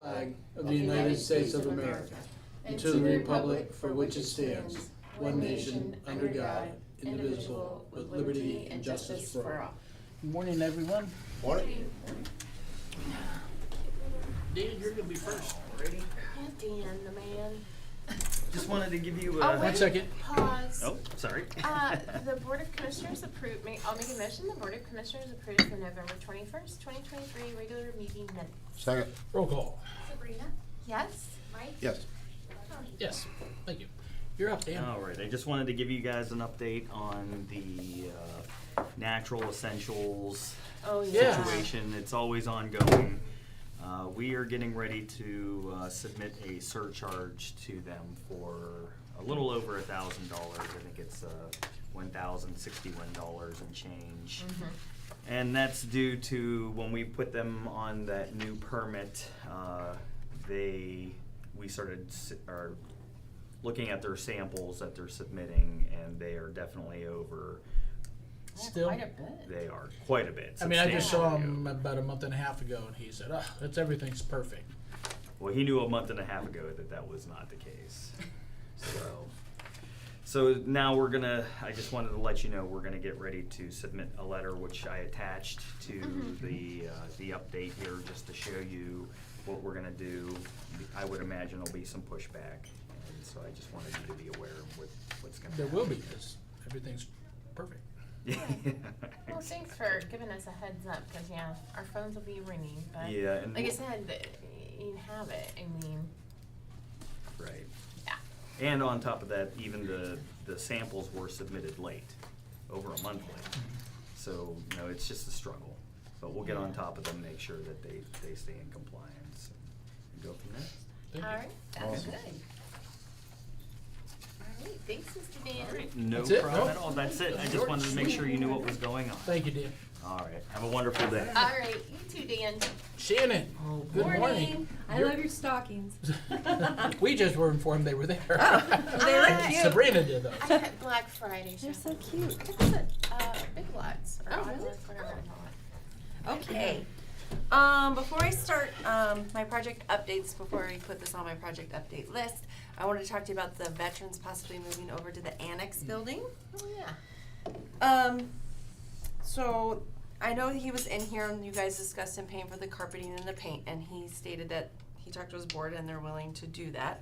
flag of the United States of America, and to the republic for which it stands, one nation, under God, indivisible, with liberty and justice for all. Good morning, everyone. Morning. Dan, you're gonna be first. Ready? Yeah, Dan, the man. Just wanted to give you Oh, a... wait. 1 second. Pause. Oh, sorry. The Board of Commissioners approved, I'll make a motion, the Board of Commissioners approves the November 21st, 2023 regular meeting minutes. Second. Roll call. Sabrina? Yes? Mike? Yes. Tony? Yes, thank you. You're up, Dan. All right, I just wanted to give you guys an update on the natural essentials Oh, Yeah. situation. It's always ongoing. We are getting ready to submit a surcharge to them for a little over $1,000. I think it's $1,061 and change. And that's due to when we put them on that new permit, we started looking at their samples that they're submitting, and they are definitely over. Still? Quite a bit. They are quite a bit. I mean, I just saw substantially him over. about a month and a half ago, and he said, everything's perfect. Well, he knew a month and a half ago that that was not the case. So now I just wanted to let you know, we're gonna get ready to submit a letter, which I attached to the update here, just to show you what we're gonna do. I would imagine there'll be some pushback, and so I just wanted you to be aware of what's gonna There happen. will be, because everything's perfect. Well, thanks for giving us a heads up, because, yeah, our phones will be ringing, but Yeah, and like I said, you have it, I mean, right. yeah. And on top of that, even the samples were submitted late, over a month late. So, it's just a struggle. But we'll get on top of them, make sure that they stay in compliance, and go from there. Thank All you. right, that's good. All right, thanks, Mr. Dan. No That's it? problem Nope. at all. That's it. I just wanted to make sure you knew what was going on. Thank you, Dan. All right. Have a wonderful day. All right, you too, Dan. Shannon, good morning. I love your stockings. We just were informed they were there. They look cute. Sabrina did, though. I had Black Friday. They're so shopping. cute. Big Lots. Or Oh, Odd really? Lots, whatever I call it. Okay. Before I start my project updates, before I put this on my project update list, I wanted to talk to you about the veterans possibly moving over to the annex building. Oh, yeah. So I know he was in here and you guys discussed him paying for the carpeting and the paint, and he stated that he talked to his board and they're willing to do that.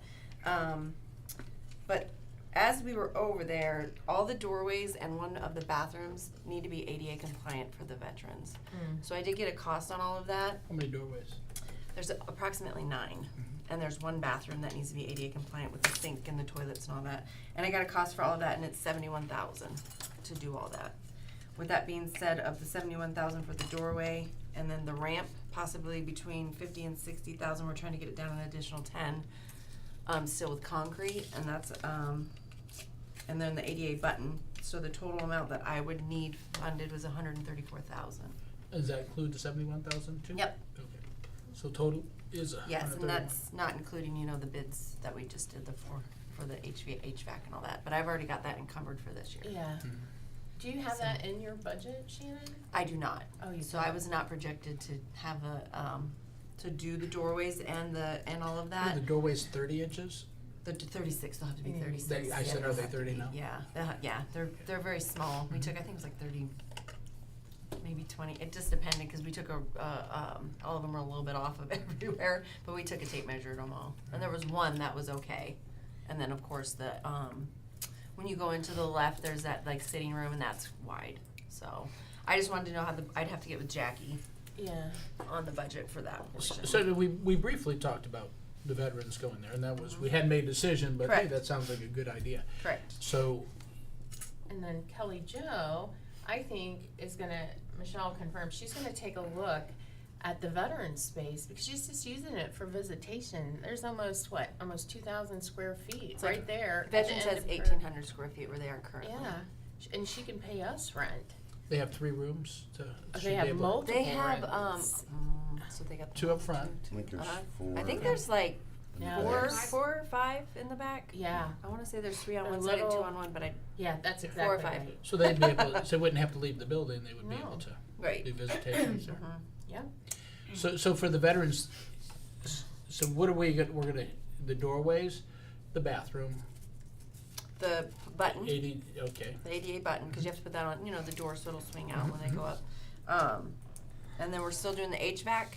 But as we were over there, all the doorways and one of the bathrooms need to be ADA compliant for the veterans. So I did get a cost on all of that. How many doorways? There's approximately 9. And there's one bathroom that needs to be ADA compliant with the sink and the toilets and all that. And I got a cost for all of that, and it's $71,000 to do all that. With that being said, of the $71,000 for the doorway and then the ramp, possibly between $50,000 and $60,000, we're trying to get it down an additional 10, still with concrete, and that's and then the ADA button. So the total amount that I would need funded was $134,000. Does that include the 71,000 too? Yep. Okay. So total is a Yes, and 131. that's not including, the bids that we just did for the HVAC and all that, but I've already got that encumbered for this year. Yeah. Do you have that in your budget, Shannon? I do not. Oh, you So I don't. was not projected to have to do the doorways and all of Yeah, that. the doorway's 30 inches? The 36, they'll have to be Mm. 36. I said, yeah, are they have to 30 be. now? Yeah, they're very small. We took, I think it was like 30, maybe 20. It just depended, because we took all of them were a little bit off of everywhere, but we took a tape measure at them all. And there was one that was okay. And then, of course, the when you go into the left, there's that like sitting room, and that's wide. So I just wanted to know how I'd have to get with Jackie Yeah. on the budget for that portion. So we briefly talked about the veterans going there, and that was, we hadn't made a decision, but hey, Correct. that sounds like a good idea. Correct. So, And then Kelly Jo, I think, Michelle confirmed, she's gonna take a look at the veteran space, because she's just using it for visitation. There's almost 2,000 square feet It's like right there. at the Veterans end has of her- 1,800 square feet where they are currently. Yeah, and she can pay us rent. they have 3 rooms to, They should be have able- multiple They have rents. so they got 2 up front. I think there's Uh-huh. 4. I think there's like Yeah, four there's- or 5 in the back. Yeah, I want to say there's 3 on A one side and 2 little- on one, but I yeah, that's 4 exactly or 5. right. So they'd be able, so they wouldn't have to leave the building, they would be No. able to right. do visitations there. Yep. So for the veterans So what are we're gonna, the doorways, the bathroom, The button, 80, okay. the ADA button, cause you have to put that on, the door so it'll swing out when they go up. And then we're still doing the HVAC,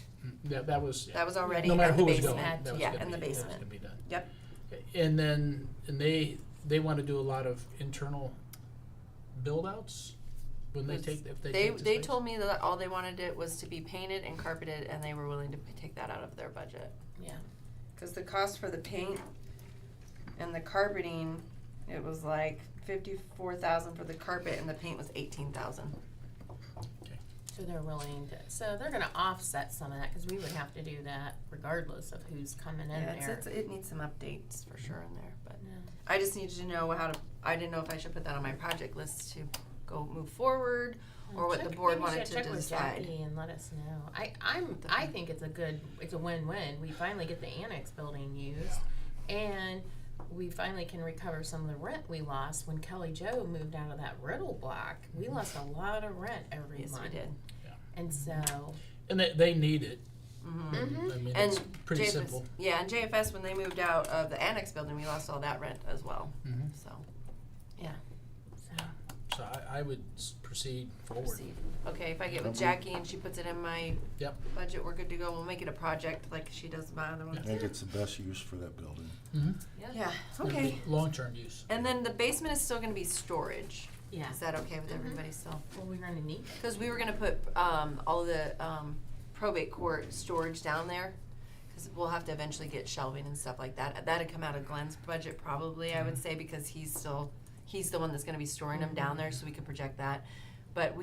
That was, that was already no in matter the who was going, basement. that was Yeah, gonna in the be- that was basement. gonna be done. Yep, And then, and they wanna do a lot of internal build-outs when they take, if they take the they space? told me that all they wanted it was to be painted and carpeted, and they were willing to take that out of their budget. Yeah. Cause the cost for the paint and the carpeting, it was like 54,000 for the carpet, and the paint was 18,000. So they're willing to, so they're gonna offset some of that, cause we would have to do that regardless of who's coming in Yeah, there. it needs some updates for sure in there, but Yeah. I just needed to know I didn't know if I should put that on my project list to go move forward, or what the board Maybe you wanted should to check with decide. Jackie and let us know. I think it's a win-win. We finally get the annex building used, and we finally can recover some of the rent we lost when Kelly Jo moved out of that riddle block. We lost a lot of rent every Yes, month. we did. And so, And they need it. Mhm. mhm. I mean, And it's pretty JFS simple. Yeah, and JFS, when they moved out of the annex building, we lost all that rent as well, Mhm. so. yeah, so. So I would proceed forward. Proceed. Okay, if I get with Jackie and she puts it in my Yep. budget, we're good to go. We'll make it a project like she does my other I ones. think it's the best use for that building. Yeah, okay. Long-term use. And then the basement is still gonna be storage. Yeah. Is that okay with everybody still? Well, we're gonna need it. Cause we were gonna put, all of the, probate court storage down there. Cause we'll have to eventually get shelving and stuff like that. That'd come out of Glenn's budget probably, I would say, because he's the one that's gonna be storing them down there, so we could project that. But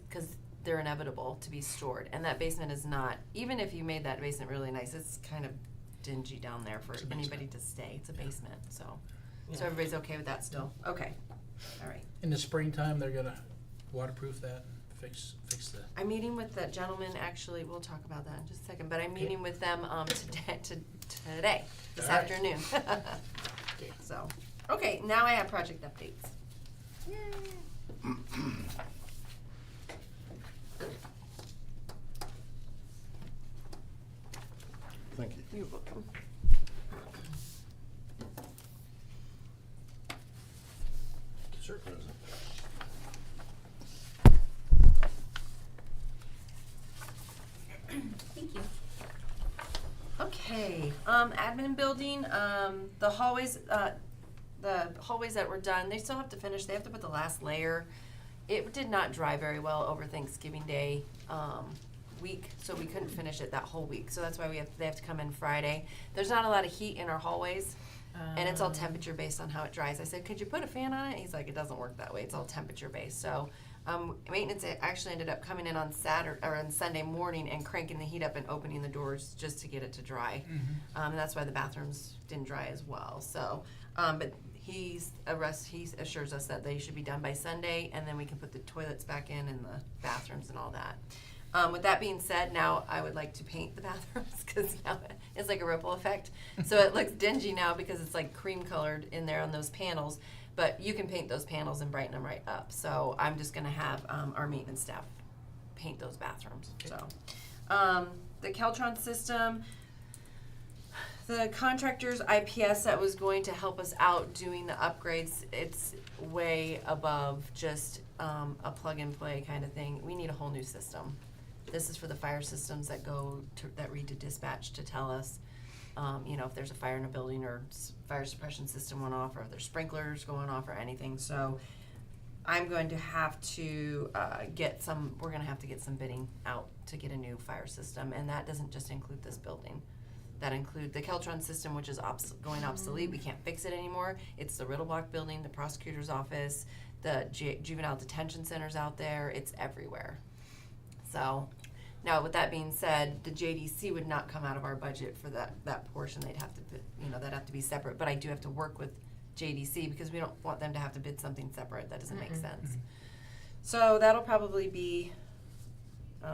cause they're inevitable to be stored, and that basement is not, even if you made that basement really nice, it's kind of dingy down there for It's a basement. anybody to stay. It's a basement, so. Yeah. So everybody's okay with that still? Okay, all right. In the springtime, they're gonna waterproof that, fix the, I'm meeting with that gentleman, actually, we'll talk about that in just a second, but I'm meeting with them, today, this All right. afternoon. Okay. So, okay, now I have project updates. Thank you. You're welcome. sir. Thank you. Okay, admin building, the hallways that were done, they still have to finish, they have to put the last layer. It did not dry very well over Thanksgiving Day, week, so we couldn't finish it that whole week, so that's why they have to come in Friday. There's not a lot of heat in our hallways, and it's all temperature based on how it dries. I said, could you put a fan on it? He's like, it doesn't work that way, it's all temperature based, so. Maintenance actually ended up coming in on Sunday morning and cranking the heat up and opening the doors just to get it to dry. And that's why the bathrooms didn't dry as well, so, but he assures us that they should be done by Sunday, and then we can put the toilets back in and the bathrooms and all that. With that being said, now I would like to paint the bathrooms, cause now it's like a ripple effect. So it looks dingy now because it's like cream colored in there on those panels. But you can paint those panels and brighten them right up. So I'm just gonna have, our maintenance staff paint those bathrooms, so. The Keltron system, the contractor's IPS that was going to help us out doing the upgrades, it's way above just, a plug and play kind of thing. We need a whole new system. This is for the fire systems that that read to dispatch to tell us, if there's a fire in a building or fire suppression system went off, or if there's sprinklers going off or anything. So I'm going to have to we're gonna have to get some bidding out to get a new fire system, and that doesn't just include this building. That include the Keltron system, which is going obsolete, we can't fix it anymore. It's the Riddle Block building, the prosecutor's office, the juvenile detention centers out there, it's everywhere. So, now, with that being said, the JDC would not come out of our budget for that portion. They'd have to put, that'd have to be separate. But I do have to work with JDC because we don't want them to have to bid something separate. That doesn't make sense. So that'll probably be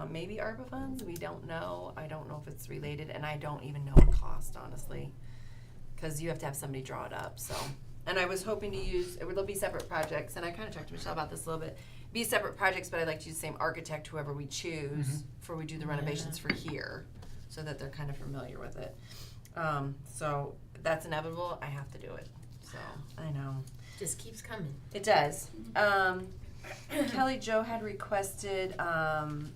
maybe ARPA funds. We don't know. I don't know if it's related, and I don't even know the cost, honestly, because you have to have somebody draw it up. So, and I was hoping to use. There'll be separate projects, and I kind of talked to Michelle about this a little bit. Be separate projects, but I'd like to use the same architect, whoever we choose, before we do the renovations for here, so that they're kind of familiar with it. So that's inevitable, I have to do it, so, I know. Just keeps coming. It does. Kelly Jo had requested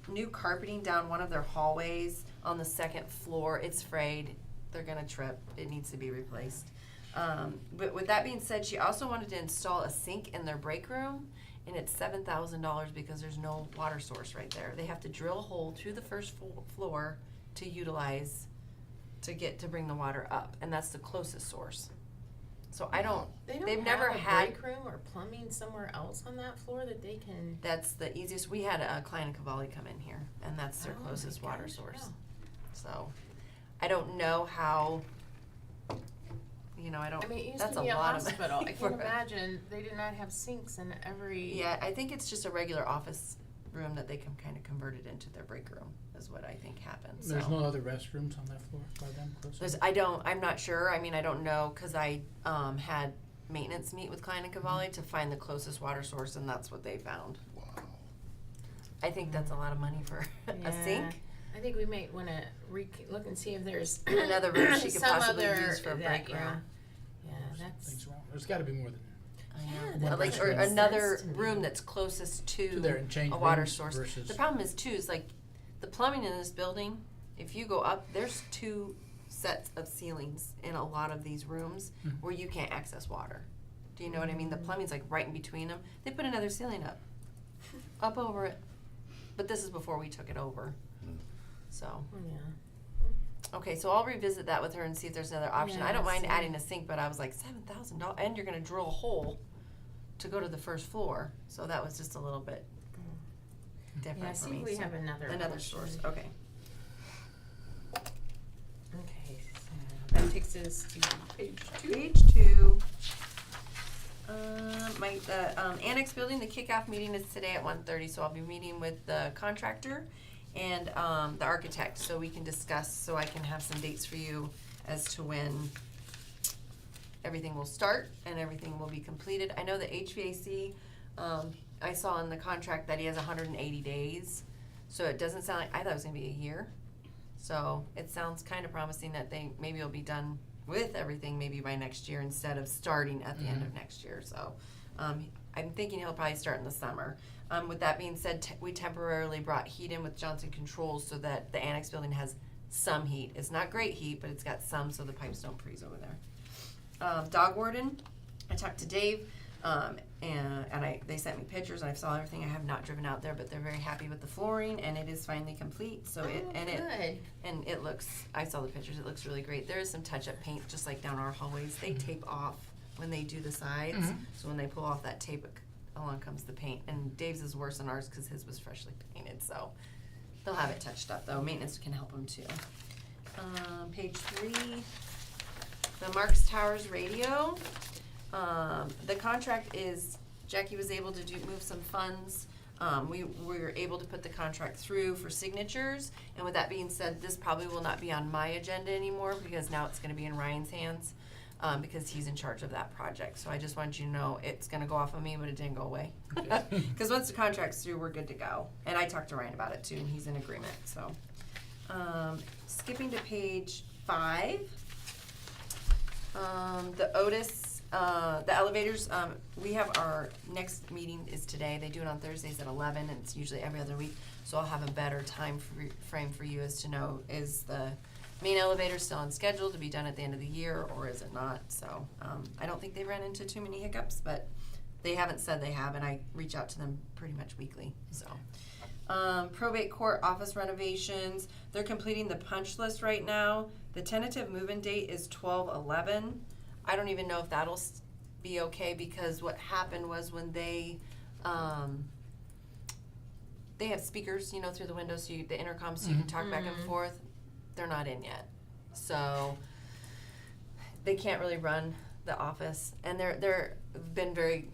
new carpeting down one of their hallways on the second floor. It's frayed. They're gonna trip. It needs to be replaced. But with that being said, she also wanted to install a sink in their break room, and it's $7,000 because there's no water source right there. They have to drill a hole through the first floor to utilize to bring the water up, and that's the closest source. So I don't. They've never had break room or plumbing somewhere else on that floor that they can. That's the easiest. We had a Klein and Cavalli come in here, and that's their Oh my closest water gosh, source. wow. So, I don't know how. I don't. I mean, it used that's to be a lot hospital. Of I for can it. imagine they did not have sinks in every. Yeah, I think it's just a regular office room that they can kind of convert it into their break room. Is what I think happened. There's so. no other restrooms on that floor by them close? I'm not sure. I mean, I don't know because I had maintenance meet with Klein and Cavalli to find the closest water source, and that's what they found. Wow. I think that's a lot of money for a Yeah. sink. I think we might want to look and see if there's Another room she could some possibly other, use for a break room. Yeah, that's. Things wrong. There's gotta be more than I Yeah, know. that Like, makes or sense another to me. room that's closest to to there and change a water rooms source. versus. The problem is too, is like, the plumbing in this building, if you go up, there's 2 sets of ceilings in a lot of these rooms Mhm. where you can't access water. Do you know what I mean? The plumbing's like right in between them. They put another ceiling up over it. But this is before we took it over. Mm. So, Yeah. okay, so I'll revisit that with her and see if there's another option. I don't Yeah, mind see. adding a sink, but I was like, $7,000, and you're gonna drill a hole to go to the first floor. So that was just a little bit different Yeah, for see me. if we so have another option. source. Okay. Okay, so that takes us to page 2. Page 2. The annex building, the kickoff meeting is today at 1:30, so I'll be meeting with the contractor and the architect, so we can discuss, so I can have some dates for you as to when everything will start and everything will be completed. I know the HVAC, I saw in the contract that he has 180 days, so it doesn't sound like, I thought it was gonna be a year. So it sounds kind of promising that they maybe will be done with everything maybe by next year instead of starting at the end of next year. So I'm thinking he'll probably start in the summer. With that being said, we temporarily brought heat in with Johnson Controls so that the annex building has some heat. It's not great heat, but it's got some so the pipes don't freeze over there. Dog warden, I talked to Dave, and they sent me pictures and I saw everything. I have not driven out there, but they're very happy with the flooring and it is finally complete. So it looks, I saw the pictures, it looks really great. There is some touch-up paint, just like down our hallways. They tape off when they do the sides. So when they pull off that tape, along comes the paint. And Dave's is worse than ours because his was freshly painted. So they'll have it touched up though. Maintenance can help them too. Page 3, the Marks Towers radio. The contract is, Jackie was able to move some funds. We were able to put the contract through for signatures, and with that being said, this probably will not be on my agenda anymore because now it's gonna be in Ryan's hands, because he's in charge of that project. So I just want you to know it's gonna go off of me, but it didn't go away. Cause once the contract's through, we're good to go. And I talked to Ryan about it too, and he's in agreement, so. Skipping to page 5. The Otis, the elevators, we have our next meeting is today. They do it on Thursdays at 11, and it's usually every other week. So I'll have a better time frame for you as to know, is the main elevator still on schedule to be done at the end of the year, or is it not? So I don't think they ran into too many hiccups, but they haven't said they have, and I reach out to them pretty much weekly. So probate court office renovations, they're completing the punch list right now. The tentative move-in date is 12/11. I don't even know if that'll be okay, because what happened was when they have speakers, through the windows, so the intercom, so you can talk back and forth. They're not in yet, so they can't really run the office. And they've been very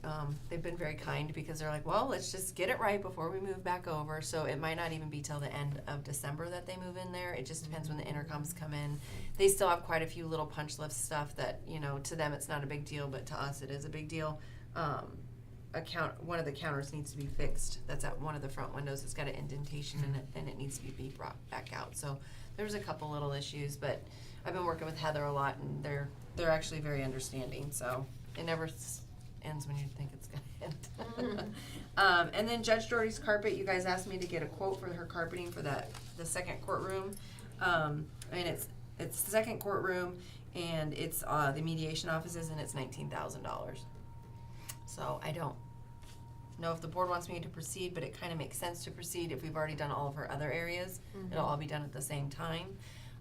kind, because they're like, well, let's just get it right before we move back over. So it might not even be till the end of December that they move in there. It just depends when the intercoms come in. They still have quite a few little punch list stuff that, to them it's not a big deal, but to us it is a big deal. One of the counters needs to be fixed. That's at one of the front windows. It's got an indentation in it, and it needs to be brought back out. So there's a couple little issues, but I've been working with Heather a lot, and they're actually very understanding, so it never ends when you think it's gonna end. And then Judge Doherty's carpet, you guys asked me to get a quote for her carpeting for the second courtroom. And it's the second courtroom, and it's the mediation offices, and it's $19,000. So I don't know if the board wants me to proceed, but it kind of makes sense to proceed if we've already done all of her other areas. It'll all be done at the same time.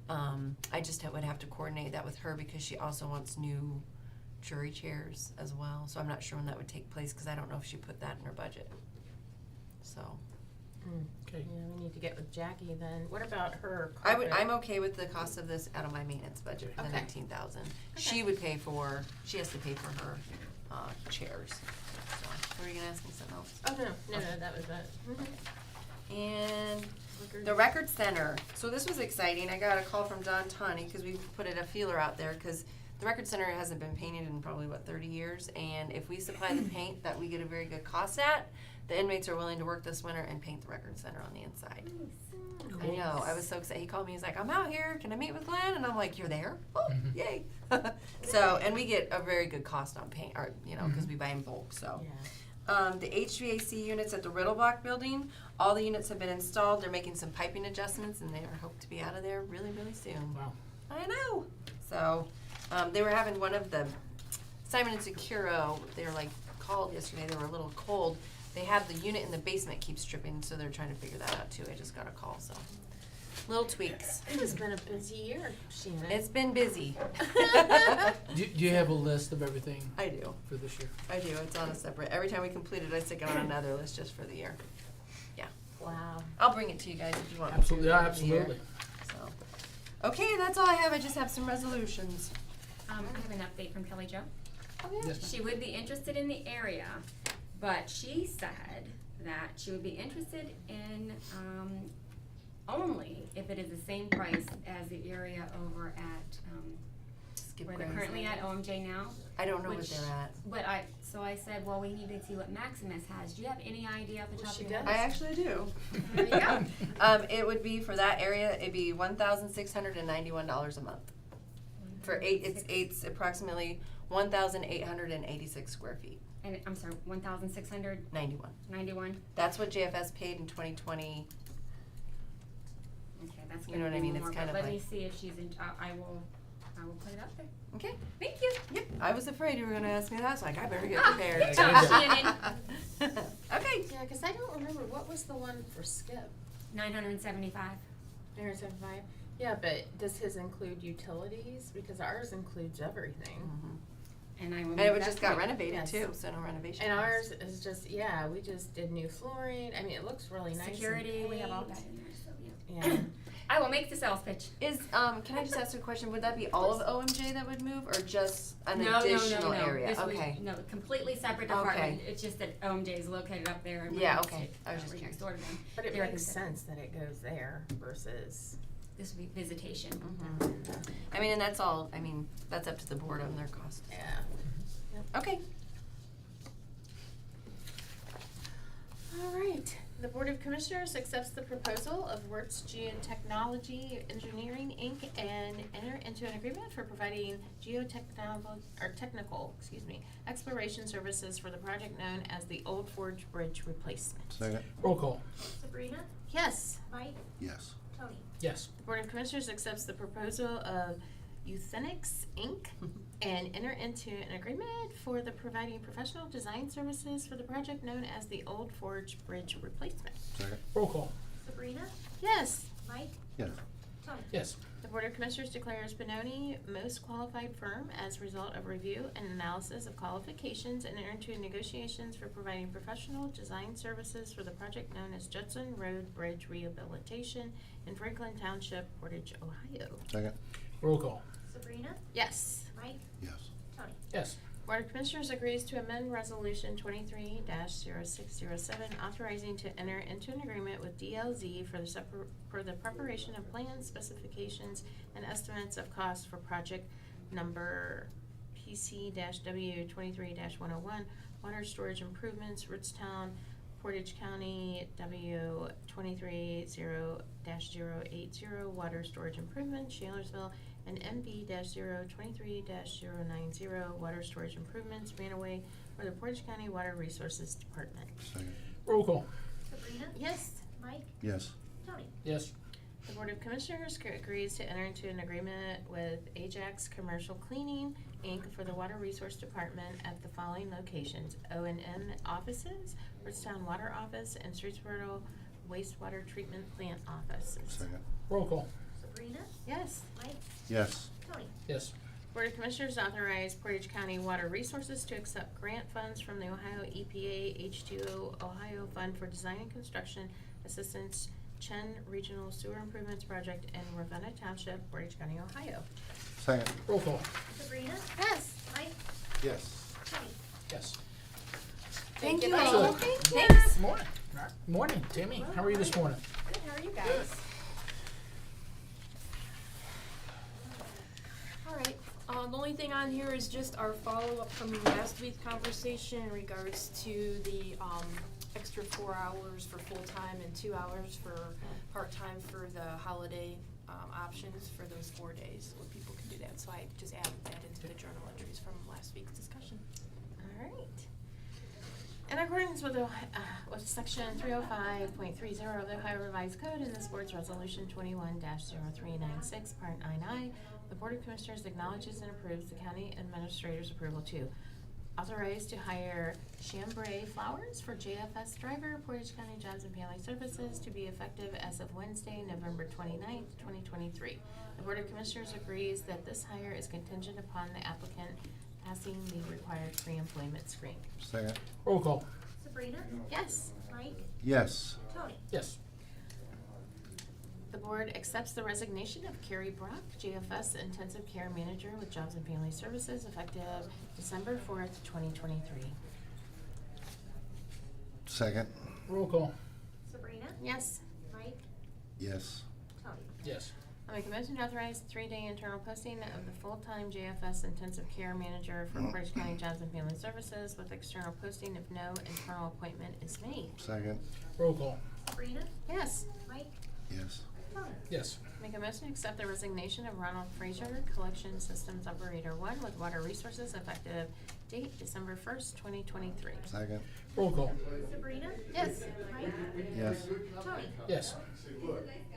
I just would have to coordinate that with her because she also wants new jury chairs as well. So I'm not sure when that would take place because I don't know if she put that in her budget. So Okay. Yeah, we need to get with Jackie then. What about her carpet? I'm okay with the cost of this out of my maintenance budget, the Okay. 19,000. Okay. She has to pay for her chairs. So, were you gonna ask me something else? Oh, no, that was it. And the record center. So this was exciting. I got a call from Don Tani because we put a feeler out there because the record center hasn't been painted in probably 30 years. And if we supply the paint that we get a very good cost at, the inmates are willing to work this winter and paint the record center on the inside. I know. I was so excited. He called me. He's like, "I'm out here. Can I meet with Glenn?" And I'm like, "You're there? Oh, yay!" So, and we get a very good cost on paint, or because we buy in bulk. So. Yeah. The HVAC units at the Riddlebach building, all the units have been installed. They're making some piping adjustments, and they are hoped to be out of there really, really soon. Wow. I know. So, they were having one of the Simon and Securo. They were called yesterday. They were a little cold. They have the unit in the basement keeps tripping, so they're trying to figure that out too. I just got a call, so little tweaks. It has been a busy year, Sheena. It's been busy. Do you have a list of everything I do. for this year? I do. It's on a separate. Every time we complete it, I stick it on another list just for the year. Wow. I'll bring it to you guys if you want. me to Absolutely, at the end of the year. absolutely. So, okay, that's all I have. I just have some resolutions. I have an update from Kelly Jo. Oh, yeah. Yes, ma'am. She would be interested in the area, but she said that she would be interested in, only if it is the same price as the area over at, Skip where they're Graham's currently at OMJ now. I don't know which- what they're at. But so I said, well, we need to see what Maximus has. Do you have any idea off the top She of your does. I head? actually do. There you go. It would be for that area. It'd be $1,691 a month. For it's approximately 1,886 square feet. And I'm sorry, 1,691. 91. That's what JFS paid in 2020. Okay, that's You gonna know what I be mean? more, It's kind but of let me like- see if she's in, I will put it up there. Okay. Thank you. Yep. I was afraid you were gonna ask me that, so I better get Ah, prepared. good job, Shannon. Okay. Yeah, because I don't remember, what was the one for Skip? 975. 975? Yeah, but does his include utilities? Because ours includes everything. And I will And make it was that just got point. renovated Yes. too, so no renovation. And costs. ours is just, we just did new flooring. I mean, it looks really nice. and Security, we have all paint. that in there, so yeah. Yeah. I will make the sales pitch. Is can I just ask a question? Would that be all of OMJ that would move, or just an No, additional no. area? This Okay. was, no, completely separate department. It's just that OMJ is located up there. And Yeah, we're okay. next to- I was just we're curious. next door to them. But it They're makes considered- sense that it goes there versus. This would be visitation. I mean, and that's all. I mean, that's up to the board on their cost. Yeah. Okay. All right. The Board of Commissioners accepts the proposal of Wertz Geotechnology Engineering, Inc. and enter into an agreement for providing technical exploration services for the project known as the Old Forge Bridge Replacement. Second? Roll call. Sabrina, Yes. Mike, Yes. Tony. Yes. The Board of Commissioners accepts the proposal of Euthenix, Inc. and enter into an agreement for the providing professional design services for the project known as the Old Forge Bridge Replacement. Second? Roll call. Sabrina, Yes. Mike, Yes. Tony. Yes. The Board of Commissioners declares Benoni most qualified firm as a result of review and analysis of qualifications and enter into negotiations for providing professional design services for the project known as Judson Road Bridge Rehabilitation in Franklin Township, Portage, Ohio. Second? Roll call. Sabrina, Yes. Mike, Yes. Tony. Yes. Board of Commissioners agrees to amend Resolution 23-0607, authorizing to enter into an agreement with DLZ for the preparation of plans, specifications, and estimates of costs for project number PC-W 23-101, water storage improvements, Ritztown, Portage County, W 23-0-080, water storage improvements, Shalersville, and MB 023 water storage improvements ran away for the Portage County Water Resources Department. Second. Roll call. Sabrina? Yes. Mike? Yes. Tony? Yes. The Board of Commissioners agrees to enter into an agreement with Ajax Commercial Cleaning, Inc. for the Water Resource Department at the following locations: O&M offices, Bridgetown Water Office, and Streetsboro Wastewater Treatment Plant Office. Second. Roll call. Sabrina? Yes. Mike? Yes. Tony? Yes. Board of Commissioners authorize Portage County Water Resources to accept grant funds from the Ohio EPA H2O Ohio Fund for Design and Construction Assistance Chen Regional Sewer Improvements Project in Ravenna Township, Portage County, Ohio. Second. Roll call. Sabrina? Yes. Mike? Yes. Tony? Yes. Thank you Thank all. you. Thanks. Morning. Morning, Tammy. How are you this morning? Good, how are you guys? Alright, the only thing on here is just our follow-up from last week's conversation in regards to the, extra 4 hours for full-time and 2 hours for part-time for the holiday, options for those 4 days, where people can do that. So I just added that into the journal entries from last week's discussion. All right. In accordance with section 305.30 of the Ohio Revised Code and this board's resolution 21-0396, part 9I, the Board of Commissioners acknowledges and approves the county administrator's approval to authorize to hire Chambray Flowers for JFS driver, Portage County Jobs and Family Services, to be effective as of Wednesday, November 29th, 2023. The Board of Commissioners agrees that this hire is contingent upon the applicant passing the required pre-employment screen. Second. Roll call. Sabrina? Yes. Mike? Yes. Tony? Yes. The board accepts the resignation of Carrie Brock, JFS Intensive Care Manager with Jobs and Family Services, effective December 4th, 2023. Second. Roll call. Sabrina? Yes. Mike? Yes. Tony? Yes. I'll make a motion to authorize 3-day internal posting of the full-time JFS Intensive Care Manager for Portage County Jobs and Family Services with external posting if no internal appointment is made. Second. Roll call. Sabrina? Yes. Mike? Yes. Tony? Yes. Make a motion to accept the resignation of Ronald Fraser, Collection Systems Operator 1 with Water Resources, effective date December 1st, 2023. Second. Roll call. Sabrina? Yes. Mike? Yes. Tony? Yes.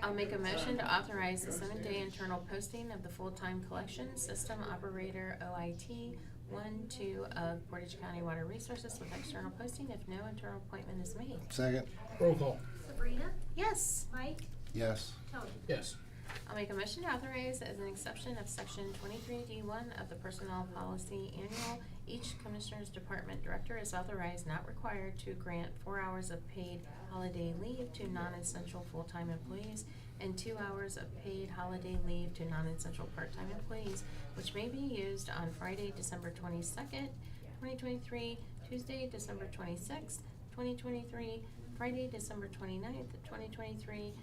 I'll make a motion to authorize the 7-day internal posting of the full-time Collection System Operator OIT 1-2 of Portage County Water Resources with external posting if no internal appointment is made. Second. Roll call. Sabrina? Yes. Mike? Yes. Tony? Yes. I'll make a motion to authorize as an exception of section 23D1 of the Personnel Policy Annual, each Commissioner's Department Director is authorized, not required, to grant 4 hours of paid holiday leave to non-essential full-time employees and 2 hours of paid holiday leave to non-essential part-time employees, which may be used on Friday, December 22nd, 2023, Tuesday, December 26th, 2023, Friday, December 29th, 2023,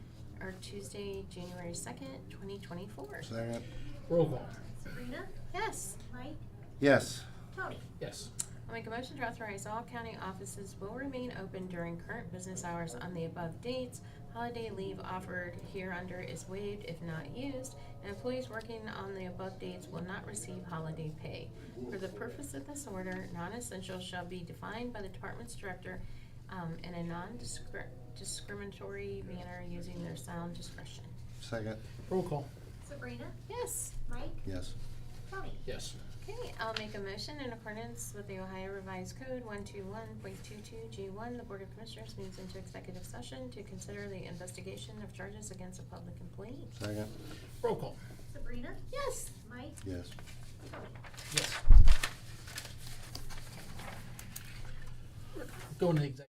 or Tuesday, January 2nd, 2024. Second. Roll call. Sabrina? Yes. Mike? Yes. Tony? Yes. I'll make a motion to authorize all county offices will remain open during current business hours on the above dates. Holiday leave offered hereunder is waived if not used, and employees working on the above dates will not receive holiday pay. For the purpose of this order, non-essential shall be defined by the department's director in a non-discriminatory manner using their sound discretion. Second. Roll call. Sabrina? Yes. Mike? Yes. Tony? Yes. Okay, I'll make a motion in accordance with the Ohio Revised Code 121.22G1. The Board of Commissioners moves into executive session to consider the investigation of charges against a public employee. Second. Roll call. Sabrina? Yes. Mike? Yes. Tony? Yes. Going to executive.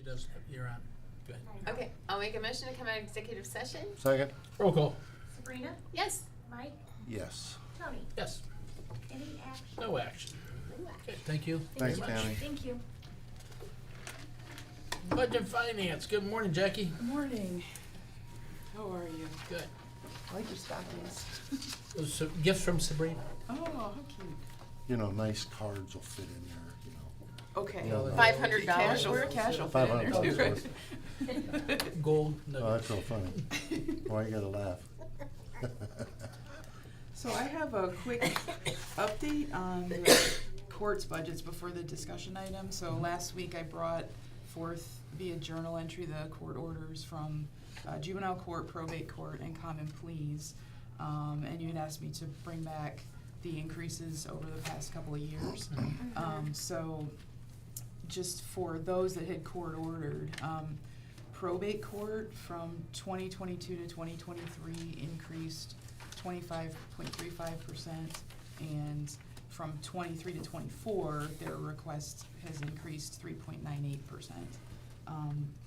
does, you're on, go ahead. Okay, I'll make a motion to come out of executive session. Second? Roll call, Sabrina, Yes. Mike, Yes. Tony, yes, any action? no action. Okay, thank you. Thanks, very much. Tammy. Thank you. Budget and Finance, good morning, Jackie. Good morning. How are you? Good. I like your stockings. Those some gifts from Sabrina. Oh, how cute. You know, nice cards will fit in there, you know. Okay. Yeah. $500 Cash or worth. cash will fit in there too, $500 right? Gold Oh, nuggets. that's real funny. Why you gotta laugh? So I have a quick update on the court's budgets before the discussion item. So last week I brought forth via journal entry the court orders from juvenile court, probate court, and common pleas. And you had asked me to bring back the increases over the past couple of years. So just for those that had court ordered, probate court from 2022 to 2023 increased 25.35%, and from 23 to 24, their request has increased 3.98%.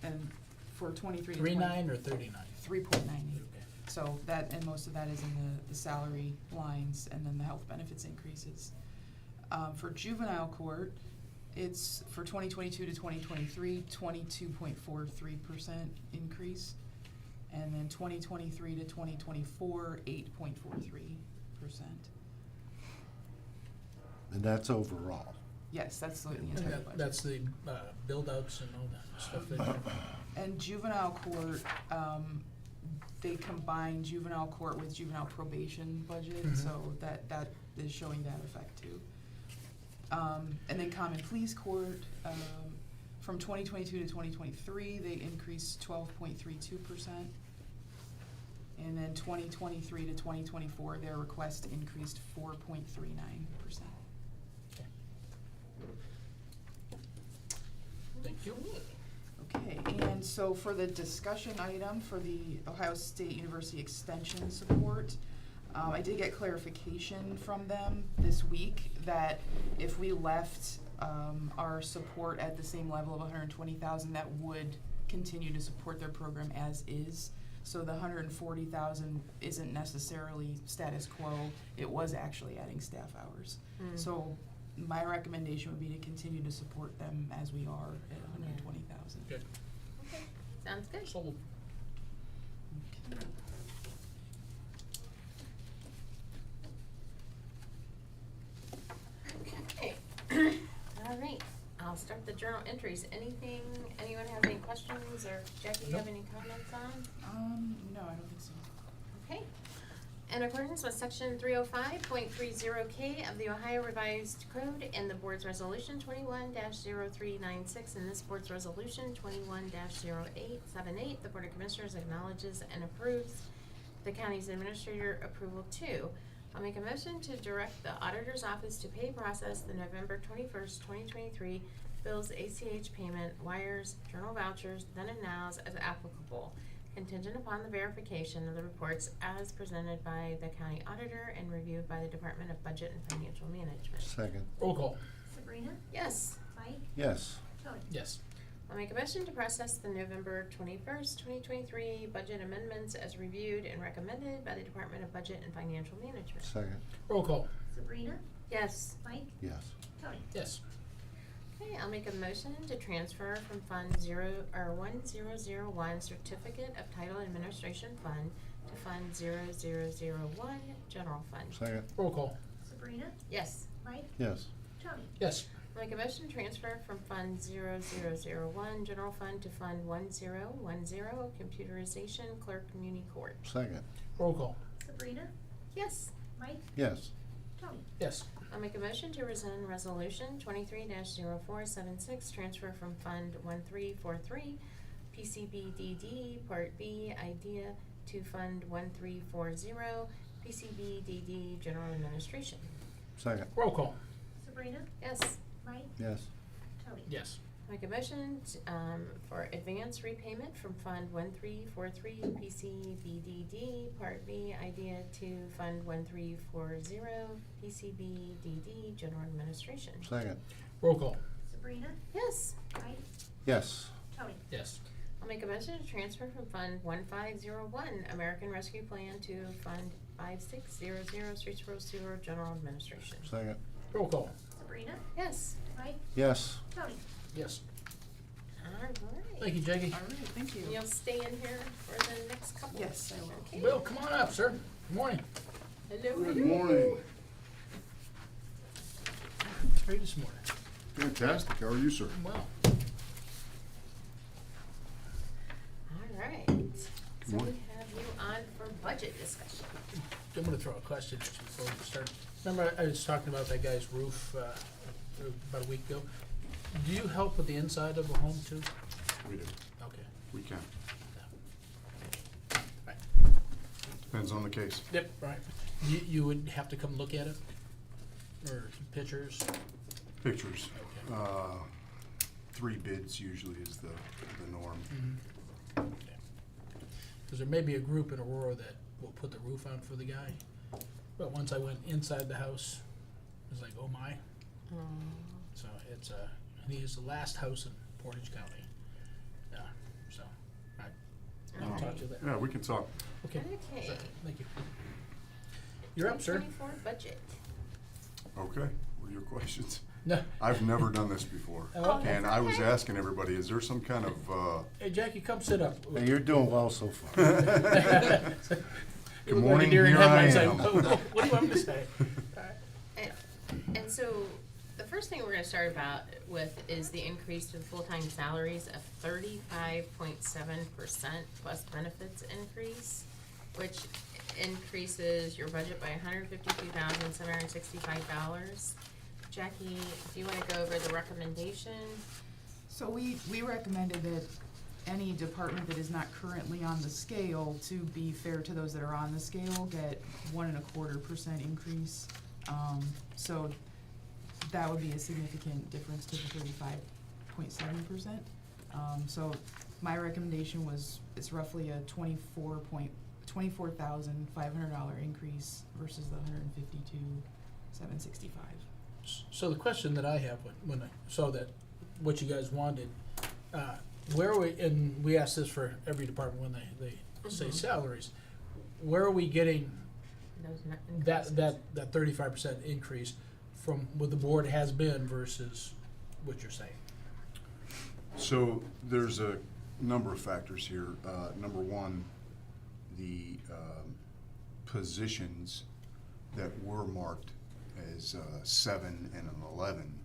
And for 23 to 39 or 39? 3.98. Okay. So that, and most of that is in the salary lines, and then the health benefits increases. For juvenile court, it's for 2022 to 2023, 22.43% increase. And then 2023 to 2024, 8.43%. And that's overall. Yes, that's the And entire that- budget. that's the build-outs and all that stuff that And juvenile court, they combine juvenile court with juvenile probation budget, Mhm. so that is showing that effect too. And then common pleas court, from 2022 to 2023, they increased 12.32%. And then 2023 to 2024, their request increased 4.39%. Thank you. Okay, and so for the discussion item for the Ohio State University Extension support, I did get clarification from them this week that if we left our support at the same level of 120,000, that would continue to support their program as is. So the 140,000 isn't necessarily status quo, it was actually adding staff hours. So my recommendation would be to continue to support them as we are at 120,000. Good. Okay, sounds good. Sold. Okay. All right, I'll start the journal entries. Anyone have any questions, or Jackie, you have any comments on? No, I don't think so. Okay. In accordance with section 305.30K of the Ohio Revised Code and the board's resolution 21-0396 and this board's resolution 21-0878, the Board of Commissioners acknowledges and approves the county's administrator approval too. I'll make a motion to direct the auditor's office to pay process the November 21st, 2023 bills, ACH payment, wires, journal vouchers, then and nows as applicable, contingent upon the verification of the reports as presented by the county auditor and reviewed by the Department of Budget and Financial Management. Second? Roll call, Sabrina, Yes. Mike, Yes. Tony. yes. I'll make a motion to process the November 21st, 2023 budget amendments as reviewed and recommended by the Department of Budget and Financial Management. Second? Roll call, Sabrina, Yes. Mike, Yes. Tony. yes. Okay, I'll make a motion to transfer from Fund 1001 Certificate of Title Administration Fund to Fund 0001 General Fund. Second? Roll call, Sabrina, Yes. Mike, Yes. Tony. yes. I'll make a motion to transfer from Fund 0001 General Fund to Fund 1010 Computerization Clerk Muni Court. Second? Roll call, Sabrina, Yes. Mike, Yes. Tony. yes. I'll make a motion to rescind Resolution 23-0476, transfer from Fund 1343, PCBDD Part B, IDEA, to Fund 1340, PCBDD General Administration. Second? Roll call, Sabrina, Yes. Mike, Yes. Tony. yes. Make a motion for advance repayment from Fund 1343 PCBDD Part B IDEA to Fund 1340 PCBDD General Administration. Second? Roll call, Sabrina, Yes. Mike, Yes. Tony? Yes. I'll make a motion to transfer from Fund 1501, American Rescue Plan, to Fund 5600, Streets Road Sewer, General Administration. Second. Roll call. Sabrina? Yes. Mike? Yes. Tony? Yes. All right. Thank you, Jackie. All right, thank you. You'll stay in here for the next couple? Yes, I will. Okay. Bill, come on up, sir. Good morning. Hello. Good morning. How are you this morning? Fantastic. How are you, sir? Well, All right. So we morning. have you on for budget discussion. I'm gonna throw a question at you before we start. Remember, I was talking about that guy's roof, about a week ago? Do you help with the inside of a home too? We do, Okay. we can. Right. Depends on the case. Yep, right. You would have to come look at it? Or pictures? Pictures. Okay. 3 bids usually is the norm. Because there may be a group in Aurora that will put the roof on for the guy. But once I went inside the house, it was like, oh my. So it's, and he is the last house in Portage County. Yeah, so, alright. I'll talk to you later. Yeah, we can talk. Okay. Okay. So, thank you. You're up, sir. 2024 budget. Okay, what are your questions? No. I've never done this before. Oh, okay. And I was asking everybody, is there some kind of, Hey, Jackie, come sit up. Hey, you're doing well so far. You Good look like a morning, deer in here I headlights, like, am. what do you want me to say? And so, the first thing we're gonna start about with is the increase to the full-time salaries of 35.7% plus benefits increase, which increases your budget by $152,765. Jackie, do you wanna go over the recommendation? So we recommended that any department that is not currently on the scale, to be fair to those that are on the scale, get 1.25% increase. So that would be a significant difference to the 35.7%. So my recommendation was, it's roughly a $24,500 increase versus the $152,765. So the question that I have when I saw that, what you guys wanted, where are we, and we ask this for every department when they say salaries, where are we getting Those that 35% increase from what the board has been versus what you're saying? So there's a number of factors here. Number one, the positions that were marked as 7 and an 11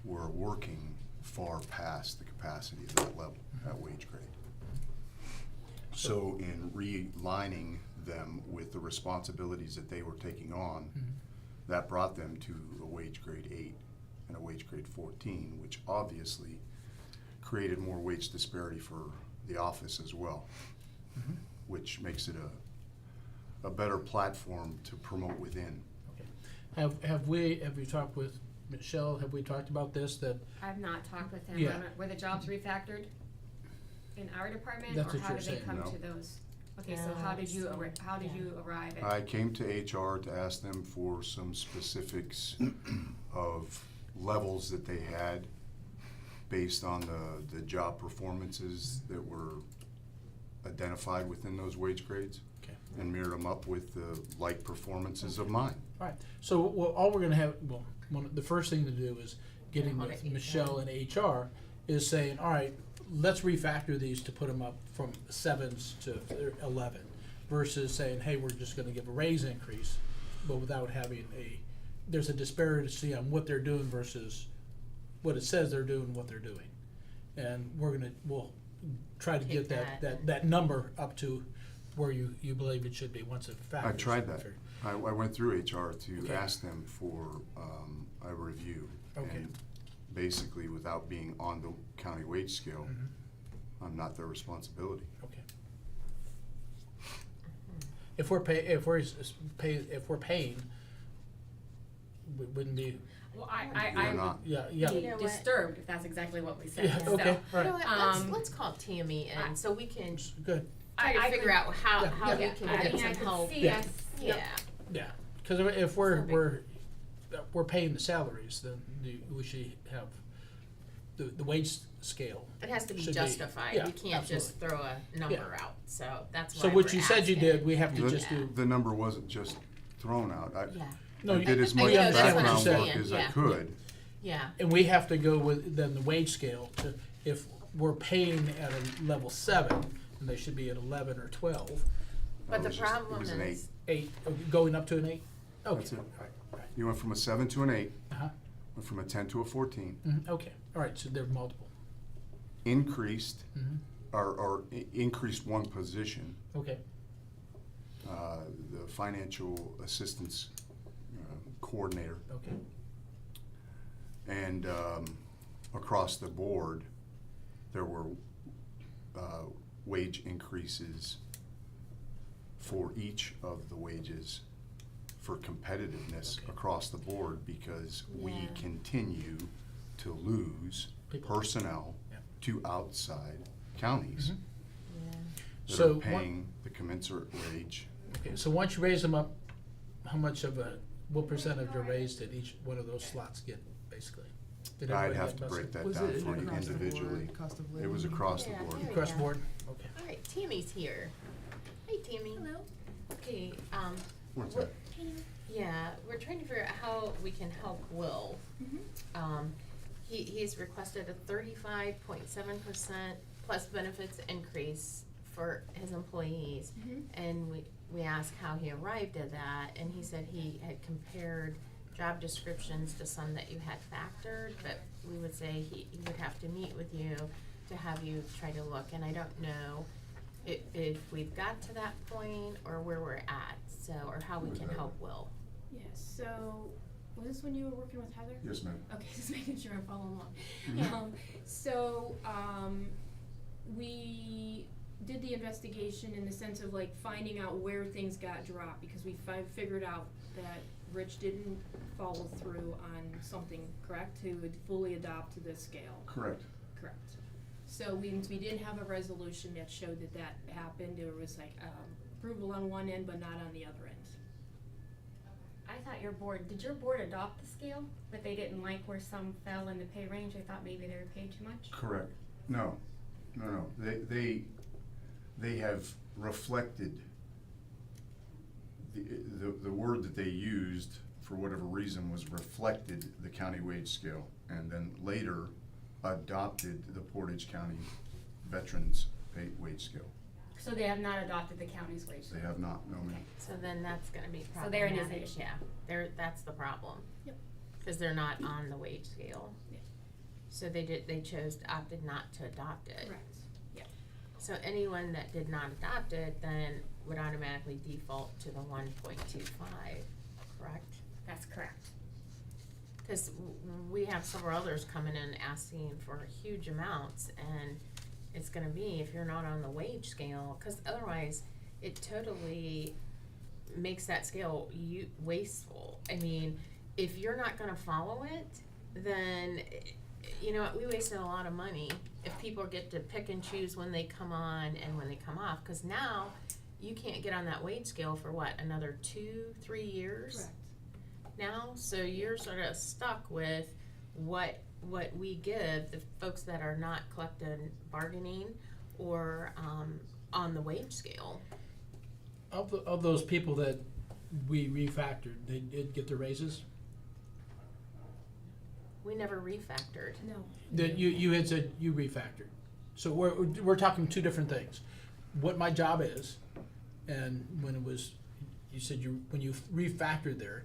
were working far past the capacity of that level, that wage grade. So in realigning them with the responsibilities that they were taking on, that brought them to a wage grade 8 and a wage grade 14, which obviously created more wage disparity for the office as well, which makes it a better platform to promote within. Have you talked with Michelle, have we talked about this, that, I've not talked with him. Yeah. Were the jobs refactored in our department, That's or what how you're did they saying. come No. to those? Okay, so No, how did you, so- how did you arrive at? I came to HR to ask them for some specifics of levels that they had based on the job performances that were identified within those wage grades, okay. and mirrored them up with the like performances of mine. All right, so all we're gonna have, the first thing to do is getting On with the Michelle and HR is saying, all right, let's refactor these to put them up from 7s to 11 versus saying, hey, we're just gonna give a raise increase, but without having there's a disparity on what they're doing versus what it says they're doing, what they're doing. And we'll try to Take Mm-hmm. get that. that number up to where you believe it should be once it factors. I tried that. Fair. I went through HR to Okay. ask them for a review. Okay. And basically, without being on the county wage scale, Mhm. I'm not their responsibility. Okay. If we're paying, we wouldn't be, Well, We're I'm not. yeah. You know what? disturbed if that's exactly what we said. Yeah, So, okay, You know right, what, let's call Tammy in, so we can good, try to I figure could- out how Yeah. we Yeah, can I get mean, I some could help. see Yeah. us, Yeah, yeah, cause if we're paying the salaries, then we should have the wage scale. It has to be should justified, yeah, you can't just throw a number out, so that's why So we're what you said you asking. did, we have to The- just do, The number wasn't just thrown out. Yeah, no, I did as we much understand what you're background saying. work as I Yeah. could. yeah, And we have to go with then the wage scale to, if we're paying at a level 7, and they should be at 11 or 12, but It the was just- it problem was an is, 8, going up to an 8? Okay. That's it. All right. You went from a 7 to an 8, Uh-huh. went from a 10 to a 14, Okay, all right, so they're multiple. increased, Mhm. or increased one position, Okay, the financial assistance coordinator. okay. And across the board, there were wage increases for each of the wages for competitiveness Okay. across the board, because we Yeah. continue to lose People. personnel Yeah. to outside counties Mhm. yeah, that So are what- paying the commensurate wage. Okay, so once you raise them up, how much of what percentage are raised at each one of those slots get, basically? Did I'd everybody have get to break busted? that Was down it for you across the board, individually. cost of It was living? across the Yeah, board. there we Across go. board? Okay. Alright, Tammy's here. Hey, Tammy. Hello. Okay, What's what, that? yeah, we're trying to figure out how we can help Will. He's requested a 35.7% plus benefits increase for his employees. And we asked how he arrived at that, and he said he had compared job descriptions to some that you had factored, but we would say he would have to meet with you to have you try to look, and I don't know if we've got to that point or where we're at, so, or how we can help Will. Yeah, so, was this when you were working with Heather? Yes, ma'am. Okay, just making sure I'm following along. Mhm. We did the investigation in the sense of like finding out where things got dropped, because we figured out that Rich didn't follow through on something, correct, to fully adopt the scale, Correct. correct. So we didn't have a resolution that showed that that happened, there was like, approval on one end, but not on the other end. I thought did your board adopt the scale, but they didn't like where some fell in the pay range? I thought maybe they were paid too much? Correct. No. They have reflected the word that they used, for whatever reason, was reflected the county wage scale, and then later adopted the Portage County Veterans Pay Wage Scale. So they have not adopted the county's wage They scale? have not, no ma'am. So then that's gonna be So therein is the problematic, issue. yeah, that's the problem. Yep. Cause they're not on the wage scale. Yeah. So they opted not to adopt it. Correct. So anyone that did not adopt it then would automatically default to the 1.25, correct? That's correct. Cause we have several others coming in asking for huge amounts, and it's gonna be, if you're not on the wage scale, cause otherwise it totally makes that scale wasteful. I mean, if you're not gonna follow it, then, you know, we wasted a lot of money if people get to pick and choose when they come on and when they come off, cause now you can't get on that wage scale for what, another 2-3 years? Correct. Now, so you're sort of stuck with what we give the folks that are not collective bargaining or on the wage scale. Of those people that we refactored, they did get their raises? We never refactored. No. That you had said you refactored. So we're talking two different things. What my job is, and when it was, you said when you refactored there,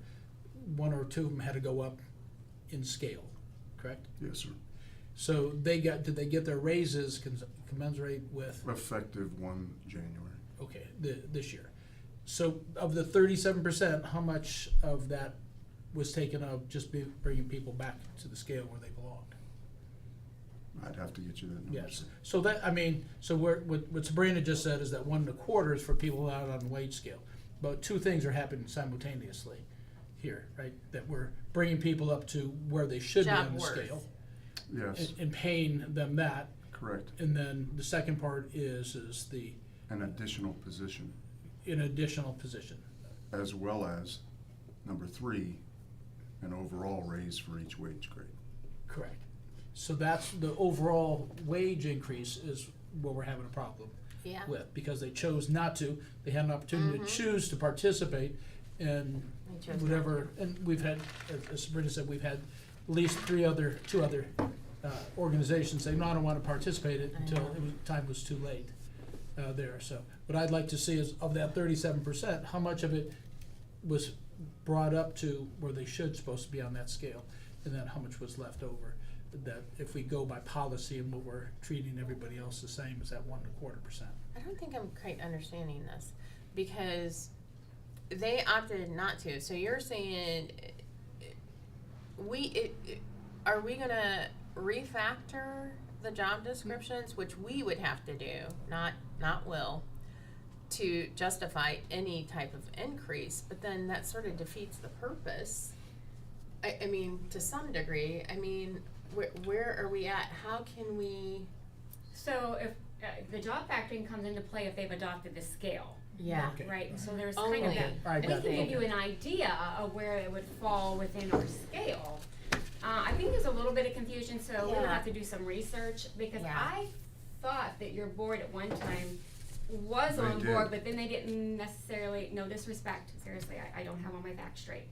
one or two of them had to go up in scale, correct? Yes, sir. So did they get their raises commensurate with, Effective 1 January. okay, this year? So of the 37%, how much of that was taken of just bringing people back to the scale where they belonged? I'd have to get you that number. Yes, sir. so what Sabrina just said is that 1 1/4 is for people out on the wage scale. But two things are happening simultaneously here, right? That we're bringing people up to where they should be Job on the worth. scale Yes, and paying them that. correct. And then the second part is An additional position, an additional position. as well as, number 3, an overall raise for each wage grade. Correct. So that's the overall wage increase is what we're having a problem Yeah. with, because they chose not to. They had an opportunity to choose to participate in They chose not whatever, and we've had, as Sabrina said, we've had at least two other organizations say, no, I don't want to participate in it I until know. time was too late there. So what I'd like to see is, of that 37%, how much of it was brought up to where they should supposed to be on that scale, and then how much was left over. That if we go by policy and what we're treating everybody else the same as that 1.25%. I don't think I'm quite understanding this, because they opted not to. So you're saying are we gonna refactor the job descriptions, which we would have to do, not Will, to justify any type of increase? But then that sort of defeats the purpose. I mean, to some degree. I mean, where are we at? How can we? So if, the job factoring comes into play if they've adopted the scale. Yeah. Okay. Right, so there's kind of Only. that, Right, we got can it. give you an idea of where it would fall within our scale. I think there's a little bit of confusion, so we'll Yeah. have to do some research, because Yeah. I thought that your board at one time was They on did. board, but then they didn't necessarily, no disrespect, seriously, I don't have all my facts straight.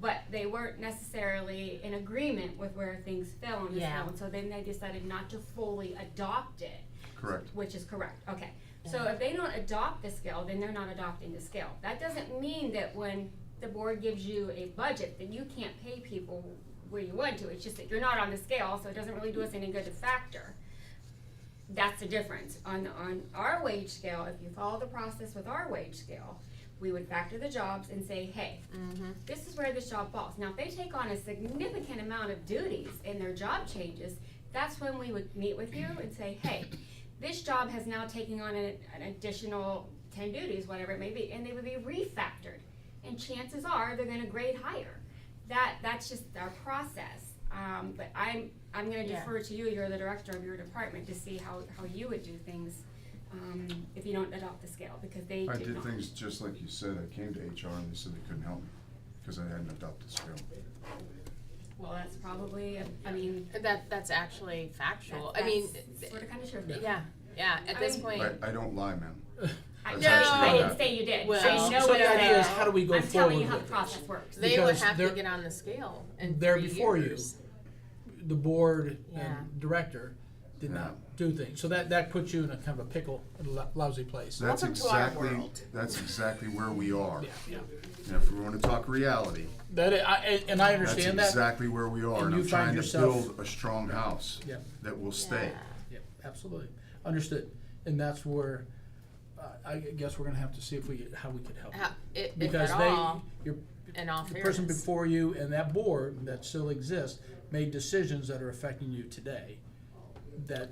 But they weren't necessarily in agreement with where things fell on the Yeah. scale, and so then they decided not to fully adopt it. Correct. Which is correct, okay. So Yeah. if they don't adopt the scale, then they're not adopting the scale. That doesn't mean that when the board gives you a budget, that you can't pay people where you want to. It's just that you're not on the scale, so it doesn't really do us any good to factor. That's the difference. On our wage scale, if you follow the process with our wage scale, we would factor the jobs and say, hey, this is where this job falls. Now, if they take on a significant amount of duties in their job changes, that's when we would meet with you and say, hey, this job has now taken on an additional 10 duties, whatever it may be, and they would be refactored. And chances are they're gonna grade higher. That's just our process. But I'm gonna Yeah. defer to you, you're the director of your department, to see how you would do things if you don't adopt the scale, because they I did did not. things just like you said. I came to HR and they said they couldn't help me because I hadn't adopted scale. Well, that's probably, I mean, That's actually factual. I mean, that's sort of kind of true. yeah. At I this mean- point. I don't lie, man. I That's no, actually I what didn't happened. say you did. Well, I know so what the you're idea saying. is, how do we go I'm telling you forward how the with process this? works. They would Because have to they're- get on the scale in They're 3 before you. years. The board Yeah. and director did Yeah. not do things. So that puts you in a kind of a pickle, a lousy place. That's Welcome to our exactly, world. that's exactly where we are. Yeah. And if we want to talk reality, That is, and I that's understand that. exactly where we are. And And you I'm find trying to yourself- build a strong house Yep. that will stay. Yep, absolutely. Understood. And that's where, I guess we're gonna have to see how we could help. If Because at all, the in all person fairness. before you and that board that still exists made decisions that are affecting you today that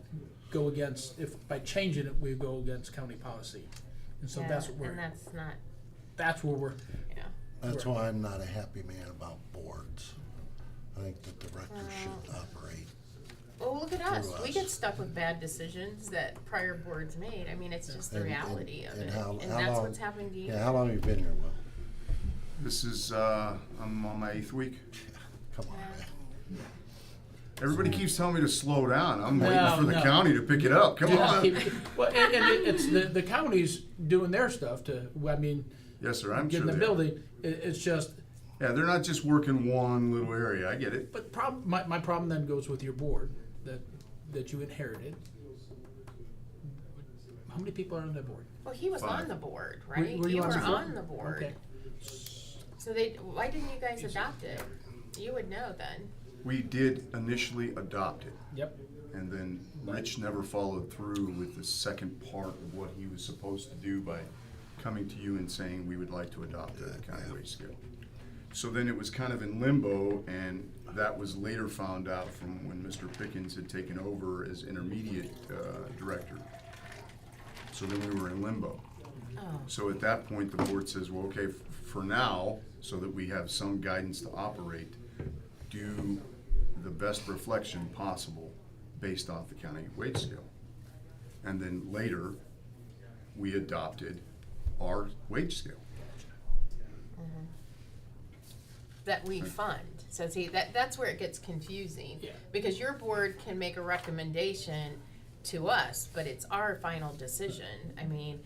go against, if by changing it, we go against county policy. And so that's what And that's not, that's where we're, That's why I'm not a happy man about boards. I think the director should operate. well, look at us. Through We us. get stuck with bad decisions that prior boards made. I mean, it's just the And- reality of and it. how- And how that's long- what's happened to you. Yeah, how long have you been here, Will? This is, I'm on my 8th week. Come on, Yeah. man. Everybody keeps telling me to slow down. I'm waiting No, for the no. county to pick it up. Come Yeah, on. well, and it's the county's doing their stuff to, I mean, Yes, sir, I'm sure getting the they are. building, it's just, Yeah, they're not just working one little area. I get it. but my problem then goes with your board that you inherited. How many people are on that board? Well, he was 5. on the board, right? Were you on were the board? on the board. Okay. So why didn't you guys adopt it? You would know then. We did initially adopt it, Yep. and then Rich never followed through with the second part of what he was supposed to do by coming to you and saying, we would like to adopt the county wage scale. So then it was kind of in limbo, and that was later found out from when Mr. Pickens had taken over as intermediate director. So then we were in limbo. Oh. So at that point, the board says, well, okay, for now, so that we have some guidance to operate, do the best reflection possible based off the county wage scale. And then later, we adopted our wage scale. that we fund. So see, that's where it gets confusing. Yeah. Because your board can make a recommendation to us, but it's our final decision. I mean,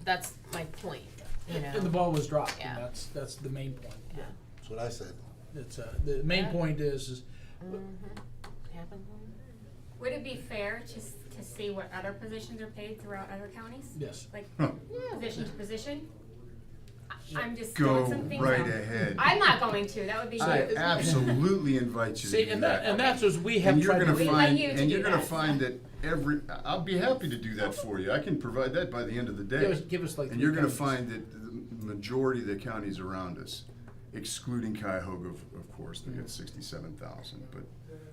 that's my point, you know? And the ball was dropped, Yeah. and that's the main point. Yeah. That's what I said. It's, the main Yeah. point is, Happen. Would it be fair to see what other positions are paid throughout other counties? yes. Like, Huh. position to position? I'm just Go throwing some things right out. ahead. I'm not going to, that would be I you. absolutely invite you to See, do and that. that's what we have And you're tried to gonna We do. like find, you to and do you're gonna that. find that I'll be happy to do that for you. I can provide that by the end of the day. Give us like. And you're gonna find that the majority of the counties around us, excluding Cuyahoga, of course, they get 67,000. But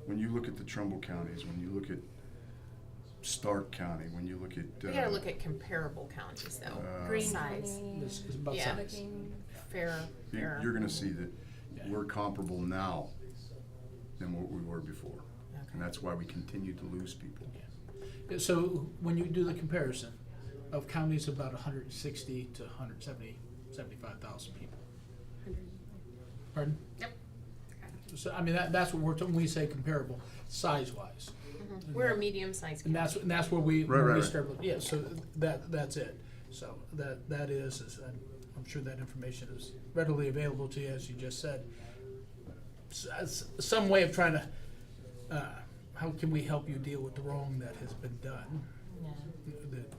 when you look at the Trumbull counties, when you look at Stark County, when you look at. We gotta look at comparable counties though. Green Size. County, This is about Yeah. size. looking- Fair. You're gonna see that Yeah. we're comparable now than what we were before. Okay. And that's why we continue to lose people. Yeah, so when you do the comparison of counties about 160 to 175,000 people. Pardon? Yep. So, I mean, that's what we're talking, when we say comparable, size-wise. We're a medium-sized And county. that's where we, Right, when right, we right. start, yeah, so that's it. So that is, I'm sure that information is readily available to you, as you just said. Some way of trying to, how can we help you deal with the wrong that has been done? Yeah. That-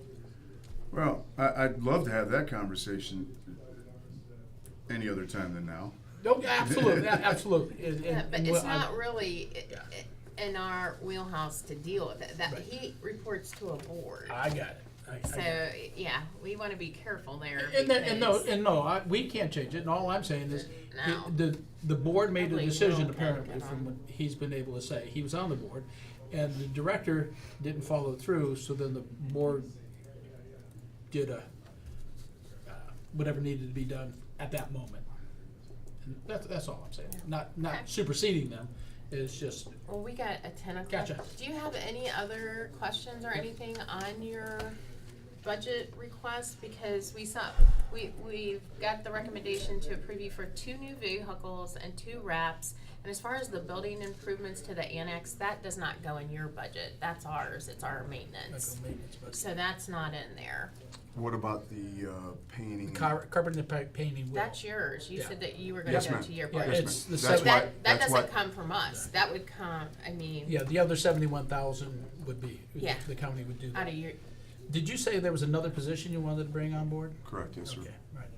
Well, I'd love to have that conversation any other time than now. Oh, absolutely, absolutely. Yeah, but it's well, not really Yeah. in our wheelhouse to deal with it. That Right. he reports to a board. I got it. I So, got it. yeah, we wanna be careful there. And no, we can't change it, and all I'm saying is, No. the board made a Probably decision Will can apparently get from on. what he's been able to say, he was on the board, and the director didn't follow through, so then the board did whatever needed to be done at that moment. And that's all I'm saying, not Okay. superseding them, it's just, Well, we got a 10 o'clock. Gotcha. Do you have any other questions or anything on your budget request? Because we've got the recommendation to approve you for 2 new vehicles and 2 wraps. And as far as the building improvements to the annex, that does not go in your budget. That's ours. It's our maintenance. like a maintenance budget. So that's not in there. What about the painting? Carpet and painting will. That's yours. You Yeah. said that you were gonna Yes, go ma'am. to your Yeah, budget. it's the That's seven- why- That that's doesn't why- come from us. That would come, I mean, Yeah, the other 71,000 would be, Yeah. the county would do that. out of your, Did you say there was another position you wanted to bring on board? Correct, yes, sir. Okay, right.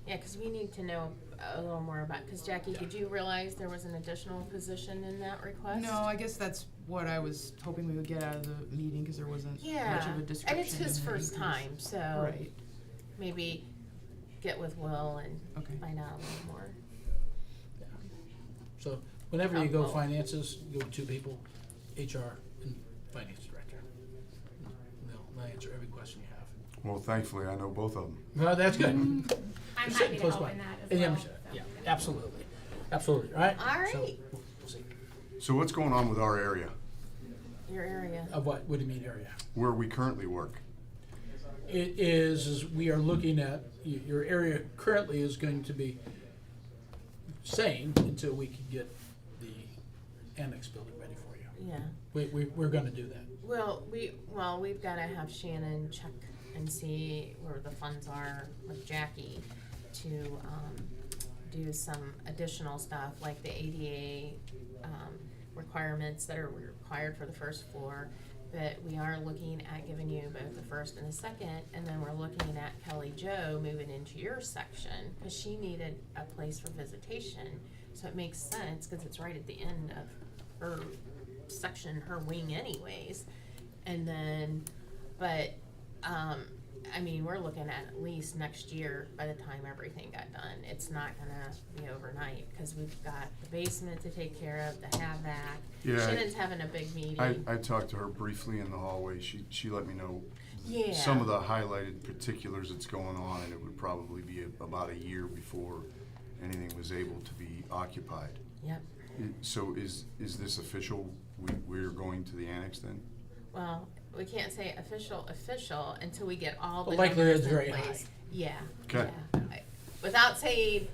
yeah, cause we need to know a little more about, cause Jackie, Yeah. did you realize there was an additional position in that request? No, I guess that's what I was hoping we would get out of the meeting, cause there wasn't much Yeah, of a description. and it's his and an first increase. time, so Right, maybe get with Will and okay. find out a little more. So whenever you go Oh. finances, go with 2 people, HR and finance director. They'll answer every question you have. Well, thankfully, I know both of them. Well, that's good. I'm You're happy sitting to close help by. in that as And you well. understand. so. Yeah, absolutely, absolutely, all right? All So, right. we'll see. So what's going on with our area, Your area. Of what do you mean area? where we currently work? It is we are looking at, your area currently is going to be same until we can get the annex building ready for you. Yeah. We're gonna do that. Well, we've gotta have Shannon check and see where the funds are with Jackie to, do some additional stuff, like the ADA, requirements that are required for the first floor. But we are looking at giving you both the first and the second, and then we're looking at Kelly Jo moving into your section, cause she needed a place for visitation. So it makes sense, cause it's right at the end of her section, her wing anyways. And then, but, I mean, we're looking at least next year by the time everything got done. It's not gonna be overnight, cause we've got the basement to take care of, the HVAC. Yeah, Shannon's having a big meeting. I talked to her briefly in the hallway. She let me know Yeah. some of the highlighted particulars that's going on, and it would probably be about a year before anything was able to be occupied. Yep. So is this official? We're going to the annex then? Well, we can't say official until we get all The the likelihood's numbers in very place. high. Yeah. Okay. Yeah. Without saying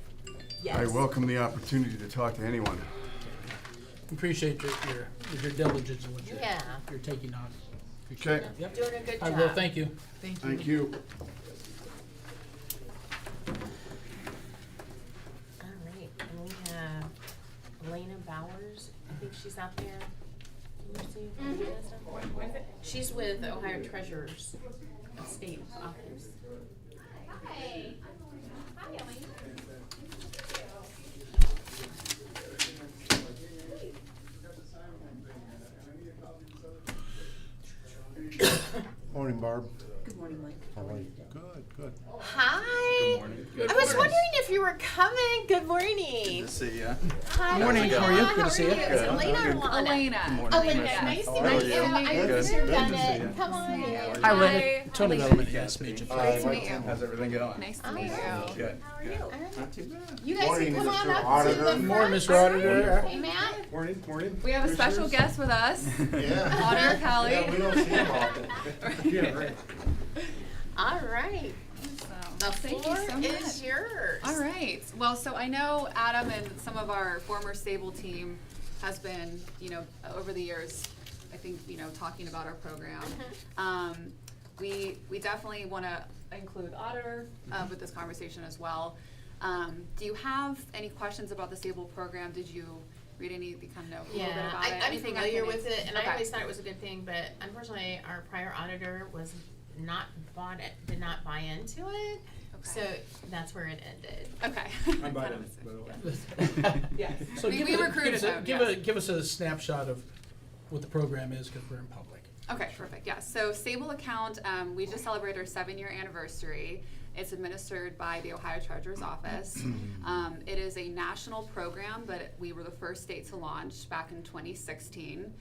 I welcome the opportunity to talk to anyone. Appreciate your diligence and what Yeah. you're taking on. Appreciate Okay. it. Yep. Doing a good I job. will, thank you. Thank you. All right, and we have Elena Bowers, I think she's out there. Can you see? What is it? She's with the Ohio Treasurer's State Office. Hi. Hi, Elena. Morning, Barb. Good morning, Mike. How are you? Good, good. Hi. Good morning. I was wondering if you were coming. Good morning. See ya. Hi. Morning, how are you? Elena. Good to see you. It's Good. Elena or Good. Lana? Elena. Elena, nice to meet you. I'm Good. Mr. Good to see Bennett. you. Come on in. Hi, Linda. Tony Bellman, nice to meet you. Nice to meet you. How's everything going? Nice to All meet right. you. Good. How are you? Not too bad. You guys Morning, can come on Mr. up to Auditor. the Morning, front. Mr. Auditor. Hey, Matt. Morning, morning. We have a special guest with us, Yeah. Auditor Kelly. Yeah, we don't see him often. Yeah, right. All right. The Thank floor you so much. is yours. All right. Well, so I know Adam and some of our former stable team has been, over the years, I think, talking about our program. We definitely want to include Auditor with this conversation as well. Do you have any questions about the stable program? Did you read any, kind of know a little bit Yeah, about it? I'm Anything familiar can- with it, and I Okay. always thought it was a good thing, but unfortunately, our prior auditor did not buy into it, so that's where it ended. Okay. I bought it, by the way. Yes. So We give recruited us a- them, give yes. a- Give us a snapshot of what the program is, because we're in public. Okay, perfect. Yeah. So Stable Account, we just celebrated our 7-year anniversary. It's administered by the Ohio Treasurer's Office. It is a national program, but we were the first state to launch back in 2016.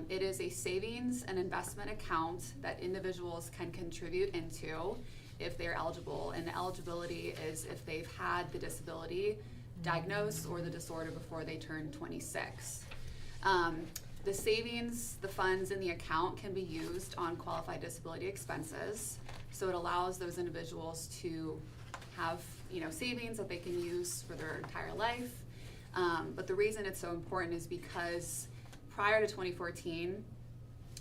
It is a savings and investment account that individuals can contribute into if they're eligible. And the eligibility is if they've had the disability diagnosed or the disorder before they turn 26. The savings, the funds in the account can be used on qualified disability expenses. So it allows those individuals to have, savings that they can use for their entire life. But the reason it's so important is because prior to 2014,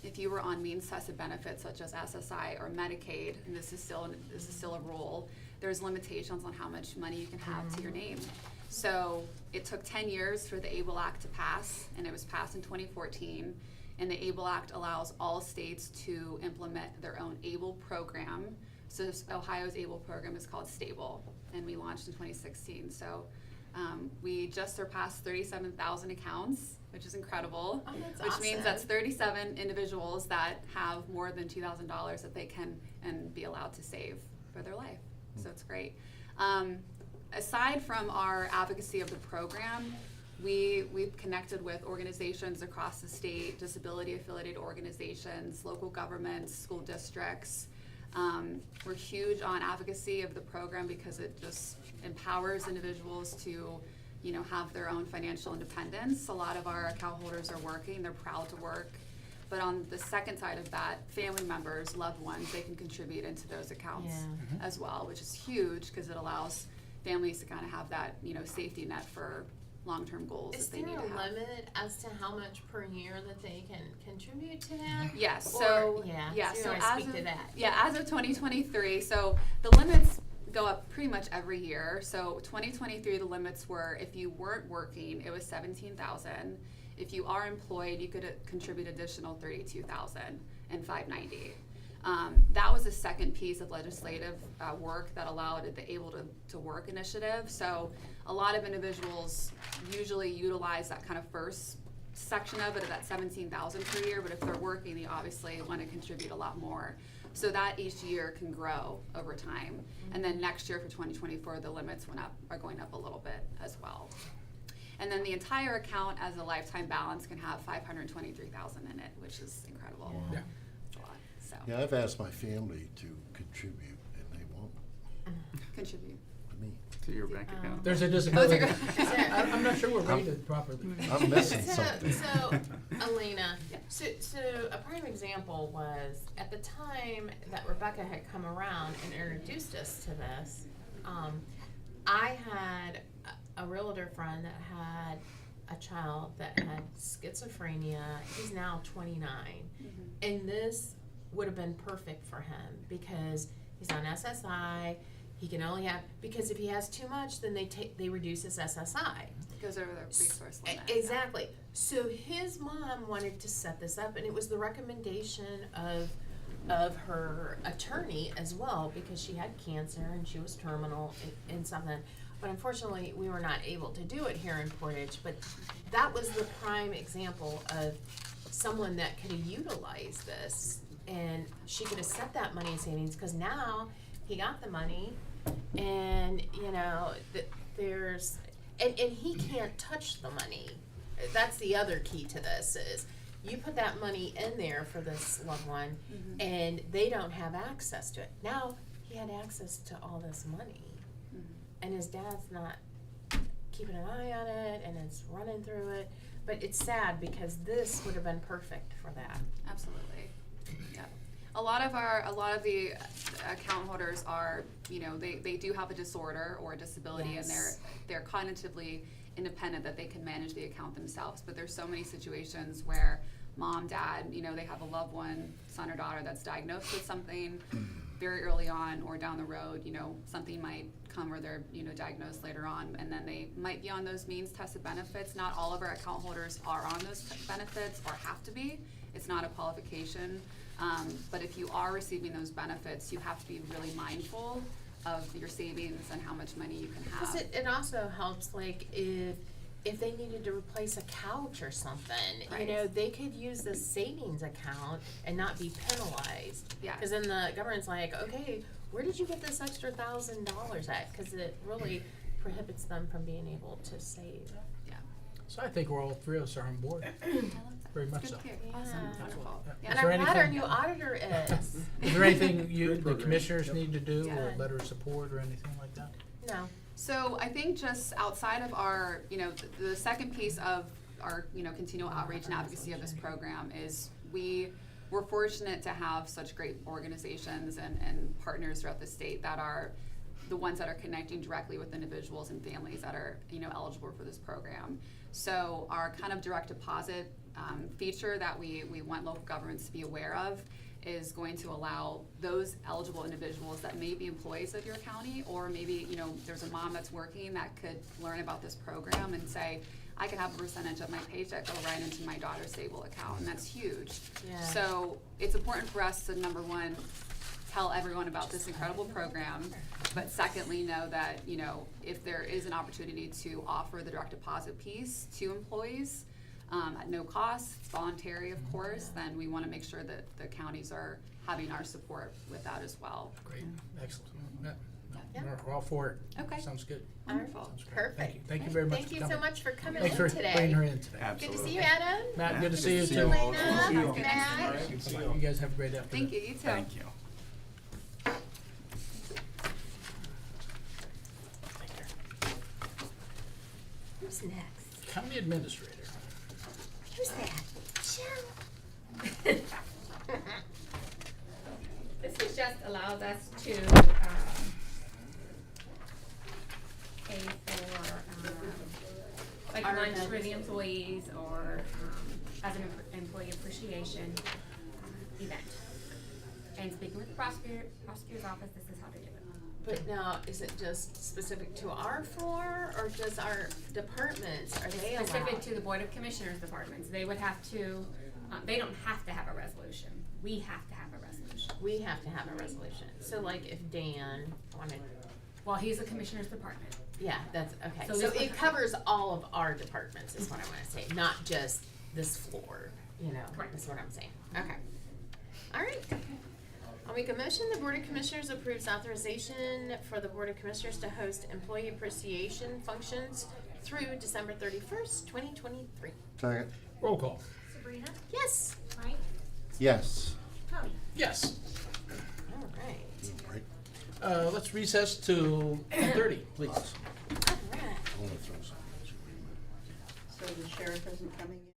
if you were on means-tested benefits such as SSI or Medicaid, and this is still a rule, there's limitations on how much money you can have to your name. So it took 10 years for the ABLE Act to pass, and it was passed in 2014. And the ABLE Act allows all states to implement their own ABLE program. So Ohio's ABLE program is called Stable, and we launched in 2016. So we just surpassed 37,000 accounts, which is incredible. Oh, that's which means awesome. that's 37 individuals that have more than $2,000 that they can and be allowed to save for their life. So it's great. Aside from our advocacy of the program, we've connected with organizations across the state, disability-affiliated organizations, local governments, school districts. We're huge on advocacy of the program because it just empowers individuals to, have their own financial independence. A lot of our account holders are working, they're proud to work. But on the second side of that, family members, loved ones, they can contribute into those accounts Yeah. as well, which is huge because it allows families to kind of have that, safety net for long-term goals Is that they there need to a have. limit as to how much per year that they can contribute to that? Yes, Or- so, yeah, so so you wanna as speak of, to that. yeah, as of 2023, so the limits go up pretty much every year. So 2023, the limits were, if you weren't working, it was 17,000. If you are employed, you could contribute additional 32,590. That was the second piece of legislative work that allowed the Able to Work initiative. So a lot of individuals usually utilize that kind of first section of it, of that 17,000 per year, but if they're working, they obviously want to contribute a lot more. So that each year can grow over time. And then next year for 2024, the limits are going up a little bit as well. And then the entire account as a lifetime balance can have 523,000 in it, which is incredible. Yeah. It's a lot. So Yeah, I've asked my family to contribute, and they won't contribute. to me. To your bank account. There's a disability. Oh, is there- I'm not sure we're rated properly. I'm missing something. So, Elena, Yeah. so a prime example was at the time that Rebecca had come around and introduced us to this, I had a realtor friend that had a child that had schizophrenia. He's now 29. And this would have been perfect for him because he's on SSI. He can only have, because if he has too much, then they reduce his SSI. Goes over the resource limit. Exactly. So his mom wanted to set this up, and it was the recommendation of her attorney as well, because she had cancer and she was terminal in something. But unfortunately, we were not able to do it here in Portage. But that was the prime example of someone that could have utilized this, and she could have set that money in savings, because now he got the money, and you know there's and he can't touch the money. That's the other key to this is you put that money in there for this loved one, and they don't have access to it. Now he had access to all this money, and his dad's not keeping an eye on it, and it's running through it. But it's sad because this would have been perfect for that. Absolutely. Yeah. A lot of the account holders are, you know, they do have a disorder or a disability, Yes. and they're cognitively independent, that they can manage the account themselves. But there's so many situations where mom, dad, you know, they have a loved one, son or daughter, that's diagnosed with something very early on, or down the road, you know, something might come where they're, you know, diagnosed later on, and then they might be on those means tested benefits. Not all of our account holders are on those benefits or have to be. It's not a qualification. But if you are receiving those benefits, you have to be really mindful of your savings and how much money you can have. Because it also helps, like, if they needed to replace a couch or something, Right. you know, they could use the savings account and not be penalized. Yeah. Because then the government's like, okay, where did you get this extra $1,000 at? Because it really prohibits them from being able to save. Yeah. So I think we're all three of us are on board. Very much Good so. to hear. Yeah. Awesome. Wonderful. Yeah. Yeah. And Is there I'm glad our anything- new auditor is. Is there anything the commissioners Yep. need to do, or Yeah. letter of support, or anything like that? No. So I think just outside of our, you know, the second piece of our, you know, continual outreach and advocacy of this program is we're fortunate to have such great organizations and partners throughout the state that are the ones that are connecting directly with individuals and families that are, you know, eligible for this program. So our kind of direct deposit feature that we want local governments to be aware of is going to allow those eligible individuals that may be employees of your county, or maybe, you know, there's a mom that's working that could learn about this program and say, I can have a percentage of my paycheck go right into my daughter's stable account, and that's huge. Yeah. So it's important for us to, number one, tell everyone about this incredible program, but secondly, know that, you know, if there is an opportunity to offer the direct deposit piece to employees at no cost, it's voluntary, of course, then we want to make sure that the counties are having our support with that as well. Great, excellent. Yeah. Yeah. We're all for it. Okay. Sounds good. Wonderful. Sounds great. Perfect. Thank you very much Thank for you so coming. much for coming Thanks in for today. bringing her in today. Good to see you, Adam. Matt, good to see you Good to see too. you, Elena. Matt. You guys have a great afternoon. Thank you, you too. Thank you. Who's next? County Administrator. Who's that? This is just allows us to, pay for, like Our lunch for events. the employees or, as an employee appreciation event. And speaking with the prosecutor's office, this is how to do it. But now, is it just specific to our floor, or does our departments, are they allowed? Specific to the Board of Commissioners departments, they would have to, they don't have to have a resolution. We have to have a resolution. We have to have a resolution. So like if Dan wanted, Well, he's a Commissioner's department. yeah, that's, okay. So So this it would- covers all of our departments is what I wanna say, not just this floor, you know, Correct. is what I'm saying. Okay. All right. I'll make a motion, the Board of Commissioners approves authorization for the Board of Commissioners to host employee appreciation functions through December 31st, 2023. Second. Roll call. Sabrina, Yes. Mike, Yes. Tony. Yes. All right. Right. Let's recess to 10:30, please. All right. I wanna throw something at you. So the sheriff isn't coming in?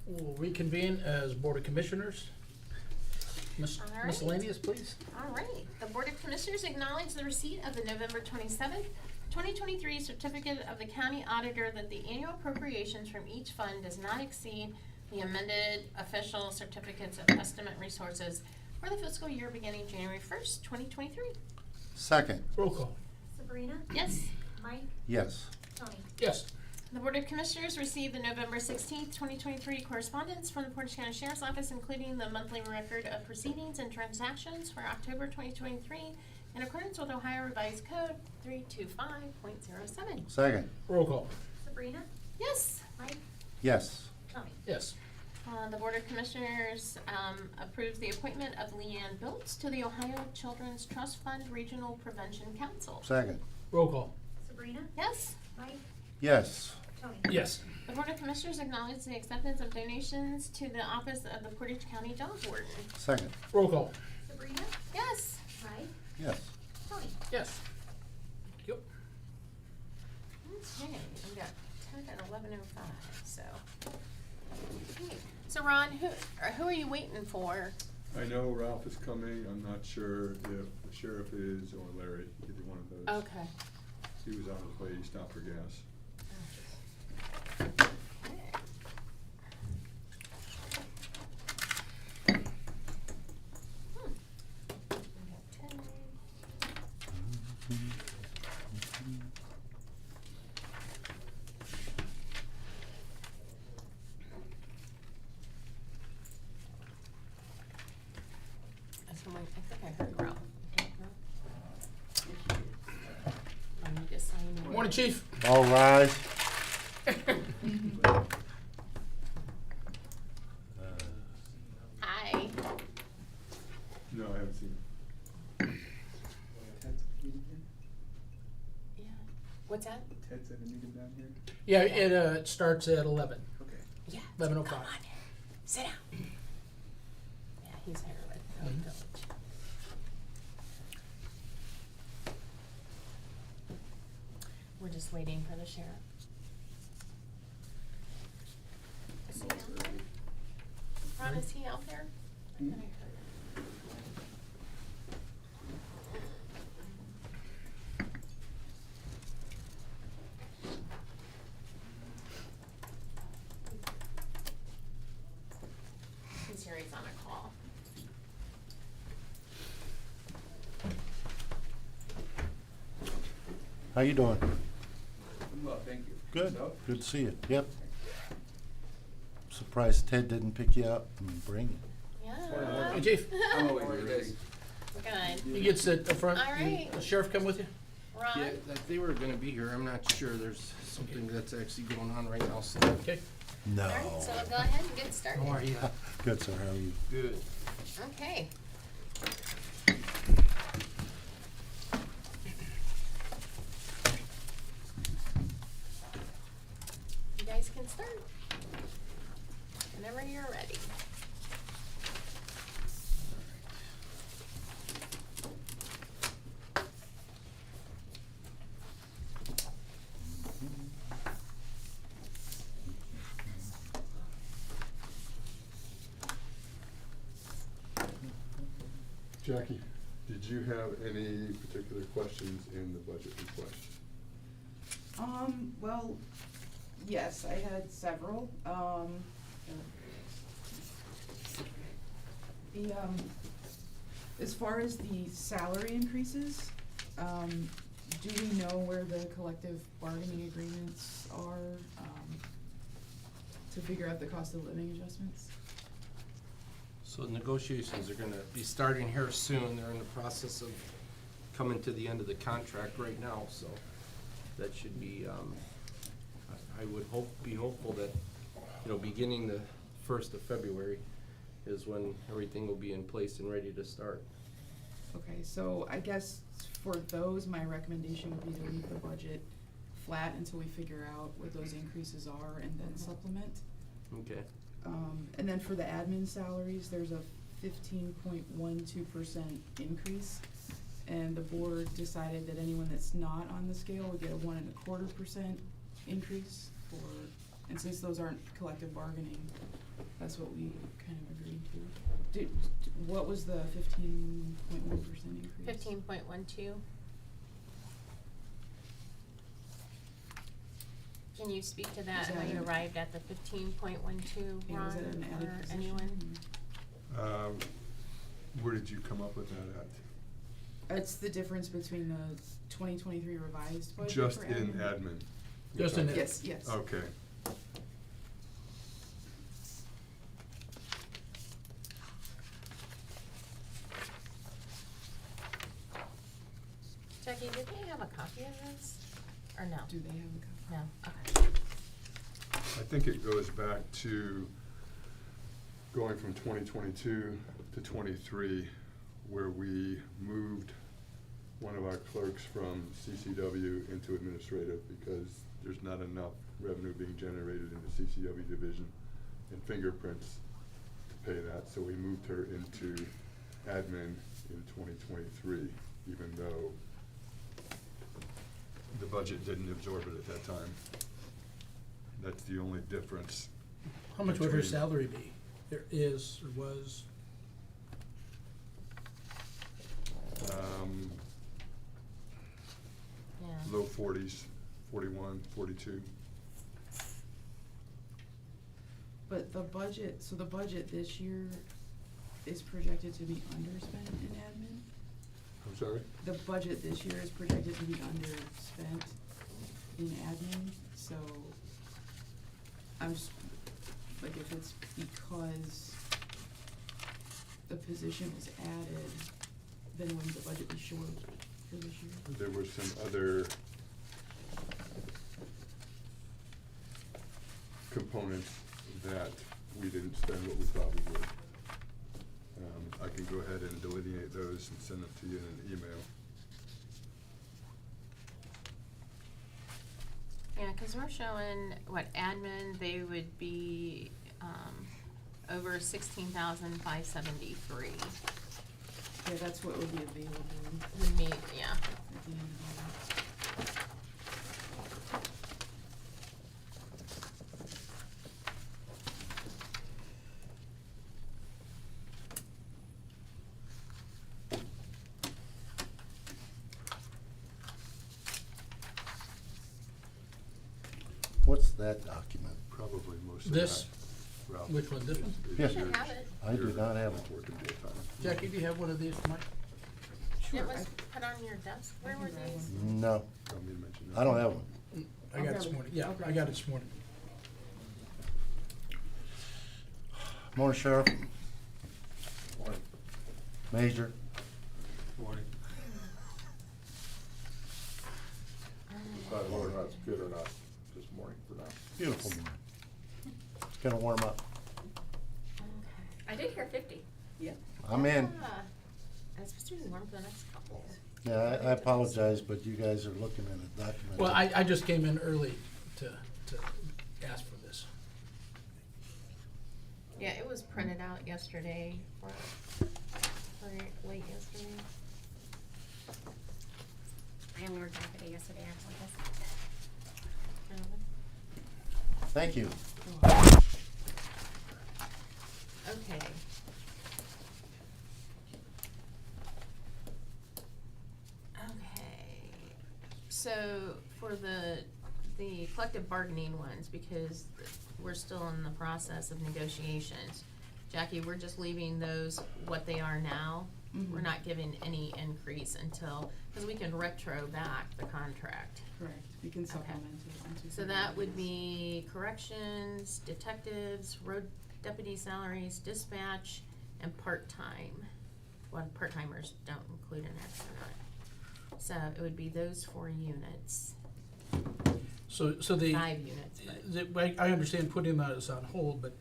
We'll reconvene as Board of Commissioners. All right. Miscellaneous, please. All right, the Board of Commissioners acknowledge the receipt of the November 27th, 2023 certificate of the county auditor that the annual appropriations from each fund does not exceed the amended official certificates of estimate resources for the fiscal year beginning January 1st, 2023. Second, Roll call. Sabrina? Yes. Mike? yes. Tony? Yes. The Board of Commissioners received the November 16th, 2023 correspondence from the Portage County Sheriff's Office, including the monthly record of proceedings and transactions for October 2023 in accordance with Ohio Revised Code 325.07. Second, Roll call. Sabrina? Yes. Mike? yes. Tony? Yes. The Board of Commissioners approves the appointment of Leanne Biltz to the Ohio Children's Trust Fund Regional Prevention Council. Second, Roll call. Sabrina? Yes. Mike? yes. Tony? Yes. The Board of Commissioners acknowledges the acceptance of donations to the Office of the Portage County Dog Warden. Second, Roll call. Sabrina? Yes. Mike? yes. Tony? Yes. Yep. Okay, we got 10 and 11:05, so. Okay. So Ron, who are you waiting for? I know Ralph is coming. I'm not sure if the sheriff is or Larry, either one of those. Okay. He was on his way, he stopped for gas. I think I heard Ralph. I need to sign in. Morning, Chief. All rise. Hi. No, I haven't seen him. Yeah. What's that? Ted's at a meeting down here? Yeah, it starts at 11. Okay. Yeah. 11:05. Come on in. Sit down. Yeah, he's here with the Mhm. village. We're just waiting for the sheriff. Is he out there? Ron, is he out there? I thought I heard him. He's here, he's on a call. How you doing? Well, thank you. Good, Yourself? good to see you. Yep. Surprised Ted didn't pick you up and bring you. Yeah. Hey, Chief. I'm always ready. Good. He gets at the front. All right. The sheriff come with you? Ron? Yeah, that they were gonna be here. I'm not sure. There's something that's actually going on right now, so. Okay. No. All right, so go ahead and get started. How are you? Good, sir. How are you? Good. Okay. You guys can start whenever you're ready. Jackie, did you have any particular questions in the budget request? Well, yes, I had several. As far as the salary increases, do we know where the collective bargaining agreements are, to figure out the cost of living adjustments? So negotiations are gonna be starting here soon. They're in the process of coming to the end of the contract right now, so that should be, I would be hopeful that, beginning the 1st of February is when everything will be in place and ready to start. Okay, so I guess for those, my recommendation would be to leave the budget flat until we figure out what those increases are and then supplement. Okay. And then for the admin salaries, there's a 15.12% increase. And the board decided that anyone that's not on the scale would get a 1.25% increase for And since those aren't collective bargaining, that's what we kind of agreed to. What was the 15.1% increase? 15.12. Can you speak to that, Is how that you an- arrived at the 15.12, And Ron, is it an added or position? anyone? Where did you come up with that at? It's the difference between the 2023 revised budget Just for in admin. admin? Just in Yes, yes. Okay. Jackie, did they have a copy of this, or no? Do they have a copy? No, okay. I think it goes back to going from 2022 to 23, where we moved one of our clerks from CCW into administrative because there's not enough revenue being generated in the CCW division and fingerprints to pay that. So we moved her into admin in 2023, even though the budget didn't absorb it at that time. That's the only difference. How much would her between- salary be? There is, or was? Yeah. Low 40s, 41, 42. But the budget, so the budget this year is projected to be underspent in admin? I'm sorry? The budget this year is projected to be underspent in admin, so I'm just, like, if it's because the position was added, then wouldn't the budget be short for this year? There were some other components that we didn't spend what we thought we would. I can go ahead and delineate those and send them to you in an email. Yeah, cause we're showing, what, admin, they would be, over 16,573. Yeah, that's what would be available Would be, yeah. at the end of the year. What's that document? Probably most of that. This? Ralph, Which one, this is- one? is Yes. You yours. have it. I do Your not have it. Working full time. Jackie, do you have one of these, Mike? Sure, It was I- put on your desk, where I were can grab these? one. No, Want me to mention that? I don't have one. I got it this morning, yeah, I got it this morning. Morning, Sheriff. Major. Morning. Decide whether or not it's good or not this morning for now. Beautiful morning. It's gonna warm up. I did hear 50. I'm in. Ah, it's supposed to be warm for the next couple. Yeah, I apologize, but you guys are looking at a document. Well, I just came in early to ask for this. Yeah, it was printed out yesterday, or late yesterday. I only worked half a day yesterday, actually. Thank you. Okay. Okay, so for the collective bargaining ones, because we're still in the process of negotiations, Jackie, we're just leaving those what they are now. We're Mhm. not giving any increase until, because we can retro back the contract. Correct, we can supplement it onto. So that would be corrections, detectives, road deputy salaries, dispatch, and part-time. Well, part-timers don't include an extra not. So it would be those 4 units, So the. 5 units, but. I understand putting those on hold, but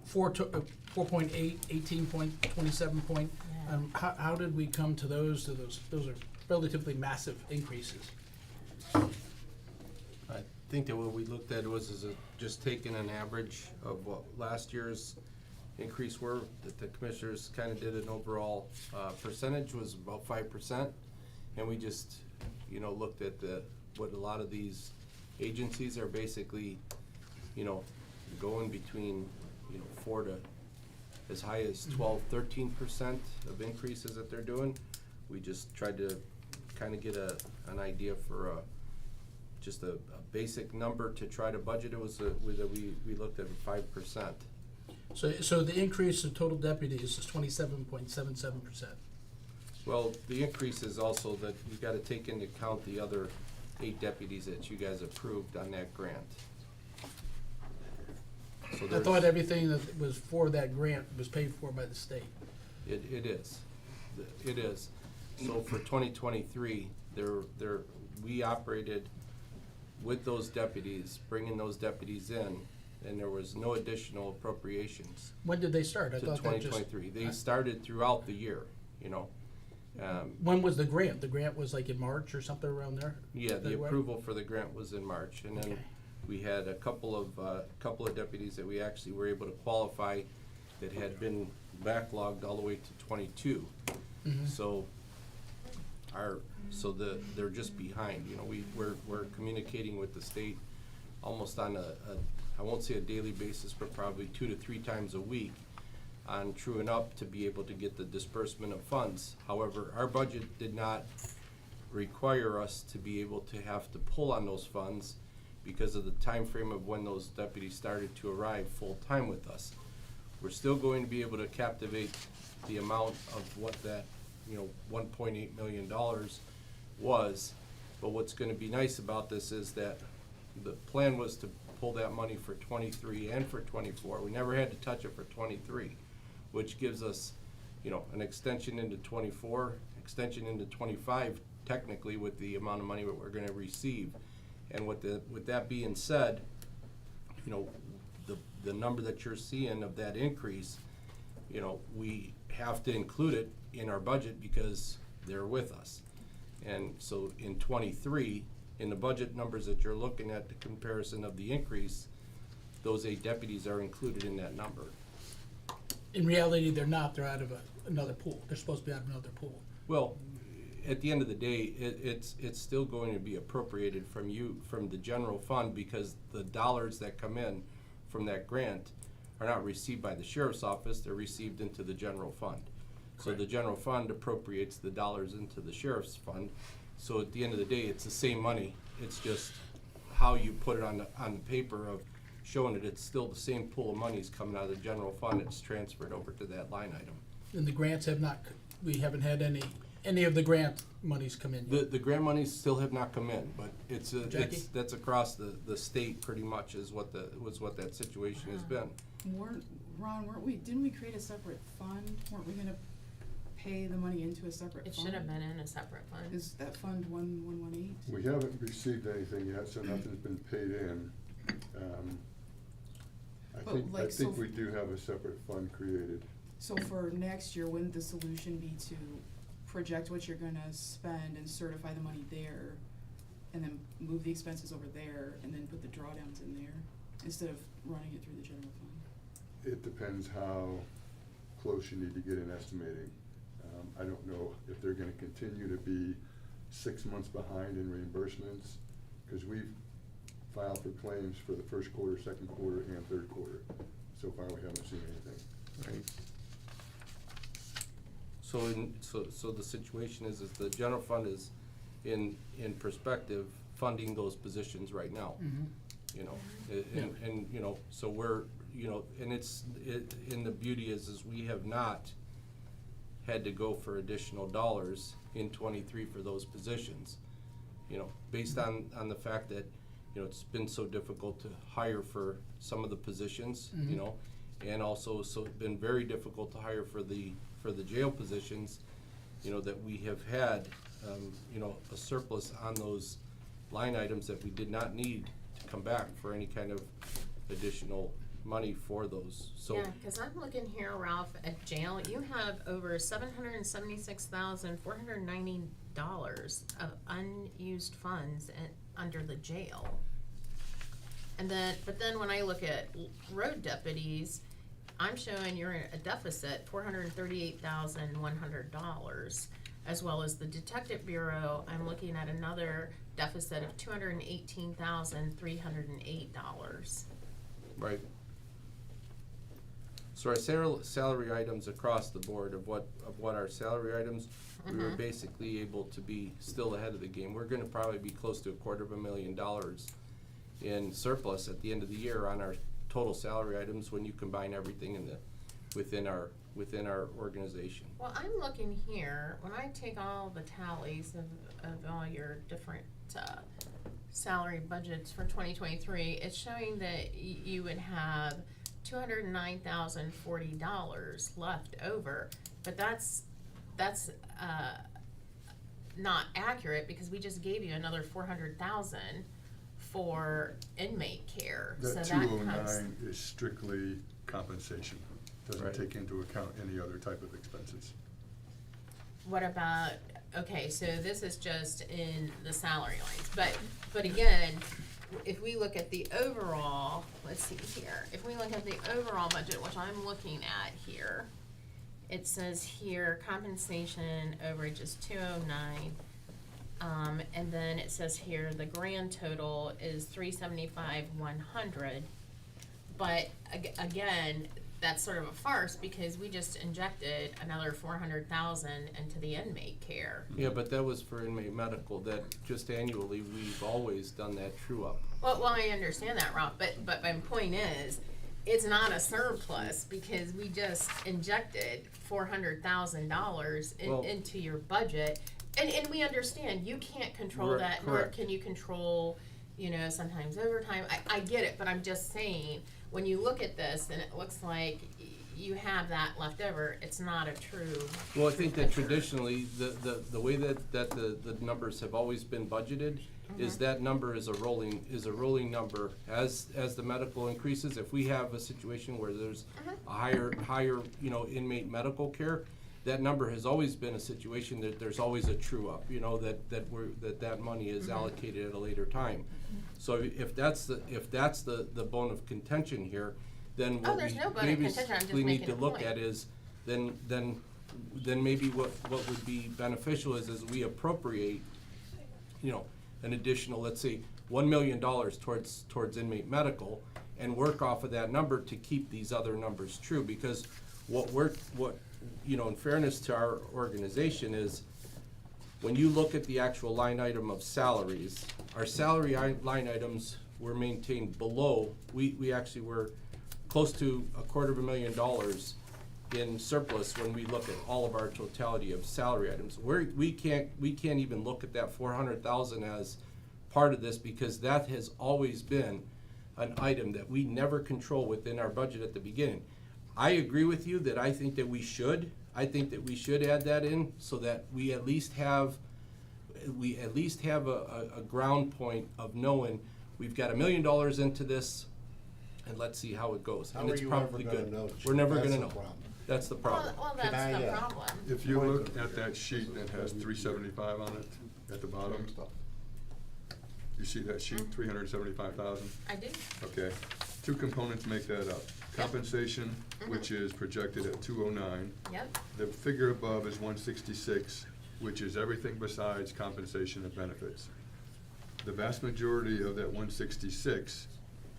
4.8, 18.27 point, Yeah. how did we come to those? Those are relatively massive increases. I think that what we looked at was just taking an average of what last year's increase were, that the commissioners kind of did an overall percentage was about 5%. And we just, looked at what a lot of these agencies are basically you know, going between, you know, 4 to as high as 12, 13% of increases that they're doing. We just tried to kind of get an idea for just a basic number to try to budget. It was we looked at 5%. So the increase in total deputies is 27.77%. Well, the increase is also that you gotta take into account the other 8 deputies that you guys approved on that grant. So I there's, thought everything that was for that grant was paid for by the state. it is, it is. So for 2023, we operated with those deputies, bringing those deputies in, and there was no additional appropriations When did they start? I to thought that just. 2023. They started throughout the year, you know. When was the grant? The grant was like in March or something around there? Yeah, the February? approval for the grant was in March, and then Okay. we had a couple of deputies that we actually were able to qualify that had been backlogged all the way to 22. Mhm. So they're just behind, you know, we're communicating with the state almost on I won't say a daily basis, but probably 2 to 3 times a week on truing up to be able to get the disbursement of funds. However, our budget did not require us to be able to have to pull on those funds because of the time frame of when those deputies started to arrive full-time with us. We're still going to be able to captivate the amount of what that, you know, $1.8 million was. But what's gonna be nice about this is that the plan was to pull that money for 23 and for 24. We never had to touch it for 23, which gives us, you know, an extension into 24, extension into 25, technically with the amount of money that we're gonna receive. And with that being said, you know, the number that you're seeing of that increase, you know, we have to include it in our budget because they're with us. And so in 23, in the budget numbers that you're looking at, the comparison of the increase, those 8 deputies are included in that number. In reality, they're not. They're out of another pool. They're supposed to be out of another pool. Well, at the end of the day, it's still going to be appropriated from the general fund, because the dollars that come in from that grant are not received by the sheriff's office, they're received into the general fund. So the general fund appropriates the dollars into the sheriff's fund. So at the end of the day, it's the same money, it's just how you put it on the paper of showing that it's still the same pool of monies coming out of the general fund, it's transferred over to that line item. And the grants have not, we haven't had any of the grant monies come in yet. The grant monies still have not come in, but Jackie? that's across the state pretty much is what that situation has been. Didn't we create a separate fund? Weren't we gonna pay the money into a separate It fund? should have been in a separate fund. Is that fund 1118? We haven't received anything yet, so nothing's been paid in. I think we do have a separate fund created. So for next year, wouldn't the solution be to project what you're gonna spend and certify the money there, and then move the expenses over there, and then put the drawdowns in there, instead of running it through the general fund? It depends how close you need to get in estimating. I don't know if they're gonna continue to be 6 months behind in reimbursements, because we've filed for claims for the first quarter, second quarter, and third quarter. So far, we haven't seen anything. Right. So the situation is the general fund is in perspective funding those positions right now. You know, and you know, so we're, you know, and and the beauty is we have not had to go for additional dollars in 23 for those positions. You know, based on the fact that, you know, it's been so difficult to hire for some of the positions, you know, and also so it's been very difficult to hire for the jail positions, you know, that we have had, you know, a surplus on those line items that we did not need to come back for any kind of additional money for those, so. Yeah, cause I'm looking here, Ralph, at jail, you have over $776,490 of unused funds under the jail. And then, but then when I look at road deputies, I'm showing you're in a deficit, $438,100, as well as the Detective Bureau, I'm looking at another deficit of $218,308. Right. So our salary items across the board of what our salary items, we were basically able to be still ahead of the game. We're gonna probably be close to $250,000 in surplus at the end of the year on our total salary items when you combine everything within our organization. Well, I'm looking here, when I take all the tallies of all your different, salary budgets for 2023, it's showing that you would have $209,040 left over, but that's not accurate because we just gave you another 400,000 for inmate care, so That that 209 comes. is strictly compensation, doesn't Right. take into account any other type of expenses. What about, okay, so this is just in the salary lines, but again, if we look at the overall, let's see here, if we look at the overall budget, which I'm looking at here, it says here compensation overage is 209, and then it says here the grand total is 375,100, but again, that's sort of a farce because we just injected another 400,000 into the inmate care. Yeah, but that was for inmate medical, that just annually, we've always done that true up. Well, I understand that, Rob, but my point is, it's not a surplus because we just injected $400,000 Well- into your budget. And we understand, you can't control Right, that, nor correct. can you control, sometimes overtime. I get it, but I'm just saying, when you look at this and it looks like you have that left over, it's not a true. Well, I think that picture. traditionally, the way that the numbers have always been budgeted is that number is a rolling number. As the medical increases, if we have a situation where there's a higher, inmate medical care, that number has always been a situation that there's always a true up, that money is allocated at a later time. So if that's the bone of contention here, then Oh, what there's we no bone of maybe contention, I'm just we need making to a look point. at is, then maybe what would be beneficial is as we appropriate, an additional, let's say, $1 million towards inmate medical, and work off of that number to keep these other numbers true, because in fairness to our organization is, when you look at the actual line item of salaries, our salary line items were maintained below, we actually were close to $250,000 in surplus when we look at all of our totality of salary items. We can't even look at that 400,000 as part of this, because that has always been an item that we never control within our budget at the beginning. I agree with you that I think that we should add that in so that we at least have a ground point of knowing we've got $1 million into this, and let's see how it goes. How And are it's you ever probably gonna good. know, We're Chief? never That's gonna the know. problem. That's the problem. Well, Can that's I, the uh, problem. If you look at that sheet that has 375 on it at the bottom, you see that sheet, 375,000? I do. Okay, two components make that up. Compensation, which is projected at 209. Yep. The figure above is 166, which is everything besides compensation and benefits. The vast majority of that 166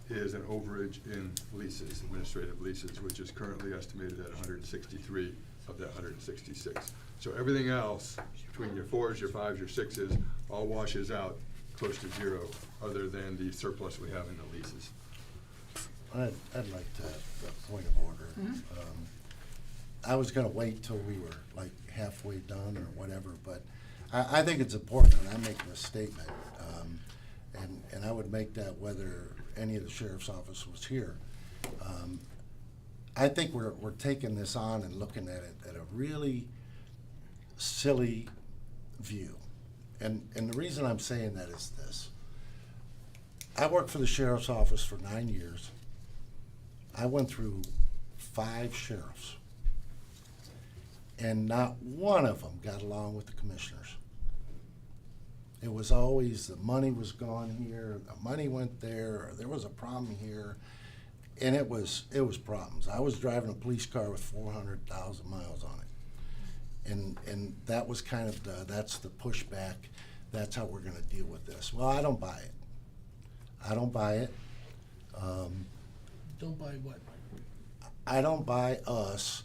is an overage in leases, administrative leases, which is currently estimated at 163 of that 166. So everything else, between your 4s, your 5s, your 6s, all washes out close to zero, other than the surplus we have in the leases. I'd like to, a point of order. I was gonna wait till we were like halfway done or whatever, but I think it's important that I'm making a statement. And I would make that whether any of the sheriff's office was here. I think we're taking this on and looking at it at a really silly view. And the reason I'm saying that is this. I worked for the sheriff's office for 9 years. I went through 5 sheriffs. And not one of them got along with the commissioners. It was always the money was gone here, the money went there, or there was a problem here. And it was problems. I was driving a police car with 400,000 miles on it. And that was kind of that's the pushback. That's how we're gonna deal with this. Well, I don't buy it. Don't buy what? I don't buy us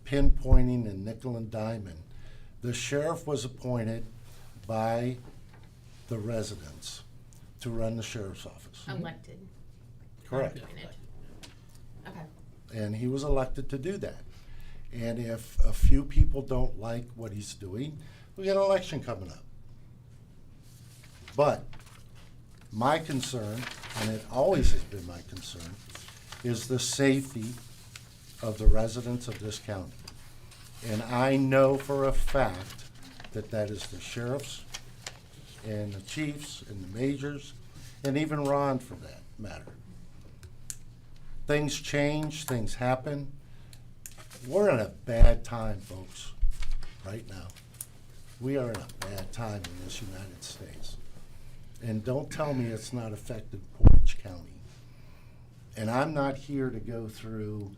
pinpointing and nickel and diming. The sheriff was appointed by the residents to run the sheriff's office. Elected. Correct. Appointed. Okay. And he was elected to do that. And if a few people don't like what he's doing, we got an election coming up. But my concern, and it always has been my concern, is the safety of the residents of this county. And I know for a fact that that is the sheriffs and the chiefs and the majors, and even Ron for that matter. Things change, things happen. We're in a bad time, folks, right now. We are in a bad time in this United States. And don't tell me it's not affected Portage County. And I'm not here to go through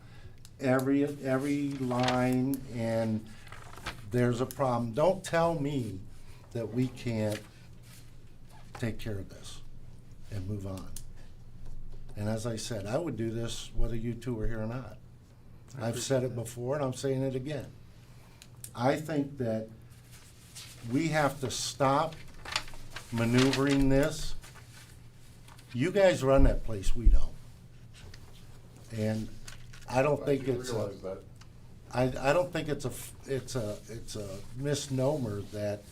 every line and there's a problem. Don't tell me that we can't take care of this and move on. And as I said, I would do this whether you two are here or not. I've said it before and I'm saying it again. I think that we have to stop maneuvering this. You guys run that place, we don't. And I don't think it's a, I don't think it's a misnomer that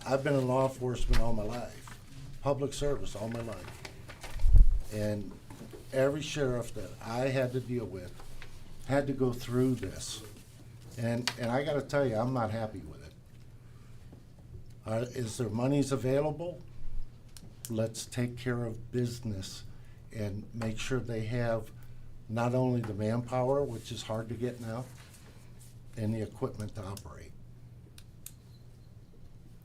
I've been in law enforcement all my life, public service all my life. And every sheriff that I had to deal with had to go through this. And I gotta tell you, I'm not happy with it. Is there monies available? Let's take care of business and make sure they have not only the manpower, which is hard to get now, and the equipment to operate.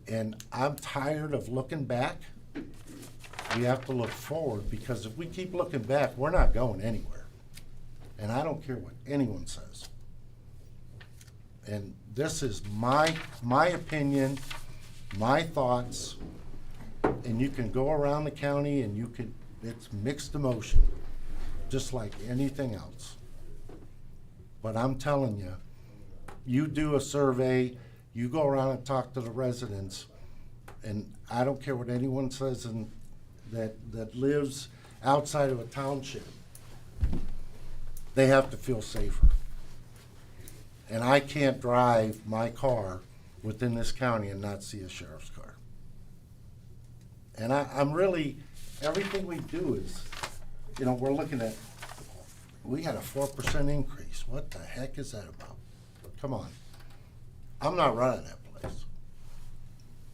And I'm tired of looking back. We have to look forward, because if we keep looking back, we're not going anywhere. And I don't care what anyone says. And this is my opinion, my thoughts, and you can go around the county and you can, it's mixed emotion, just like anything else. But I'm telling you, you do a survey, you go around and talk to the residents, and I don't care what anyone says that lives outside of a township, they have to feel safer. And I can't drive my car within this county and not see a sheriff's car. And I'm really, everything we do is, you know, we're looking at, we had a 4% increase. What the heck is that about? Come on. I'm not running that place.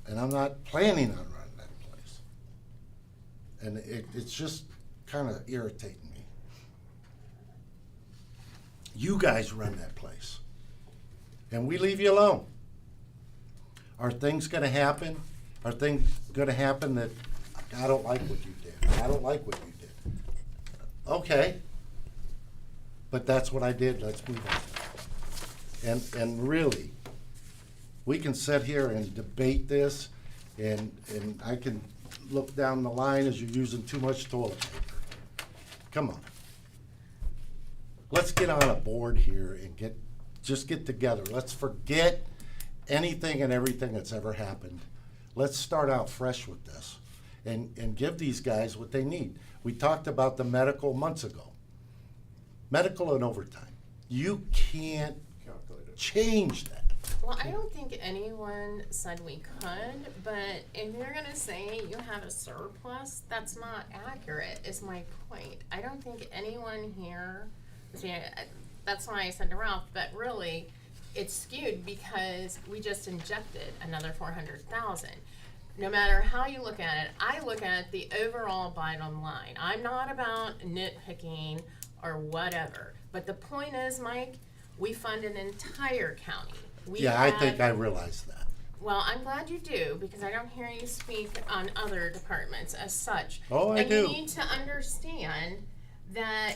And I'm not planning on running that place. And it's just kind of irritating me. You guys run that place. And we leave you alone. Are things gonna happen? Are things gonna happen that, I don't like what you did, I don't like what you did? Okay. But that's what I did, let's move on. And really, we can sit here and debate this, and I can look down the line as you're using too much toilet paper. Come on. Let's get on a board here and just get together. Let's forget anything and everything that's ever happened. Let's start out fresh with this and give these guys what they need. We talked about the medical months ago. Medical and overtime. You can't change that. Well, I don't think anyone said we could, but if you're gonna say you have a surplus, that's not accurate, is my point. I don't think anyone here, see, that's why I said to Ralph, but really, it's skewed because we just injected another 400,000. No matter how you look at it, I look at the overall bottom line. I'm not about nitpicking or whatever, but the point is, Mike, we fund an entire county. Yeah, I think I realize that. Well, I'm glad you do, because I don't hear you speak on other departments as such. Oh, I and do. you need to understand that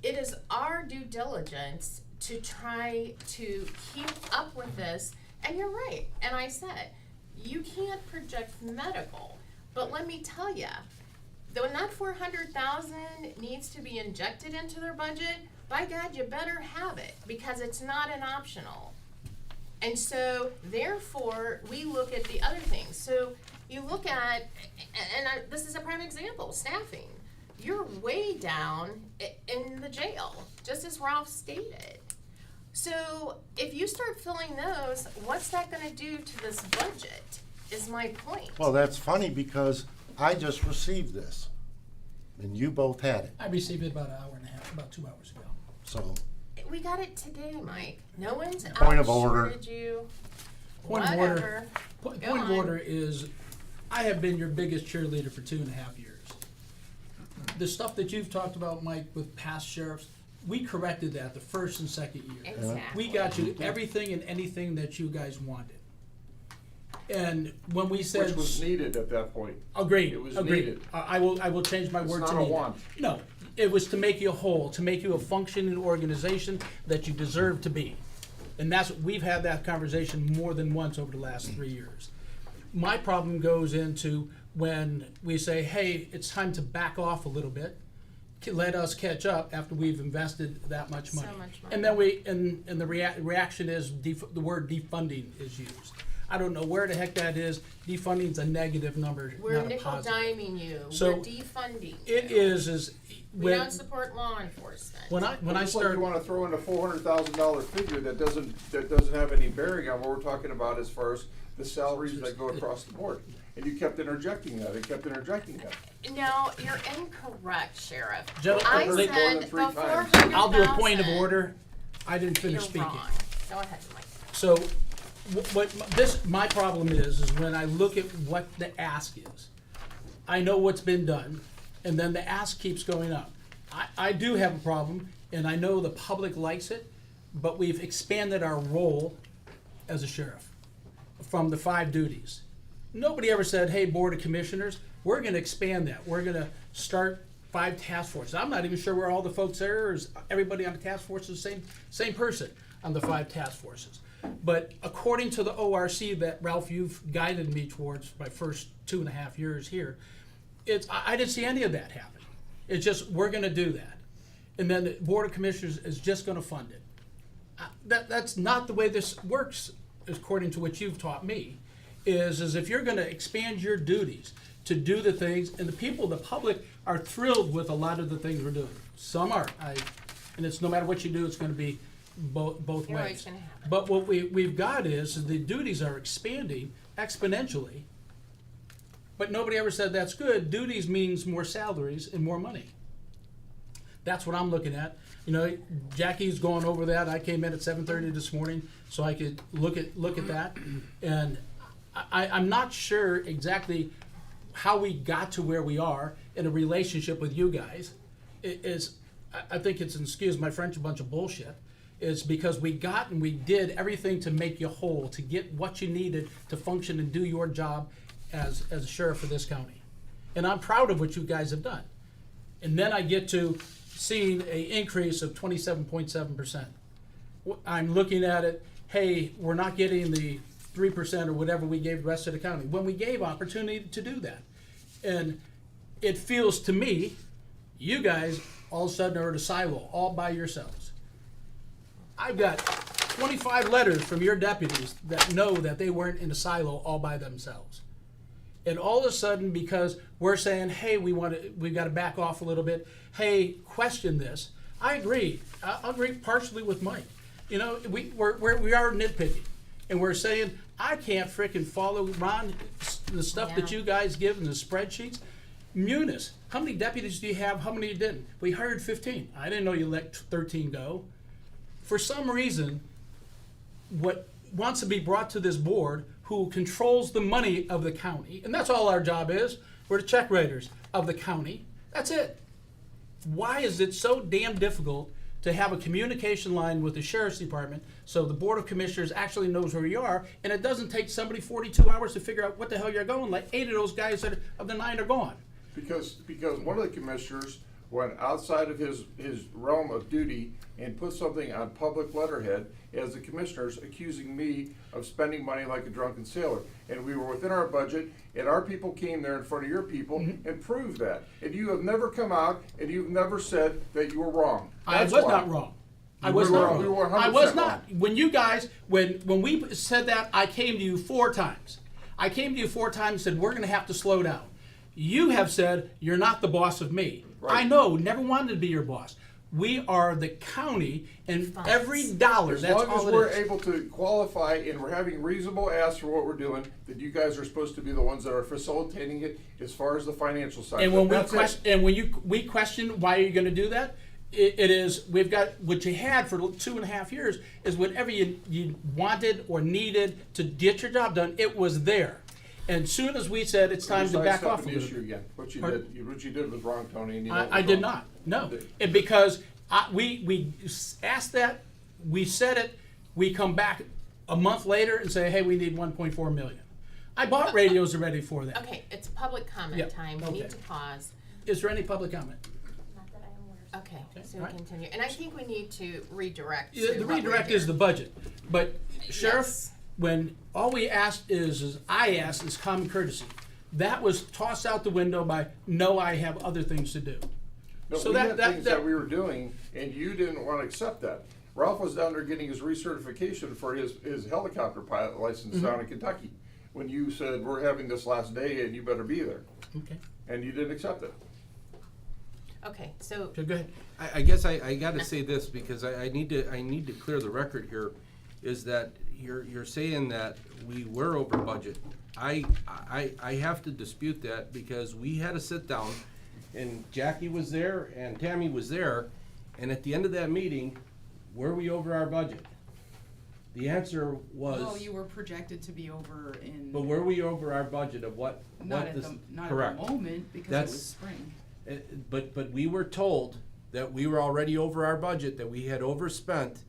it is our due diligence to try to keep up with this. And you're right, and I said, you can't project medical, but let me tell you, when that 400,000 needs to be injected into their budget, by God, you better have it, because it's not an optional. And so, therefore, we look at the other things. So, you look at, this is a prime example, staffing. You're way down in the jail, just as Ralph stated. So, if you start filling those, what's that gonna do to this budget, is my point. Well, that's funny because I just received this, and you both had it, I received it about an hour and a half, about 2 hours ago. so. We got it today, Mike. No one's Point of order. outshorted you. Point of order. Whatever. Point Go of on. order is, I have been your biggest cheerleader for 2.5 years. The stuff that you've talked about, Mike, with past sheriffs, we corrected that the first and second year. Exactly. We got you everything and anything that you guys wanted. And when we said. Which was needed at that point. Agreed, It was agreed. needed. I will change my It's word not to a needed. want. No, it was to make you whole, to make you a functioning organization that you deserve to be. And we've had that conversation more than once over the last 3 years. My problem goes into when we say, hey, it's time to back off a little bit, let us catch up after we've invested that much money. So much money. And then and the reaction is, the word defunding is used. I don't know where the heck that is. Defunding's a negative number, We're not a nickel positive. diming you. So, We're defunding It you. is We when don't support law enforcement. when I Just like start. you wanna throw in a $400,000 figure that doesn't have any bearing on what we're talking about as far as the salaries that go across the board. And you kept interjecting that, No, you're incorrect, Sheriff. Joe, I I've heard it more said than the 3 times. 400,000. I'll do a point of order. I didn't finish You're speaking. wrong. Go ahead, Mike. So, my problem is when I look at what the ask is. I know what's been done, and then the ask keeps going up. I do have a problem, and I know the public likes it, but we've expanded our role as a sheriff from the 5 duties. Nobody ever said, hey, Board of Commissioners, we're gonna expand that. We're gonna start 5 task forces. I'm not even sure where all the folks are, or is everybody on the task force is the same person on the 5 task forces. But according to the ORC that, Ralph, you've guided me towards my first 2.5 years here, I didn't see any of that happen. It's just, we're gonna do that. And then the Board of Commissioners is just gonna fund it. That's not the way this works, according to what you've taught me, is if you're gonna expand your duties to do the things, and the public are thrilled with a lot of the things we're doing. Some aren't, and it's no matter what you do, it's gonna be both You're always ways. gonna happen. But what we've got is the duties are expanding exponentially, but nobody ever said that's good. Duties means more salaries and more money. That's what I'm looking at. You know, Jackie's going over that. I came in at 7:30 this morning so I could look at that. And I'm not sure exactly how we got to where we are in a relationship with you guys. I think it's, excuse my French, a bunch of bullshit. It's because we did everything to make you whole, to get what you needed to function and do your job as a sheriff for this county. And I'm proud of what you guys have done. And then I get to seeing an increase of 27.7%. I'm looking at it, hey, we're not getting the 3% or whatever we gave the rest of the county, when we gave opportunity to do that. And it feels to me, you guys all of a sudden are at a silo all by yourselves. I've got 25 letters from your deputies that know that they weren't in a silo all by themselves. And all of a sudden, because we're saying, hey, we've got to back off a little bit, hey, question this. I agree. I agree partially with Mike. You know, we are nitpicking. And we're saying, I can't frickin' follow, Ron, the stuff that you guys give in the spreadsheets. Munis, how many deputies do you have? How many you didn't? We hired 15. I didn't know you let 13 go. For some reason, what wants to be brought to this board, who controls the money of the county, and that's all our job is, we're the check writers of the county, that's it. Why is it so damn difficult to have a communication line with the sheriff's department so the Board of Commissioners actually knows where you are, and it doesn't take somebody 42 hours to figure out what the hell you're going, like 8 of those guys of the 9 are gone. Because one of the commissioners went outside of his realm of duty and put something on public letterhead as the commissioners accusing me of spending money like a drunken sailor. And we were within our budget, and our people came there in front of your people and proved that. And you have never come out and you've never said that you were wrong. I That's was why. not wrong. I You was were not wrong. You were wrong. I was 100% not. wrong. When you guys, when we said that, I came to you 4 times. I came to you 4 times and said, we're gonna have to slow down. You have said, you're not the boss of me. Right. I know, never wanted to be your boss. We are the county, and every dollar, As that's long as all we're it is. able to qualify and we're having reasonable asks for what we're doing, that you guys are supposed to be the ones that are facilitating it as far as the financial side. And when we That's it. question, and when we question why are you gonna do that, it is, we've got, what you had for 2.5 years is whatever you wanted or needed to get your job done, it was there. And soon as we said it's time to back off a the little issue bit. again. What you Pardon? did, what you did was wrong, Tony, and you know it I was did wrong. not, no. You did. And because we asked that, we said it, we come back a month later and say, hey, we need 1.4 million. I bought radios already for that. Okay, it's public comment Yep, time, we okay. need to pause. Is there any public comment? Not that I am aware of. Okay, so alright. continue, and I think we need to redirect to The what we're redirect is the doing. budget, but Sheriff, Yes. when all we asked is I asked is common courtesy. That was tossed out the window by, no, I have other things to do. No, So we had things that that, we were doing, and you didn't want to accept that. Ralph was down there getting his recertification for his helicopter pilot license Mm-hmm. down in Kentucky, when you said, we're having this last day and you better be there, okay, and you didn't accept it. Okay, so, so go ahead. I guess I gotta say this, because I need to clear the record here, is that you're saying that we were over budget. I have to dispute that, because we had to sit down, and Jackie was there, and Tammy was there, and at the end of that meeting, were we over our budget? The answer was. Well, you were projected to be over in, But were we over our budget of what this? not Correct. at the moment, because it That's- was spring. But we were told that we were already over our budget, that we had overspent,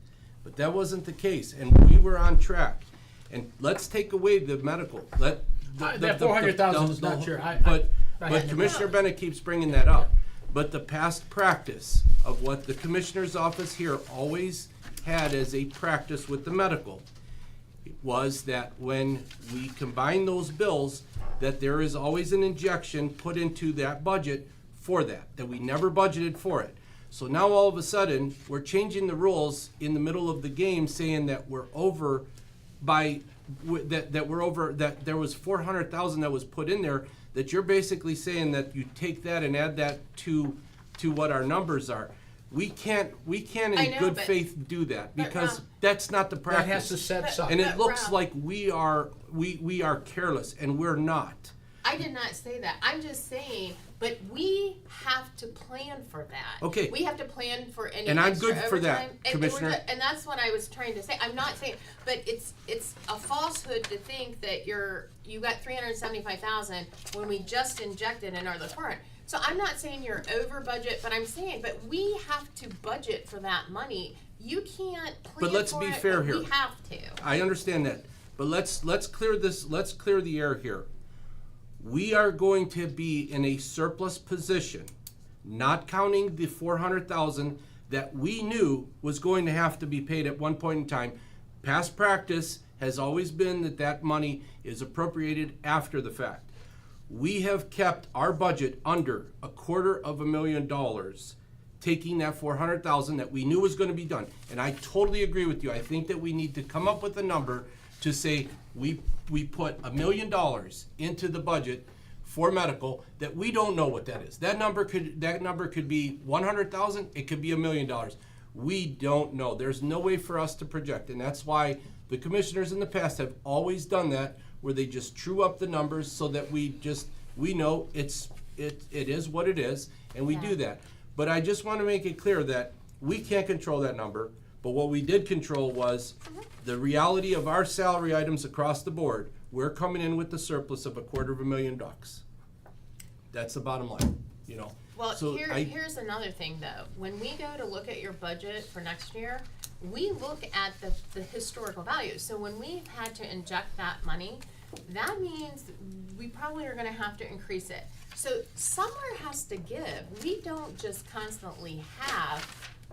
but that wasn't the case, and we were on track. And let's take away the medical, That 400,000 is not sure. I But Commissioner Bennett keeps bringing that up. But the past practice of what the Commissioner's office here always had as a practice with the medical was that when we combine those bills, that there is always an injection put into that budget for that we never budgeted for it. So now all of a sudden, we're changing the rules in the middle of the game, saying that we're over by, that we're over, that there was 400,000 that was put in there, that you're basically saying that you take that and add that to what our numbers are. We can't I in know, good but- faith do that, but because Ron- that's not the That practice. has to set something. And it But looks Ralph- like we are careless, and we're not. I did not say that, I'm just saying, but we have to plan for that. Okay. We have to plan for any And I'm extra good for that, overtime, and Commissioner. and that's what I was trying to say, I'm not saying, but it's a falsehood to think that you got 375,000 when we just injected another 400. So I'm not saying you're over budget, but I'm saying, but we have to budget for that money. You can't plan But let's for be it, fair but here. we have to. I understand that, but let's clear the air here. We are going to be in a surplus position, not counting the 400,000 that we knew was going to have to be paid at one point in time. Past practice has always been that money is appropriated after the fact. We have kept our budget under $250,000, taking that 400,000 that we knew was going to be done. And I totally agree with you. I think that we need to come up with a number to say we put $1 million into the budget for medical that we don't know what that is. That number could be 100,000. It could be $1 million. We don't know. There's no way for us to project, and that's why the commissioners in the past have always done that, where they just true up the numbers so that we know it is what it is, and we do that. But I just want to make it clear that we can't control that number. But what we did control was the reality of our salary items across the board. We're coming in with the surplus of $250,000. That's the bottom line, you know. Well, So here's another thing though. When we go to look at your budget for next year, we look at the historical values. So when we've had to inject that money, that means we probably are gonna have to increase it. So somewhere has to give. We don't just constantly have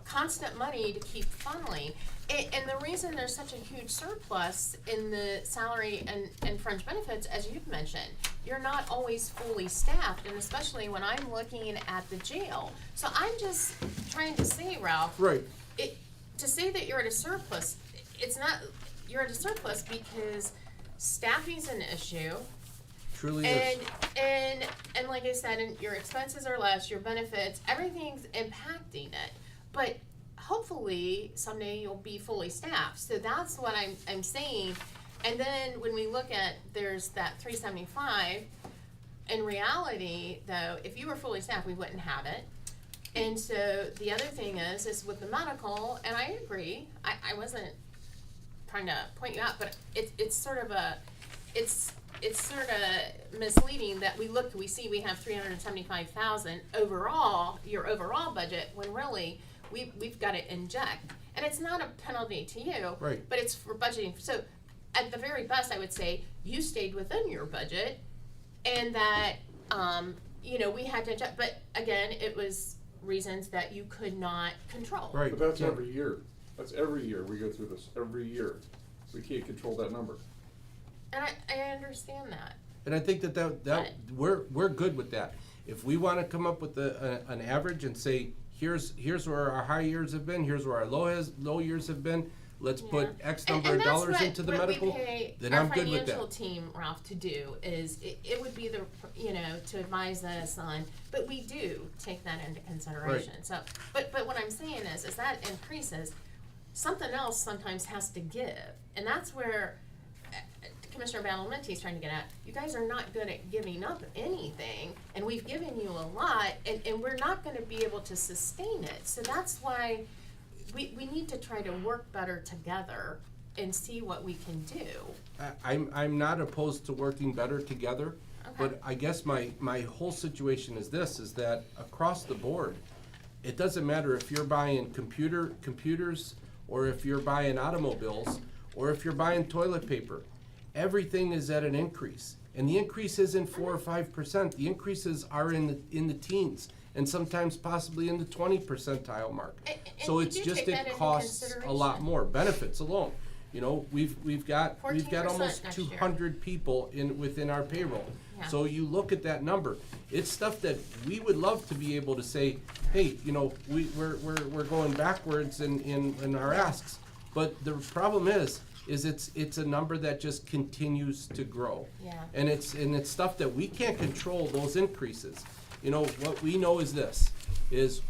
constant money to keep funneling. And the reason there's such a huge surplus in the salary and fringe benefits, as you've mentioned, you're not always fully staffed, and especially when I'm looking at the jail. So I'm just trying to say, Ralph, Right. to say that you're at a surplus, it's not, you're at a surplus because staffing's an issue. Truly is. And like I said, and your expenses are less, your benefits, everything's impacting it. But hopefully someday you'll be fully staffed. So that's what I'm saying. And then when we look at, there's that 375, in reality though, if you were fully staffed, we wouldn't have it. And so the other thing is with the medical, and I agree, I wasn't trying to point you out, but it's sort of sort of misleading that we see we have 375,000 overall, your overall budget, when really we've got to inject. And it's not a penalty to you, Right. but it's for budgeting. So at the very best, I would say you stayed within your budget, and that we had to inject. But again, it was reasons that you could not control. Right. But that's Yeah. every year. That's every year we go through this, every year. We can't control that number. And I understand that. And I think that we're good with that. If we want to come up with an average and say, here's where our high years have been, here's where our low years have been, let's put X number of dollars into the medical, then I'm good with that. Our financial team, Ralph, to do is, it would be to advise us on, but we do take that into consideration. Right. So, but what I'm saying is that increases, something else sometimes has to give. And that's where Commissioner Badalamenti is trying to get at. You guys are not good at giving up anything, and we've given you a lot, and we're not gonna be able to sustain it. So that's why we need to try to work better together and see what we can do. I'm not opposed to working better together, Okay. but I guess my whole situation is this, is that across the board, it doesn't matter if you're buying computers, or if you're buying automobiles, or if you're buying toilet paper. Everything is at an increase, and the increase isn't 4 or 5%. The increases are in the teens, and sometimes possibly in the 20 percentile mark. And So you it's do just take that it into costs a lot consideration. more. Benefits alone, we've got 14% almost next year. 200 people within our payroll. Yeah. So you look at that number. It's stuff that we would love to be able to say, hey, we're going backwards in our asks. But the problem is it's a number that just continues to grow. Yeah. And it's stuff that we can't control, those increases. What we know is this, is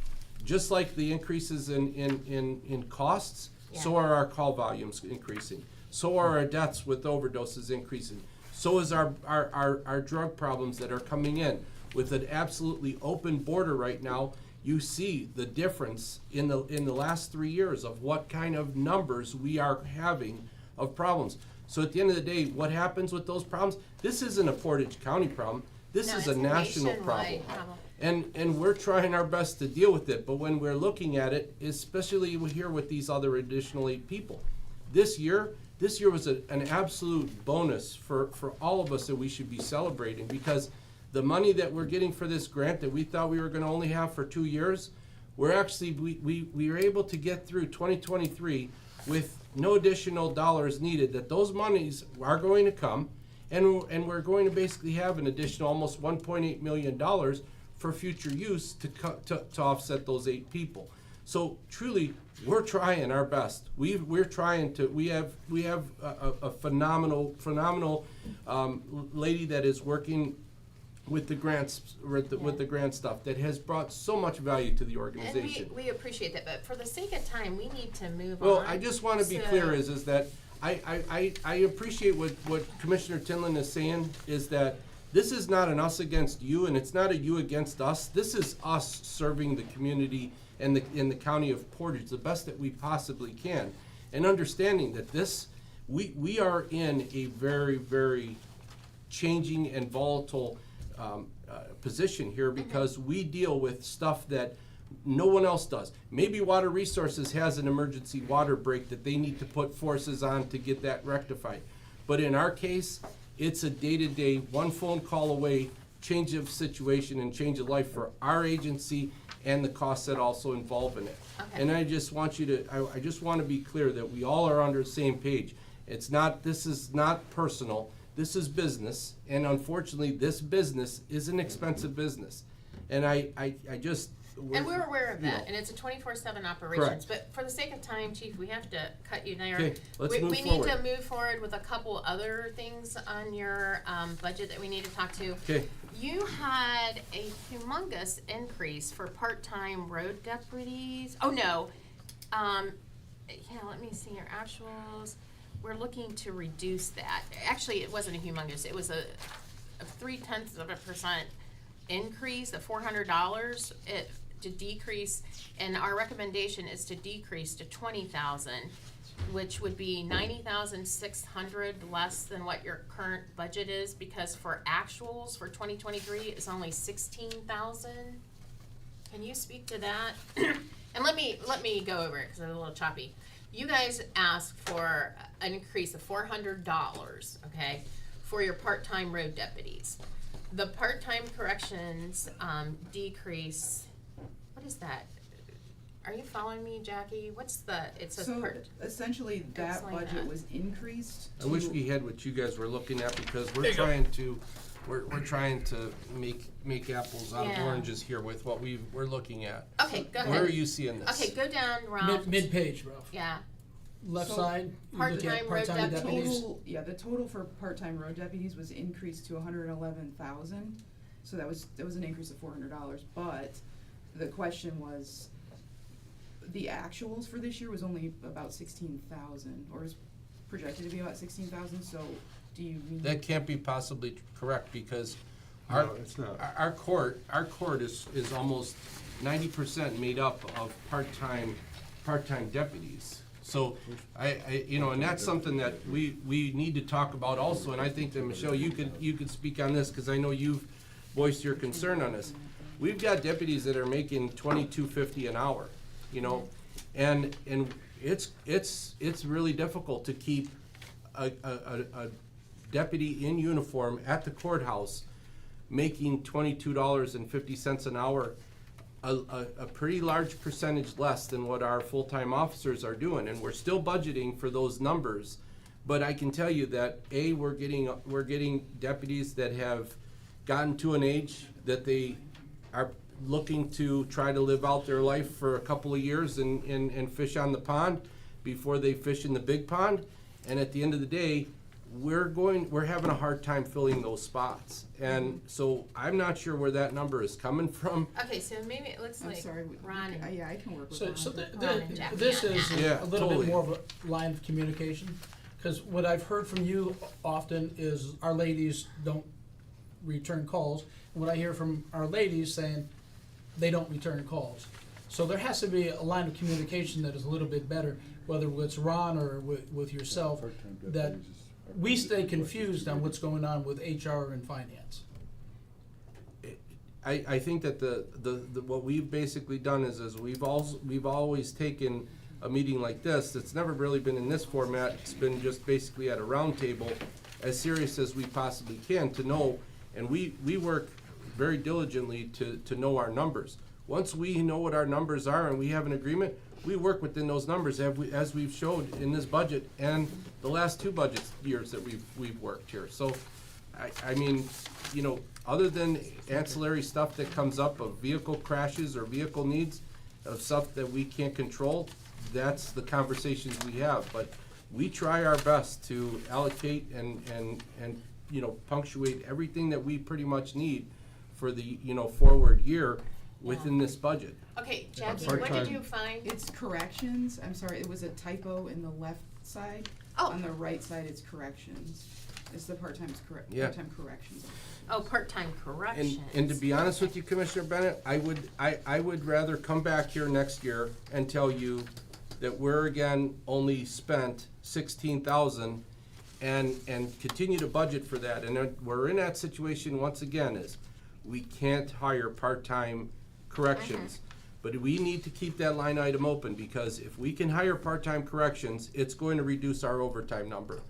just like the increases in costs, so Yeah. are our call volumes increasing. So are our deaths with overdoses increasing. So is our drug problems that are coming in. With an absolutely open border right now, you see the difference in the last 3 years of what kind of numbers we are having of problems. So at the end of the day, what happens with those problems? This isn't a Portage County problem. This No, is it's a national problem. nationwide problem. And we're trying our best to deal with it, but when we're looking at it, especially here with these other additional 8 people, this year was an absolute bonus for all of us that we should be celebrating, because the money that we're getting for this grant that we thought we were gonna only have for 2 years, we're actually, we were able to get through 2023 with no additional dollars needed, that those monies are going to come, and we're going to basically have an additional almost $1.8 million for future use to offset those 8 people. So truly, we're trying our best. We have a phenomenal lady that is working with the grants, with the grant stuff, that has brought so much value to the organization. And we appreciate that, but for the sake of time, we need to move on. Well, I just want to be So- clear is that I appreciate what Commissioner Tinlin is saying, is that this is not an us against you, and it's not a you against us. This is us serving the community and in the county of Portage the best that we possibly can, and understanding that we are in a very, very changing and volatile position here, because we deal with stuff that no one else does. Maybe Water Resources has an emergency water break that they need to put forces on to get that rectified. But in our case, it's a day-to-day, one phone call away, change of situation and change of life for our agency and the costs that also involve in it. Okay. And I just want you to, I just want to be clear that we all are under the same page. It's not, this is not personal, this is business, and unfortunately, this business is an expensive business. And I just. And we're aware of you that, know. and it's a 24/7 operations, Correct. but for the sake of time, Chief, we have to cut you there. Okay, let's move We need forward. to move forward with a couple other things on your, budget that we need to talk to. Okay, You had a humongous increase for part-time road deputies. Oh, no. Yeah, let me see your actuals. We're looking to reduce that. Actually, it wasn't a humongous. It was a 0.3% increase of $400. To decrease, and our recommendation is to decrease to 20,000, which would be 90,600 less than what your current budget is, because for actuals for 2023 it's only 16,000. Can you speak to that? And let me go over it because it's a little choppy. You guys asked for an increase of $400, okay, for your part-time road deputies. The part-time corrections decrease. What is that? Are you following me, Jackie? What's the, it says So part, essentially, that Explain budget that. was increased I wish to- we had what you guys were looking at, because There we're you go. trying to, we're trying to make apples out of Yeah. oranges here with what we're looking at. okay, go ahead. Where are you seeing this? Okay, go down, Ralph. Mid-page, Ralph. Yeah, Left So, side, you look part-time at road part-time deputies. deputies. The total for part-time road deputies was increased to 111,000, so that was an increase of $400, but the question was, the actuals for this year was only about 16,000, or is projected to be about 16,000, so do you mean? That can't be possibly correct, because our, No, it's not. our court is almost 90% made up of part-time deputies. So and that's something that we need to talk about also, and I think that, Michelle, you could speak on this, because I know you've voiced your concern on this. We've got deputies that are making $22.50 an hour, and it's really difficult to keep a deputy in uniform at the courthouse making $22.50 an hour, a pretty large percentage less than what our full-time officers are doing, and we're still budgeting for those numbers. But I can tell you that, we're getting deputies that have gotten to an age that they are looking to try to live out their life for a couple of years and fish on the pond before they fish in the big pond. And at the end of the day, we're having a hard time filling those spots. And so I'm not sure where that number is coming from. Okay, so maybe it looks I'm like sorry, Ron and yeah, I can work with So, Ron. so Ron and Jackie this on is that. Yeah, a little totally. bit more of a line of communication, because what I've heard from you often is our ladies don't return calls, and what I hear from our ladies saying they don't return calls. So there has to be a line of communication that is a little bit better, whether it's Ron or with yourself, that we stay confused on what's going on with HR and finance. I think that the what we've basically done is we've always taken a meeting like this. It's never really been in this format. It's been just basically at a round table, as serious as we possibly can to know, and we work very diligently to know our numbers. Once we know what our numbers are and we have an agreement, we work within those numbers as we've showed in this budget and the last two budget years that we've worked here. So, I mean, other than ancillary stuff that comes up of vehicle crashes or vehicle needs, of stuff that we can't control, that's the conversations we have. But we try our best to allocate and punctuate everything that we pretty much need for the, forward year within this budget. Okay, Jackie, what did you find? It's corrections, I'm sorry, it was a typo in the left side. Oh. On the right side, it's corrections. It's the part-time Yeah. corrections. Oh, part-time corrections. And to be honest with you, Commissioner Bennett, I would rather come back here next year and tell you that we're again only spent 16,000 and continue to budget for that. And then we're in that situation once again is we can't hire part-time corrections. But we need to keep that line item open, because if we can hire part-time corrections, it's going to reduce our overtime number.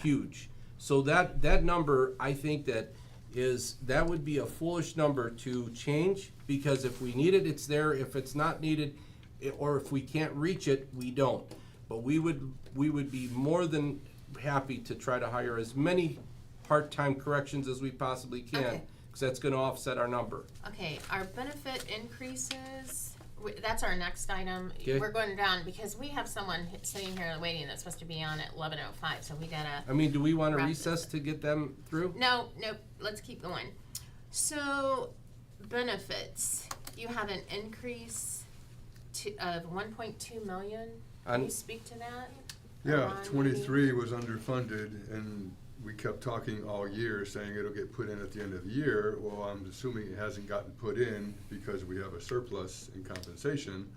Huge. So that number, I think that is that would be a foolish number to change, because if we need it, it's there. If it's not needed, or if we can't reach it, we don't. But we would be more than happy to try to hire as many part-time corrections as we possibly can, Okay. because that's gonna offset our number. Okay, our benefit increases, that's our next item. Okay. We're going down, because we have someone sitting here waiting that's supposed to be on at 11:05, so we gotta. I mean, do we wanna Wrap recess to get them through? No, nope, let's keep going. So, benefits, you have an increase of 1.2 million. Can On- you speak to that? Yeah, On 23 was underfunded, and we kept talking all year, saying it'll get put in at the end of the year. Well, I'm assuming it hasn't gotten put in because we have a surplus in compensation.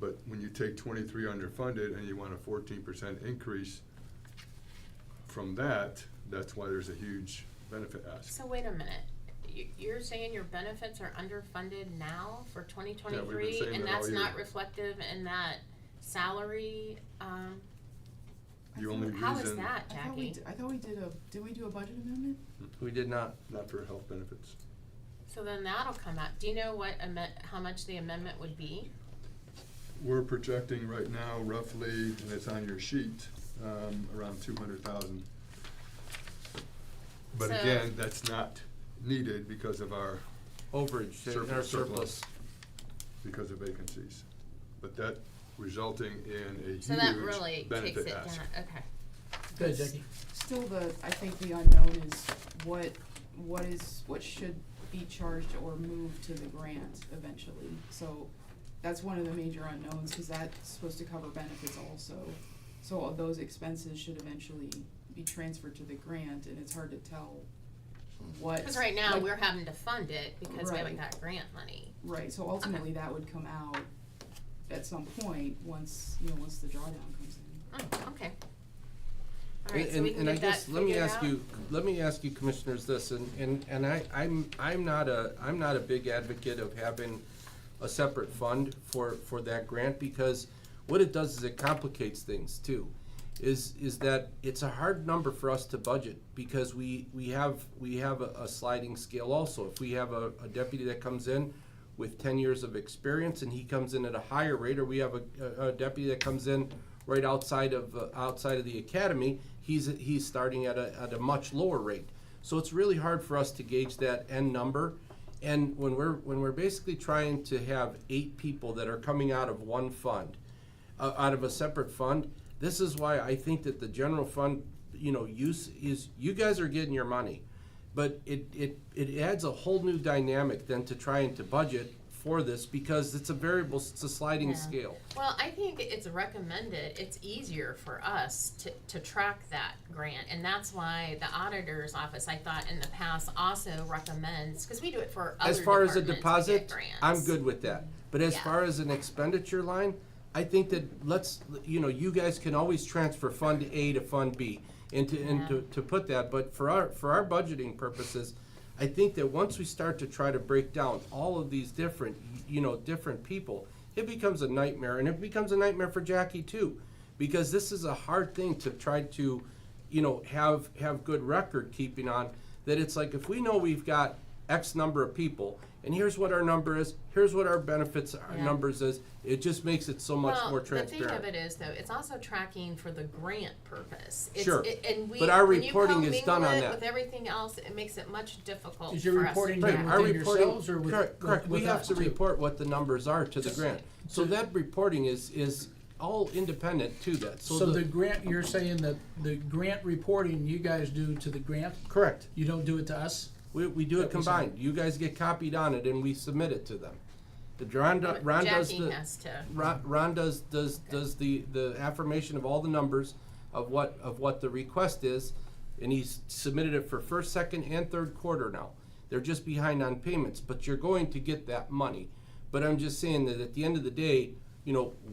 But when you take 23 underfunded and you want a 14% increase from that, that's why there's a huge benefit ask. So wait a minute, you're saying your benefits are underfunded now for 2023, saying and that all that's year. not reflective in that salary, The only how is reason, that, Jackie? I thought we did we do a budget amendment? We did not. not for health benefits. So then that'll come out, do you know how much the amendment would be? We're projecting right now roughly, and it's on your sheet, around 200,000. But So- again, that's not needed because of our Overage, in our surplus. because of vacancies. But that resulting in a So that huge really takes benefit it ask. down, okay. Good, Jackie. Still I think the unknown is what should be charged or moved to the grant eventually. So that's one of the major unknowns, because that's supposed to cover benefits also. So all those expenses should eventually be transferred to the grant, and it's hard to tell what. Because right now, like- we're having to fund it because we haven't Right. got grant money. Right, so ultimately that would come out at some point, once the drawdown comes in. Oh, okay. All right, so we can And I get that guess, let me figured ask out? you, commissioners, this, and I'm not a big advocate of having a separate fund for that grant, because what it does is it complicates things too. Is that it's a hard number for us to budget, because we have a sliding scale also. If we have a deputy that comes in with 10 years of experience and he comes in at a higher rate, or we have a deputy that comes in right outside of the academy, he's starting at a much lower rate. So it's really hard for us to gauge that end number. And when we're basically trying to have 8 people that are coming out of one fund, out of a separate fund, this is why I think that the general fund, use is, you guys are getting your money, but it adds a whole new dynamic then to trying to budget for this, because it's a variable, it's a sliding Yeah. scale. Well, I think it's recommended, it's easier for us to track that grant, and that's why the auditor's office, I thought in the past, also recommends, because we do it for other As far as a departments, we get deposit, grants. I'm good with that. But as Yeah. far as an expenditure line, I think that you guys can always transfer Fund A to Fund B and to put that, but for our budgeting purposes, I think that once we start to try to break down all of these different people, it becomes a nightmare, and it becomes a nightmare for Jackie too, because this is a hard thing to try to, have good record keeping on, that it's like, if we know we've got X number of people, and here's what our number is, here's what our benefits, our Yeah. numbers is, it just makes it so much more The thing of transparent. it is, though, it's also tracking for the grant purpose. Sure. And But our when you reporting is done commingle on it that. with everything else, it makes it much difficult Is your for us to reporting Right, done track. our within reporting, yourselves or with- correct, with we have us to too? report what the numbers are to the grant. So that reporting is all independent to that, So the grant, you're saying that the grant reporting you guys do to the grant, correct. you don't do it to us? We do it That was combined. You guys get copied on it and we submit it to them. Ron does Jackie the, has to. Ron does the affirmation of all the numbers of what the request is, and he's submitted it for first, second, and third quarter now. They're just behind on payments, but you're going to get that money. But I'm just saying that at the end of the day,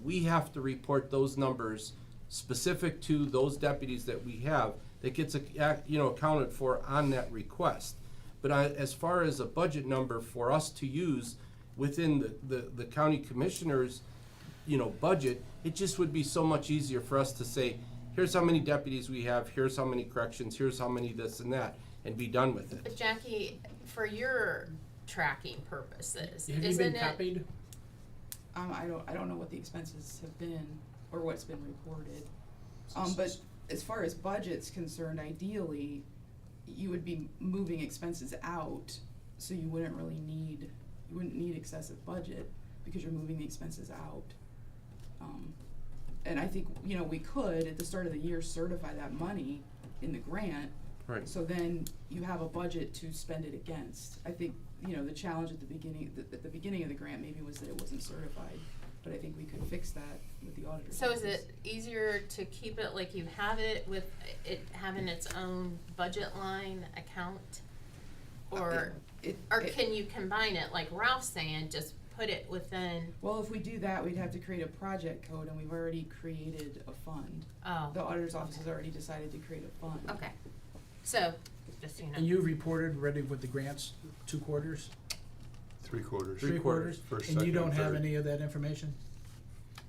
we have to report those numbers specific to those deputies that we have, that gets accounted for on that request. But as far as a budget number for us to use within the county commissioners, budget, it just would be so much easier for us to say, here's how many deputies we have, here's how many corrections, here's how many this and that. and be done with it. But Jackie, for your tracking purposes, Have you isn't been it? copied? I don't know what the expenses have been or what's been reported. But as far as budget's concerned, ideally, you would be moving expenses out, so you wouldn't need excessive budget because you're moving the expenses out. And I think, we could, at the start of the year, certify that money in the grant. Right. So then you have a budget to spend it against. I think, the challenge at the beginning of the grant maybe was that it wasn't certified, but I think we could fix that with the auditor's So is office. it easier to keep it like you have it with it having its own budget line account? Or can you combine it, like Ralph's saying, just put it within? Well, if we do that, we'd have to create a project code, and we've already created a fund. Oh, The auditor's office has already decided to create a fund. okay. So, just so you know. And you've reported ready with the grants, 2 quarters? 3/4. 3 quarters? First, And you second, don't and have third. any of that information?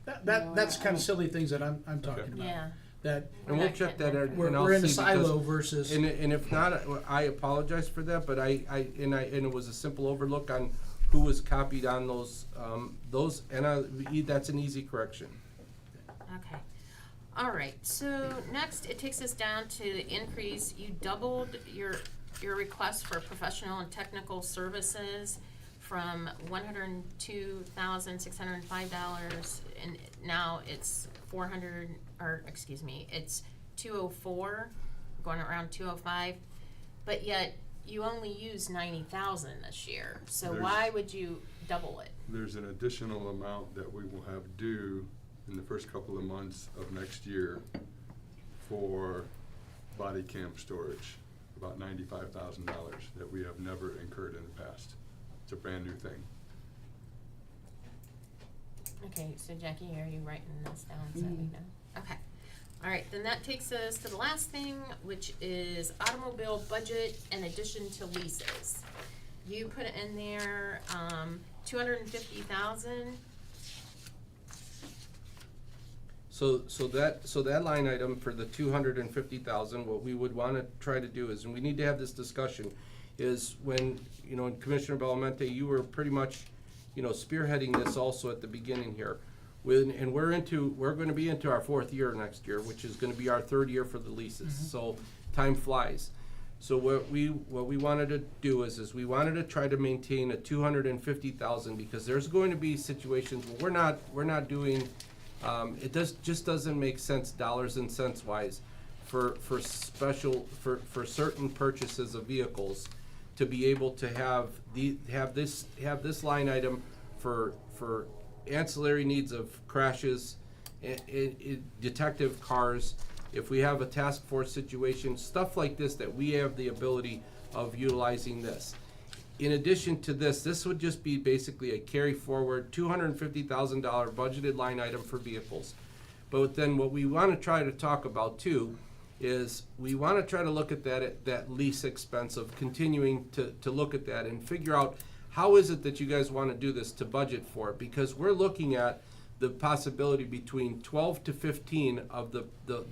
No, That's I kind don't- of silly things that I'm talking about. Yeah. That And we'll check that out, and I'll we're in a see, because- silo versus. And if not, I apologize for that, but and it was a simple overlook on who was copied on those, and that's an easy correction. Okay. All right, so next, it takes us down to the increase. You doubled your request for professional and technical services from $102,605, and now it's it's 204, going around 205, but yet you only used 90,000 this year, so There's- why would you double it? There's an additional amount that we will have due in the first couple of months of next year for body cam storage, about $95,000 that we have never incurred in the past. It's a brand new thing. Okay, so Jackie, are you writing this down so we know? Okay. All right, then that takes us to the last thing, which is automobile budget in addition to leases. You put in there, 250,000. So that line item for the 250,000, what we would wanna try to do is, and we need to have this discussion, is when, Commissioner Belmonte, you were pretty much, spearheading this also at the beginning here. And we're gonna be into our 4th year next year, which is gonna be our 3rd year for the leases, so time flies. So what we wanted to do is we wanted to try to maintain a 250,000, because there's going to be situations where we're not doing, it just doesn't make sense dollars and cents wise for certain purchases of vehicles to be able to have this line item for ancillary needs of crashes, detective cars, if we have a task force situation, stuff like this, that we have the ability of utilizing this. In addition to this would just be basically a carry forward $250,000 budgeted line item for vehicles. But then what we want to try to talk about too is we want to try to look at that lease expense of continuing to look at that and figure out how is it that you guys want to do this to budget for it, because we're looking at the possibility between 12 to 15 of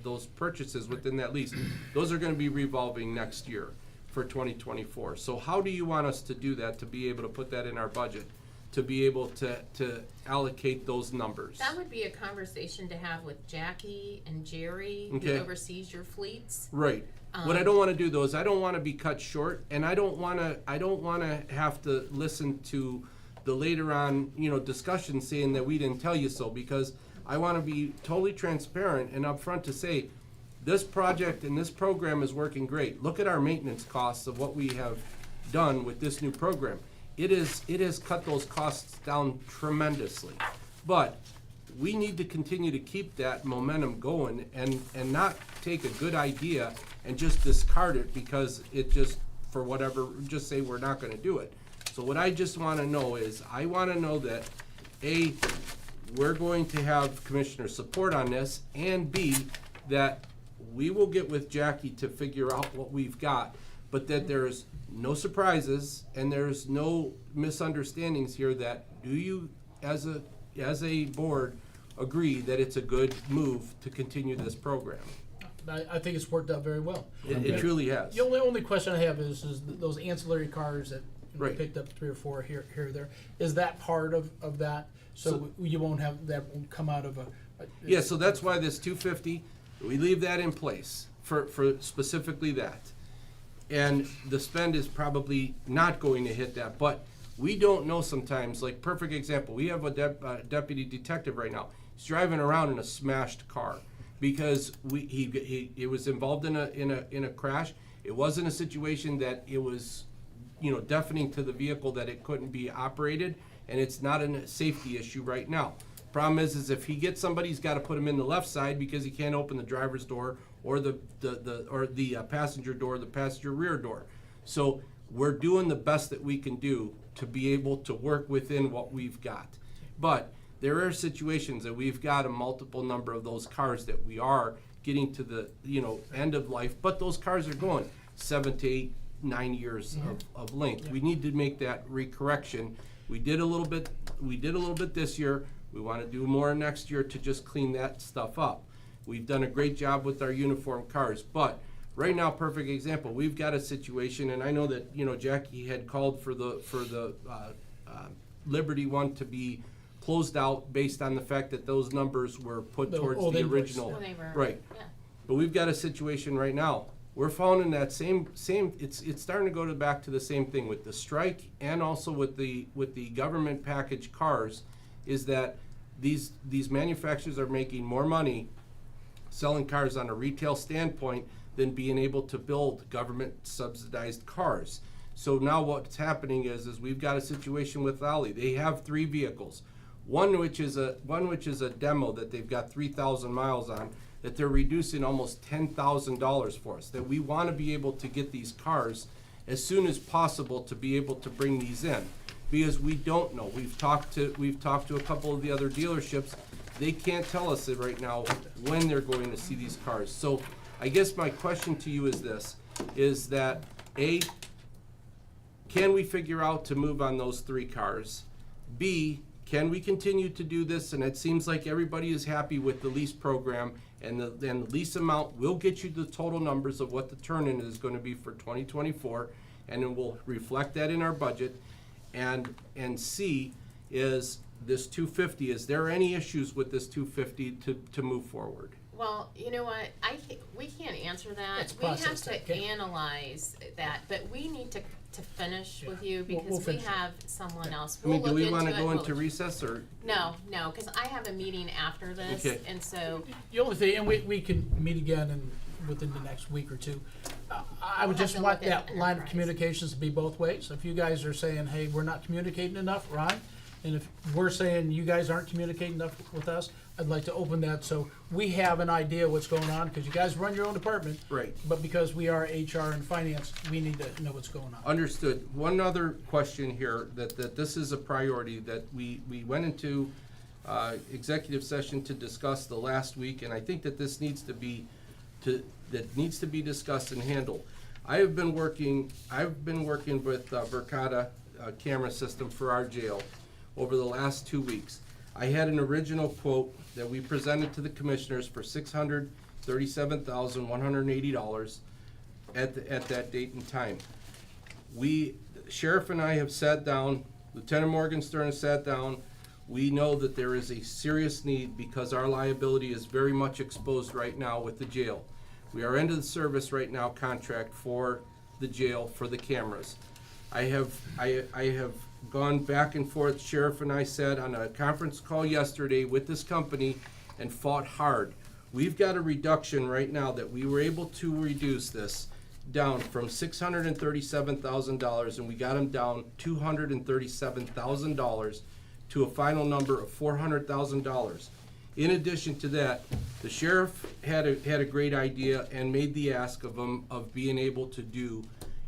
those purchases within that lease. Those are going to be revolving next year for 2024. So how do you want us to do that to be able to put that in our budget, to be able to allocate those numbers? That would be a conversation to have with Jackie and Jerry, who Okay. oversees your fleets. Right. What I don't want to do though is I don't want to be cut short, and I don't want to have to listen to the later on, discussion saying that we didn't tell you so, because I want to be totally transparent and upfront to say, this project and this program is working great. Look at our maintenance costs of what we have done with this new program. It has cut those costs down tremendously. But we need to continue to keep that momentum going and not take a good idea and just discard it because it just, for whatever, just say we're not gonna do it. So what I just wanna know is, I wanna know that, A, we're going to have commissioner support on this, and B, that we will get with Jackie to figure out what we've got, but that there's no surprises and there's no misunderstandings here. That do you, as a board, agree that it's a good move to continue this program? I think it's worked out very well. It truly has. The only question I have is those ancillary cars that Right. picked up 3 or 4 here or there. Is that part of that? So you won't have, that won't come out of a. Yeah, so that's why this 250, we leave that in place for specifically that. And the spend is probably not going to hit that, but we don't know sometimes, like perfect example, we have a deputy detective right now. He's driving around in a smashed car because he was involved in a crash. It wasn't a situation that it was, deafening to the vehicle that it couldn't be operated, and it's not a safety issue right now. Problem is if he gets somebody, he's got to put him in the left side because he can't open the driver's door or the passenger door, the passenger rear door. So we're doing the best that we can do to be able to work within what we've got. But there are situations that we've got a multiple number of those cars that we are getting to the end of life, but those cars are going 7 to 8, 9 years of length. We need to make that recorrection. We did a little bit this year. We want to do more next year to just clean that stuff up. We've done a great job with our uniform cars, but right now, perfect example, we've got a situation, and I know that, Jackie had called for the Liberty one to be closed out based on the fact that those numbers were put towards the original. Well, they were- Right. yeah. But we've got a situation right now. We're following that same, it's starting to go back to the same thing with the strike and also with the government package cars, is that these manufacturers are making more money selling cars on a retail standpoint than being able to build government subsidized cars. So now what's happening is we've got a situation with Lally. They have 3 vehicles. One which is a demo that they've got 3,000 miles on, that they're reducing almost $10,000 for us. That we want to be able to get these cars as soon as possible to be able to bring these in, because we don't know. We've talked to a couple of the other dealerships. They can't tell us that right now when they're going to see these cars. So I guess my question to you is this: is that A, can we figure out to move on those 3 cars? B, can we continue to do this? And it seems like everybody is happy with the lease program, and the lease amount will get you the total numbers of what the turn-in is going to be for 2024, and then we'll reflect that in our budget. And C is this 250. Is there any issues with this 250 to move forward? Well, you know what, we can't answer that. Let's We have process to that, okay? analyze that, but we need to finish with you We'll because we finish it. have someone else. I mean, We'll do we look want to into go it. into We'll- recess or? No, because I have a meeting after this, Okay. and so, The only thing, and we can meet again within the next week or two. I would We'll have just to want look at that line of enterprise. communications to be both ways. If you guys are saying, hey, we're not communicating enough, Ron, and if we're saying you guys aren't communicating enough with us, I'd like to open that so we have an idea what's going on, because you guys run your own department. Right. But because we are HR and finance, we need to know what's going on. Understood. One other question here, that this is a priority, that we went into executive session to discuss the last week, and I think that this needs to be discussed and handled. I've been working with Verkada camera system for our jail over the last 2 weeks. I had an original quote that we presented to the commissioners for $637,180 at that date and time. Sheriff and I have sat down, Lieutenant Morgenstern has sat down. We know that there is a serious need because our liability is very much exposed right now with the jail. We are into the service right now contract for the jail for the cameras. I have gone back and forth. Sheriff and I sat on a conference call yesterday with this company and fought hard. We've got a reduction right now that we were able to reduce this down from $637,000, and we got them down $237,000 to a final number of $400,000. In addition to that, the sheriff had a great idea and made the ask of them of being able to do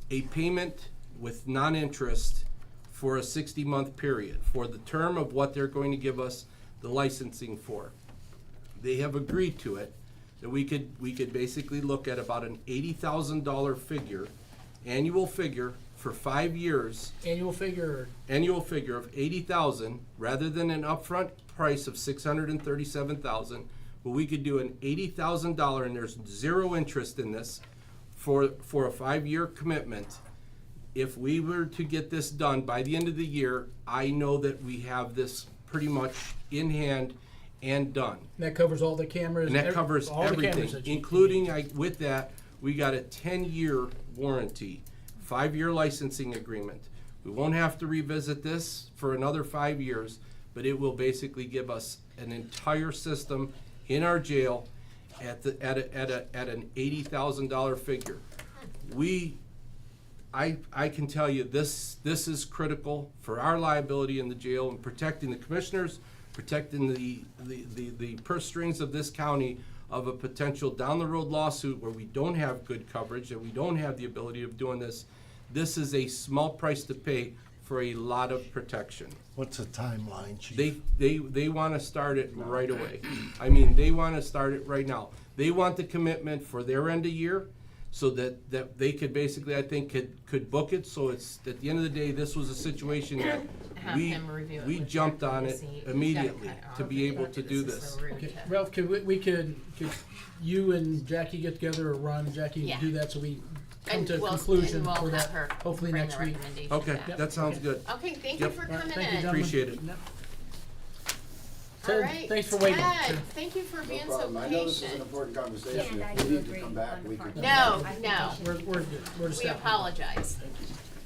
a payment with non-interest for a 60-month period for the term of what they're going to give us the licensing for. They have agreed to it, that we could basically look at about an $80,000 figure, annual figure for 5 years. Annual figure, Annual figure of $80,000 rather than an upfront price of $637,000, But we could do an $80,000, and there's 0 interest in this, for a 5-year commitment. If we were to get this done by the end of the year, I know that we have this pretty much in hand and done. And that covers all the cameras? And that covers all the cameras everything, that you- including, with that, we got a 10-year warranty, 5-year licensing agreement. We won't have to revisit this for another 5 years, but it will basically give us an entire system in our jail at an $80,000 figure. I can tell you, this is critical for our liability in the jail and protecting the commissioners, protecting the purse strings of this county of a potential down the road lawsuit where we don't have good coverage and we don't have the ability of doing this. This is a small price to pay for a lot of protection. What's the timeline, Chief? They want to start it right away. I mean, they want to start it right now. They want the commitment for their end of year, so that they could basically, I think, could book it. So it's, at the end of the day, this was a situation that Have him review it we with jumped Dr. on it Lucy. He's gotta immediately cut it to off. be able to do This is this. so rude Okay, to- Ralph, could you and Jackie get together, or Ron, Jackie, Yeah. do that so we come And to a we'll- conclusion and we'll for have that, her hopefully bring next the week? recommendation Okay, back. that sounds good. Okay, thank you Yep. for All right, coming thank you, in. gentlemen. Appreciate it. Yep. All Ted, right, thanks for waiting. Ted, thank you for being so problem. I know this is an patient. important conversation. And I If we do need to agree come back, on we the can. part. No, I think no. we should- We're good, we're We established. apologize.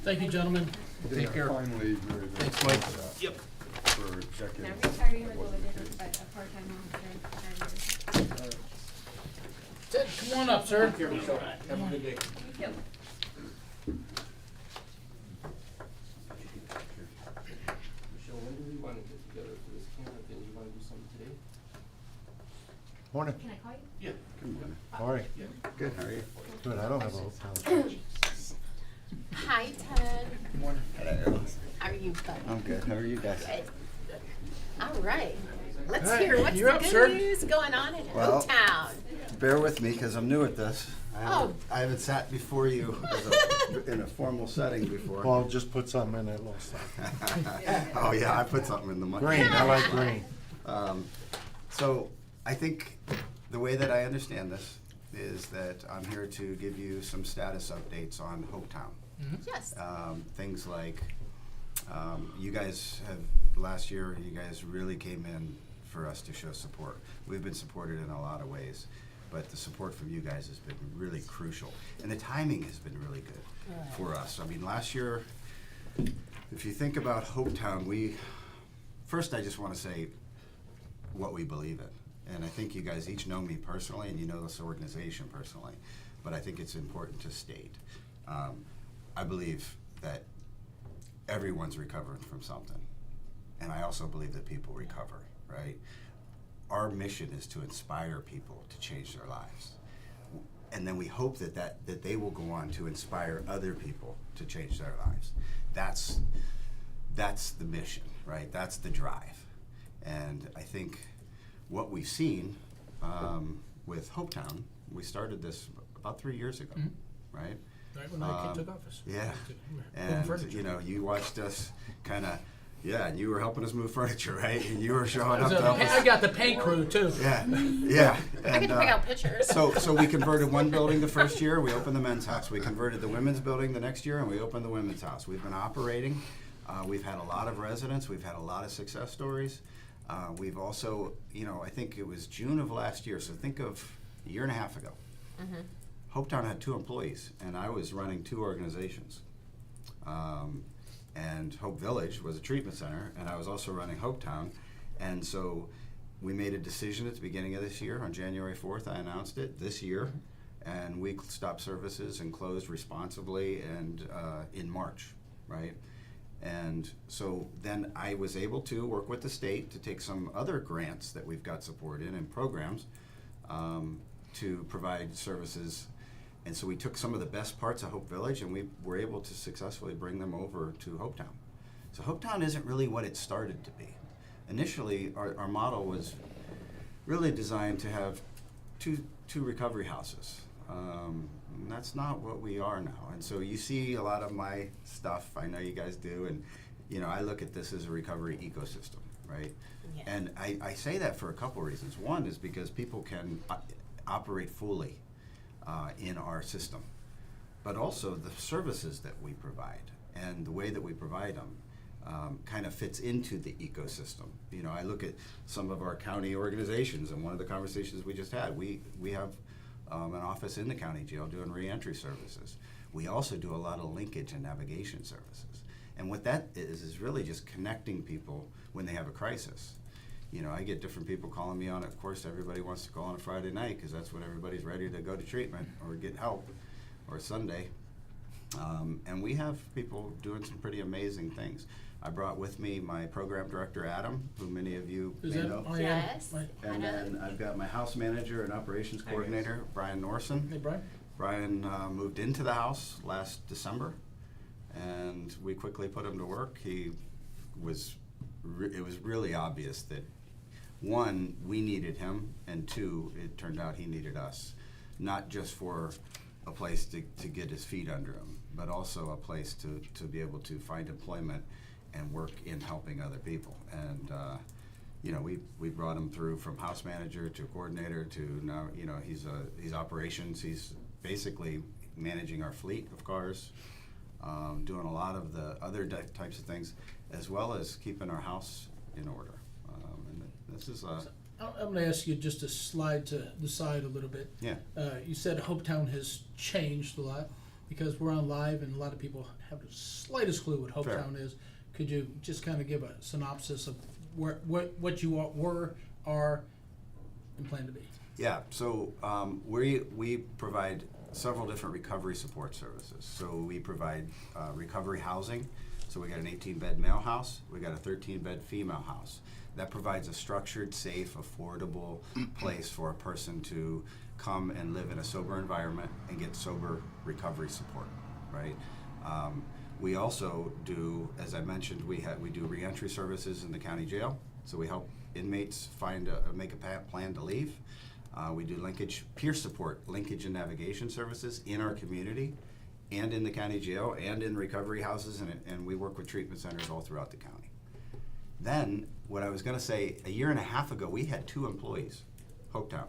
Thank you, gentlemen. Take care. Finally, very, very Thanks, Mike. for that, Yep. for checking. Now, retiring would go a different, but a part-time officer, Ted, come on up, sir. Have a good day. Thank you. Michelle, when do we want to get together for this camera thing? You want to do something today? Morning. Can I call you? Yeah. All right. Good, how are you? Good, I don't have a whole time. Hi, Ted. Hello. How are you, bud? I'm good. How are you guys? Good. All right. Let's All right, hear what's you're the up, good sir. news going on in Well- O-Town. Bear with me because I'm new at this. Oh. I haven't sat before you in a formal setting before. Well, just put something in that little stuff. Oh, yeah, I put something in the money. Green, I like green. So I think the way that I understand this is that I'm here to give you some status updates on Hopetown. Yes. Things like, you guys have, last year, you guys really came in for us to show support. We've been supported in a lot of ways, but the support from you guys has been really crucial. And the timing has been really good for us. I mean, last year, if you think about Hopetown, first I just want to say what we believe in. And I think you guys each know me personally, and you know this organization personally, but I think it's important to state. I believe that everyone's recovering from something, and I also believe that people recover, right? Our mission is to inspire people to change their lives. And then we hope that they will go on to inspire other people to change their lives. That's the mission, right? That's the drive. And I think what we've seen with Hopetown, we started this about 3 years ago, right? Right when I took office. Yeah, Home and furniture. you know, you watched us kind of, and you were helping us move furniture, right? And you were showing up So, to help I us. got the paint crew too. Yeah. I get to pick out pictures. So we converted one building the first year, we opened the men's house. We converted the women's building the next year, and we opened the women's house. We've been operating. We've had a lot of residents. We've had a lot of success stories. We've also, I think it was June of last year, so think of a year and a half ago. Hopetown had 2 employees, and I was running 2 organizations. And Hope Village was a treatment center, and I was also running Hopetown. And so we made a decision at the beginning of this year. On January 4th, I announced it this year, and we stopped services and closed responsibly and in March, right? And so then I was able to work with the state to take some other grants that we've got support in and programs to provide services. And so we took some of the best parts of Hope Village and we were able to successfully bring them over to Hopetown. So Hopetown isn't really what it started to be. Initially, our model was really designed to have two recovery houses. And that's not what we are now. And so you see a lot of my stuff, I know you guys do, and I look at this as a recovery ecosystem, right? Yeah. And I say that for a couple reasons. One is because people can operate fully in our system, but also the services that we provide and the way that we provide them kind of fits into the ecosystem. You know, I look at some of our county organizations, and one of the conversations we just had, we have an office in the county jail doing reentry services. We also do a lot of linkage and navigation services. And what that is really just connecting people when they have a crisis. You know, I get different people calling me on it. Of course, everybody wants to call on a Friday night because that's when everybody's ready to go to treatment or get help, or Sunday. And we have people doing some pretty amazing things. I brought with me my program director, Adam, who many of you Is may that, know. oh, yeah. Yes. Right. And then I've got my house manager and operations coordinator, Brian Norson. Hey, Brian? Brian moved into the house last December, and we quickly put him to work. It was really obvious that, one, we needed him, and two, it turned out he needed us. Not just for a place to get his feet under him, but also a place to be able to find employment and work in helping other people. And you know, we brought him through from house manager to coordinator to now, you know, he's operations. He's basically managing our fleet of cars, doing a lot of the other types of things, as well as keeping our house in order. And this is I'm gonna ask you just to slide to the side a little bit. yeah. You said Hopetown has changed a lot, because we're on live and a lot of people have the slightest clue what Fair. Hopetown is. Could you just kind of give a synopsis of what you were, are, and plan to be? Yeah, so we provide several different recovery support services. So we provide recovery housing. So we got an 18-bed male house, we got a 13-bed female house. That provides a structured, safe, affordable place for a person to come and live in a sober environment and get sober recovery support, right? We also do, as I mentioned, we do reentry services in the county jail. So we help inmates make a plan to leave. We do linkage, peer support, linkage and navigation services in our community and in the county jail and in recovery houses, and we work with treatment centers all throughout the county. Then, what I was gonna say, a year and a half ago, we had 2 employees, Hopetown,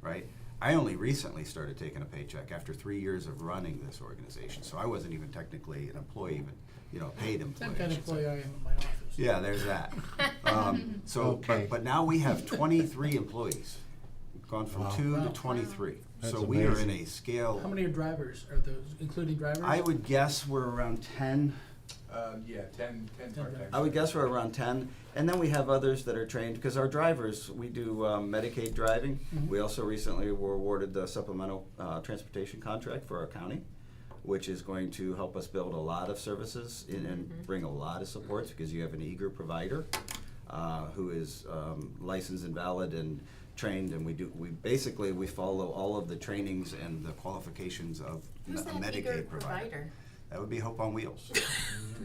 right? I only recently started taking a paycheck after 3 years of running this organization, so I wasn't even technically an employee, even, you know, paid employee. Same kind of employee I am in my office. Yeah, there's that. Okay. But now we have 23 employees, gone from Wow. 2 to Wow. 23. That's So we are in amazing. a scale. How many are drivers? Are those including drivers? I would guess we're around 10. Yeah, 10 part-time. I would guess we're around 10. And then we have others that are trained, because our drivers, we do Medicaid driving. Mhm. We also recently were awarded the supplemental transportation contract for our county, which is going to help us build a lot of services and bring a lot of supports, because you have an eager provider who is licensed and valid and trained, and we follow all of the trainings and the qualifications of Who's a that Medicaid eager provider. provider? That would be Hope on Wheels.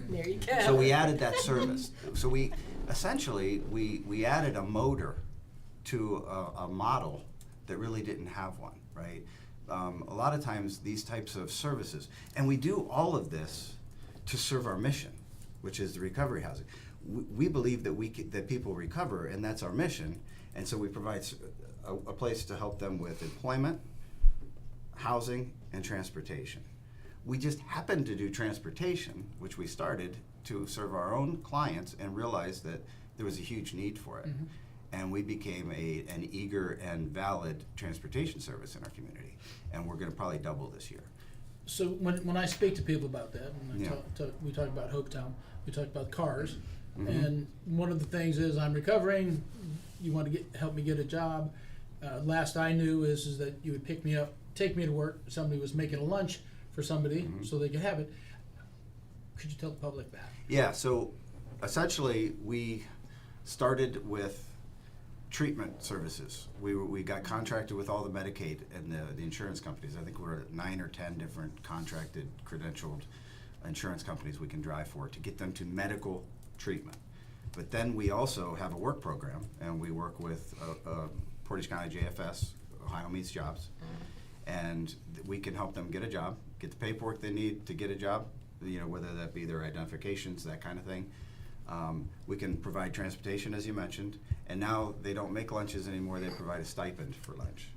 There you go. So we added that service. So we essentially added a motor to a model that really didn't have one, right? A lot of times these types of services, and we do all of this to serve our mission, which is the recovery housing. We believe that people recover, and that's our mission, and so we provide a place to help them with employment, housing, and transportation. We just happened to do transportation, which we started to serve our own clients and realized that there was a huge need for it. Mhm. And we became an eager and valid transportation service in our community. And we're gonna probably double this year. So when I speak to people about that, and Yeah. we talk about Hopetown, we talk about cars, Mhm. and one of the things is I'm recovering. You want to help me get a job. Last I knew is that you would pick me up, take me to work. Somebody was making a lunch for somebody Mhm. so they could have it. Could you tell the public that? Yeah, so essentially we started with treatment services. We got contracted with all the Medicaid and the insurance companies. I think we're at 9 or 10 different contracted, credentialed insurance companies we can drive for to get them to medical treatment. But then we also have a work program, and we work with Portage County JFS, Ohio Meets Jobs, and we can help them get a job, get the paperwork they need to get a job, you know, whether that be their identifications, that kind of thing. We can provide transportation, as you mentioned, and now they don't make lunches anymore, they provide a stipend for lunch.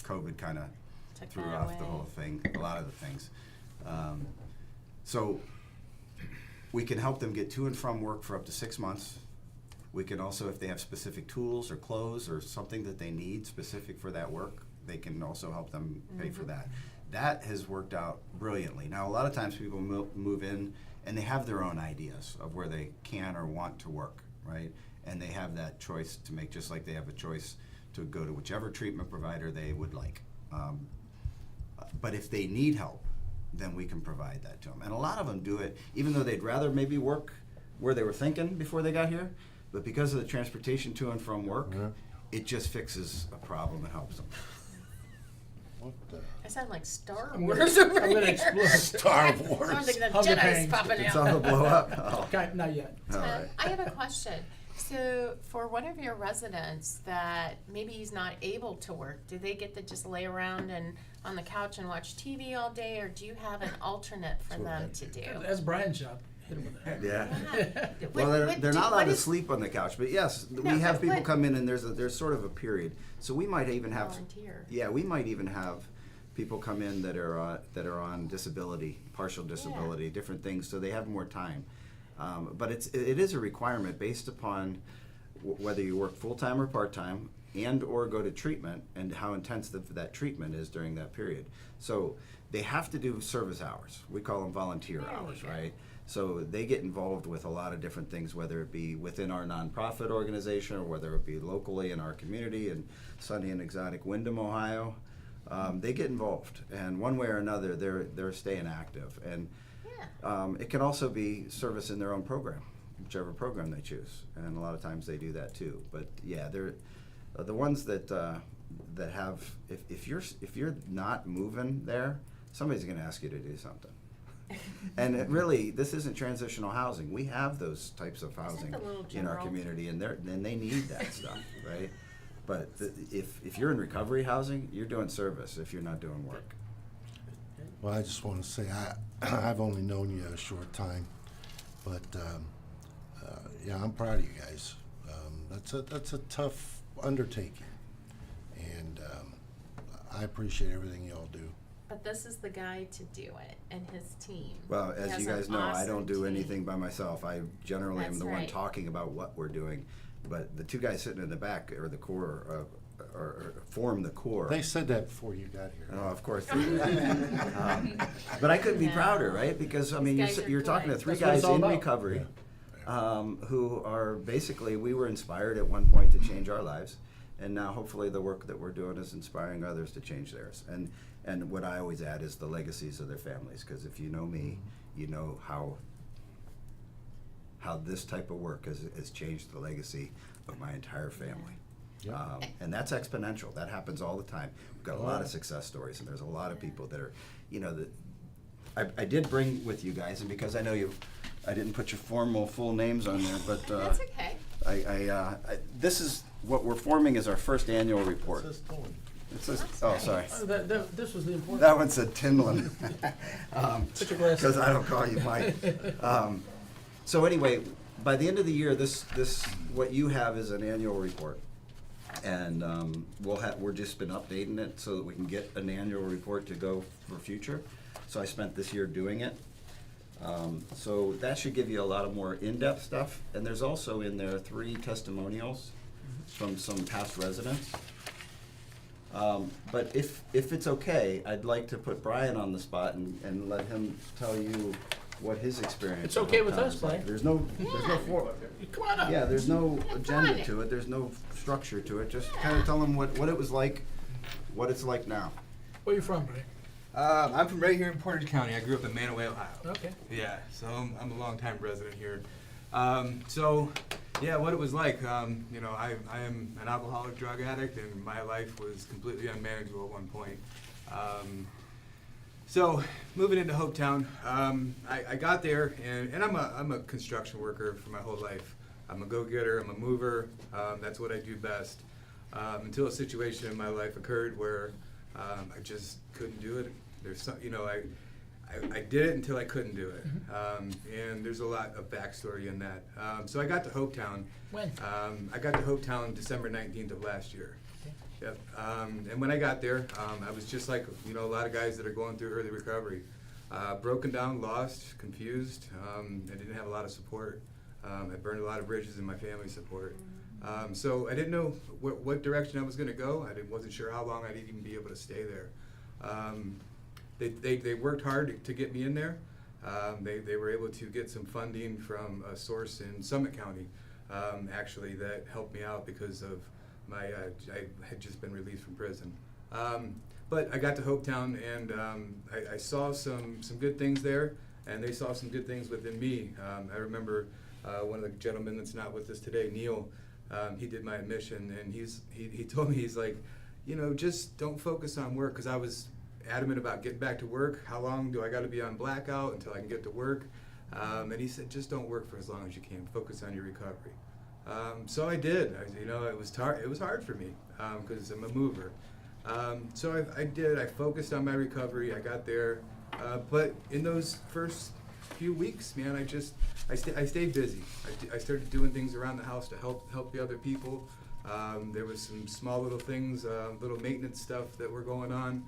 COVID kind of Took threw that off the away. whole thing, a lot of the things. So we can help them get to and from work for up to 6 months. We can also, if they have specific tools or clothes or something that they need specific for that work, they can also help them pay for that. That has worked out brilliantly. Now, a lot of times people move in and they have their own ideas of where they can or want to work, right? And they have that choice to make, just like they have a choice to go to whichever treatment provider they would like. But if they need help, then we can provide that to them. And a lot of them do it, even though they'd rather maybe work where they were thinking before they got here, but because of the transportation to and from work, it just fixes a problem and helps them. What the? I sound like Star I'm Wars gonna- over I'm gonna here. explode. Star Wars. I'm thinking of Hug the Jedi's pangs. popping It's out. on the blow up. Oh. Okay, not yet. All right. I have a question. So for one of your residents that maybe he's not able to work, do they get to just lay around and on the couch and watch TV all day, or do you have an alternate for them to do? That's Brian's job. Hit him with that. Yeah. What- Well, what they're do- not allowed what to is- sleep on the couch, but yes, No, we have but people what- come in and there's sort of a period. So we might even have, Volunteer. yeah, we might even have people come in that are on disability, partial disability, different things, so they have more time. But it is a requirement based upon whether you work full-time or part-time and or go to treatment and how intense that treatment is during that period. So they have to do service hours. We call them volunteer hours, right? So they get involved with a lot of different things, whether it be within our nonprofit organization or whether it be locally in our community in sunny and exotic Windham, Ohio. They get involved, and one way or another, they're staying active. And it can also be service in their own program, whichever program they choose, and a lot of times they do that too. But yeah, they're the ones that have. If you're not moving there, somebody's going to ask you to do something. And it really, this isn't transitional housing. We have those types of housing the little in our general? community, and they need that stuff, right? But if you're in recovery housing, you're doing service if you're not doing work. Well, I just want to say I've only known you a short time, but yeah, I'm proud of you guys. That's a tough undertaking, and I appreciate everything y'all do. But this is the guy to do it, and his team. Well, He as has you an guys know, I don't awesome do team. anything by myself. I generally am That's the one right. talking about what we're doing, but the two guys sitting in the back are the core, or form the core. They said that before you got here. Oh, of course they did. But I couldn't be No. prouder, right? Because, I mean, These guys are you're talking to good. three That's what it's guys all in about. recovery, who are basically, we were inspired at one point to change our lives. And now hopefully the work that we're doing is inspiring others to change theirs. And what I always add is the legacies of their families, because if you know me, you know how this type of work has changed the legacy of my entire family. Yeah. And that's exponential. That happens all the time. We've got a lot of success stories, and there's a lot of people that are, that I did bring with you guys, and because I know I didn't put your full names on there, but That's okay. this is what we're forming as our first annual report. It says Tony. It says, oh, sorry. This was the important. That one said Tinlin. Put your glasses Because I don't call you Mike. So anyway, by the end of the year, this what you have is an annual report, and we're just been updating it so that we can get an annual report to go for future. So I spent this year doing it. So that should give you a lot of more in-depth stuff, and there's also in there 3 testimonials from some past residents. But if it's okay, I'd like to put Brian on the spot and let him tell you what his experience. It's okay with at us, is like. Brian. There's no Come on up. yeah, there's no agenda fun. to it. There's no structure to it. Just kind of tell them what it was like, what it's like now. Where you from, Brian? I'm from right here in Portage County. I grew up in Manaway, Ohio. Okay. Yeah, so I'm a longtime resident here. So, yeah, what it was like, I am an alcoholic drug addict, and my life was completely unmanageable at one point. So, moving into Hopetown, I got there, and I'm a construction worker for my whole life. I'm a go-getter, I'm a mover, that's what I do best. Until a situation in my life occurred where I just couldn't do it. There's some, I did it until I couldn't do it. And there's a lot of backstory in that. So I got to Hopetown. When? I got to Hopetown December 19th of last year. Okay. Yep. And when I got there, I was just like, you know, a lot of guys that are going through early recovery. Broken down, lost, confused. I didn't have a lot of support. I burned a lot of bridges in my family support. So I didn't know what direction I was going to go. Wasn't sure how long I'd even be able to stay there. They worked hard to get me in there. They were able to get some funding from a source in Summit County, actually, that helped me out because of I had just been released from prison. But I got to Hopetown, and I saw some good things there, and they saw some good things within me. I remember one of the gentlemen that's not with us today, Neil, he did my admission, and he told me, he's like, you know, just don't focus on work, because I was adamant about getting back to work. How long do I got to be on blackout until I can get to work? And he said, just don't work for as long as you can. Focus on your recovery. So I did. You know, it was hard for me because I'm a mover. So I did. I focused on my recovery. I got there, but in those first few weeks, man, I stayed busy. I started doing things around the house to help the other people. There was some small little things, little maintenance stuff that were going on.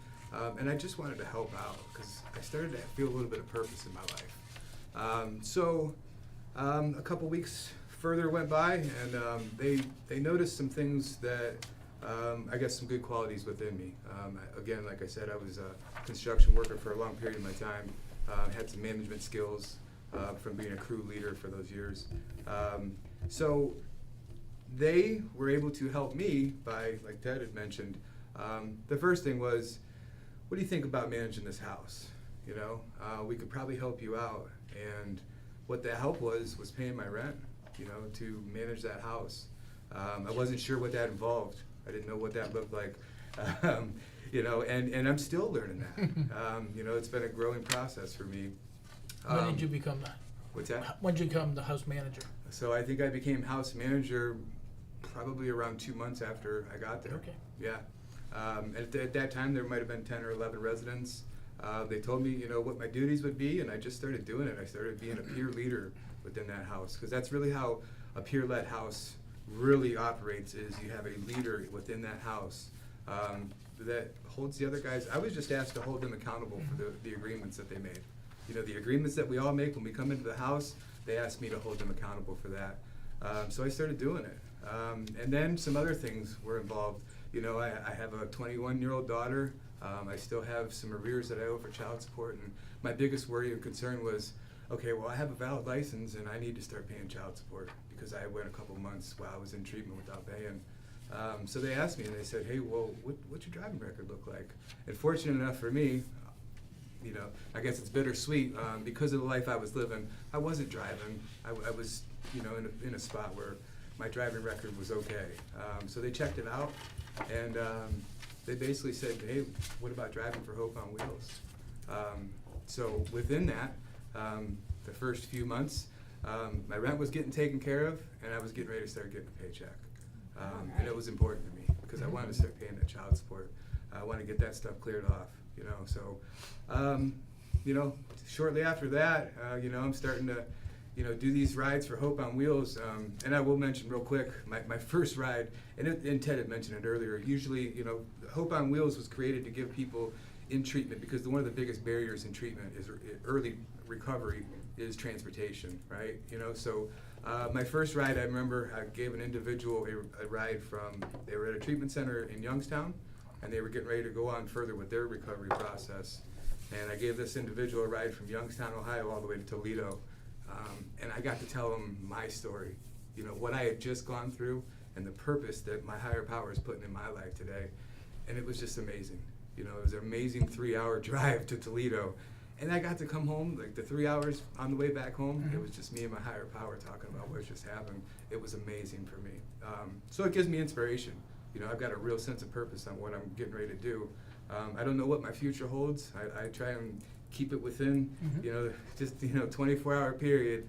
And I just wanted to help out because I started to feel a little bit of purpose in my life. So a couple weeks further went by, and they noticed some things that I guess some good qualities within me. Again, like I said, I was a construction worker for a long period of my time. Had some management skills from being a crew leader for those years. So they were able to help me by, like Ted had mentioned, the first thing was, what do you think about managing this house? You know, we could probably help you out. And what the help was paying my rent, you know, to manage that house. I wasn't sure what that involved. I didn't know what that looked like. You know, and I'm still learning that. You know, it's been a growing process for me. When did you become the? What's that? When did you become the house manager? So I think I became house manager probably around 2 months after I got there. Okay. Yeah. At that time, there might have been 10 or 11 residents. They told me, you know, what my duties would be, and I just started doing it. I started being a peer leader within that house, because that's really how a peer-led house really operates, is you have a leader within that house that holds the other guys. I was just asked to hold them accountable for the agreements that they made. You know, the agreements that we all make when we come into the house, they asked me to hold them accountable for that. So I started doing it. And then some other things were involved. You know, I have a 21-year-old daughter. I still have some arrears that I owe for child support, and my biggest worry and concern was, okay, well, I have a valid license and I need to start paying child support because I went a couple months while I was in treatment without paying. So they asked me, and they said, hey, well, what's your driving record look like? And fortunate enough for me, you know, I guess it's bittersweet, because of the life I was living, I wasn't driving. I was, you know, in a spot where my driving record was okay. So they checked it out, and they basically said, hey, what about driving for Hope on Wheels? So within that, the first few months, my rent was getting taken care of, and I was getting ready to start getting a paycheck. And it was important to me because I wanted to start paying that child support. I wanted to get that stuff cleared off, you know. So, you know, shortly after that, you know, I'm starting to, you know, do these rides for Hope on Wheels. And I will mention real quick, my first ride, and Ted had mentioned it earlier, usually, you know, Hope on Wheels was created to give people in treatment, because one of the biggest barriers in treatment is early recovery is transportation, right? You know, so my first ride, I remember I gave an individual a ride from, they were at a treatment center in Youngstown, and they were getting ready to go on further with their recovery process. And I gave this individual a ride from Youngstown, Ohio, all the way to Toledo. And I got to tell them my story, you know, what I had just gone through and the purpose that my higher power is putting in my life today. And it was just amazing. You know, it was an amazing 3-hour drive to Toledo. And I got to come home, like the 3 hours on the way back home, it was just me and my higher power talking about what just happened. It was amazing for me. So it gives me inspiration. You know, I've got a real sense of purpose on what I'm getting ready to do. I don't know what my future holds. I try and keep it within, you know, just, you know, 24-hour period.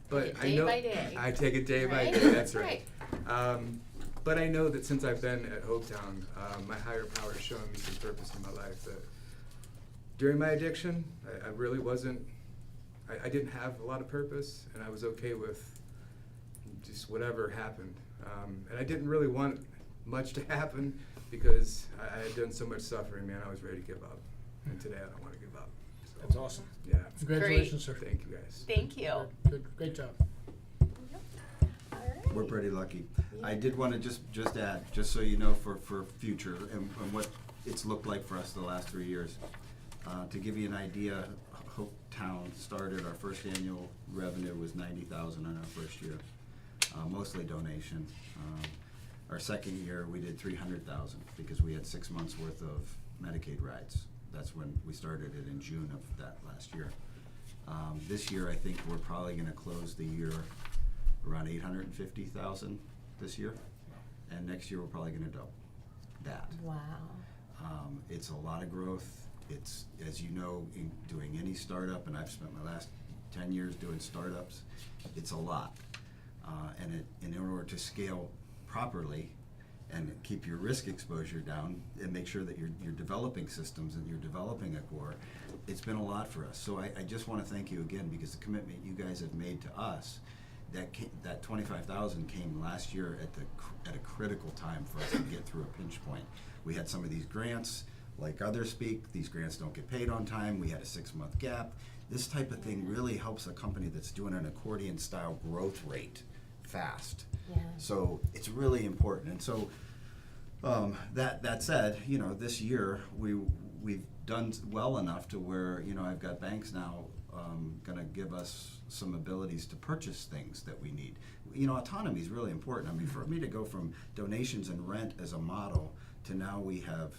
But I know day by day. I take it day by Right? day. That's right. Right. But I know that since I've been at Hopetown, my higher power is showing me some purpose in my life that during my addiction, I really wasn't, I didn't have a lot of purpose, and I was okay with just whatever happened. And I didn't really want much to happen because I had done so much suffering, man, I was ready to give up. And today I don't want to give up. So, That's awesome. Yeah. Congratulations, sir. Thank you, guys. Thank you. Great job. We're pretty lucky. I did want to just add, just so you know, for future and what it's looked like for us the last 3 years. To give you an idea, Hope Town started, our first annual revenue was $90,000 in our first year, mostly donation. Our second year, we did $300,000 because we had 6 months worth of Medicaid rides. That's when we started it in June of that last year. This year, I think we're probably going to close the year around $850,000 this year, and next year we're probably going to double that. Wow. It's a lot of growth. It's, as you know, in doing any startup, and I've spent my last 10 years doing startups, it's a lot. And in order to scale properly and keep your risk exposure down and make sure that you're developing systems and you're developing a core, it's been a lot for us. So I just want to thank you again, because the commitment you guys have made to us, that $25,000 came last year at a critical time for us to get through a pinch point. We had some of these grants, like others speak, these grants don't get paid on time. We had a 6-month gap. This type of thing really helps a company that's doing an accordion style growth rate fast. Yeah. So it's really important. And so that said, you know, this year we've done well enough to where, you know, I've got banks now going to give us some abilities to purchase things that we need. You know, autonomy is really important. I mean, for me to go from donations and rent as a model to now we have,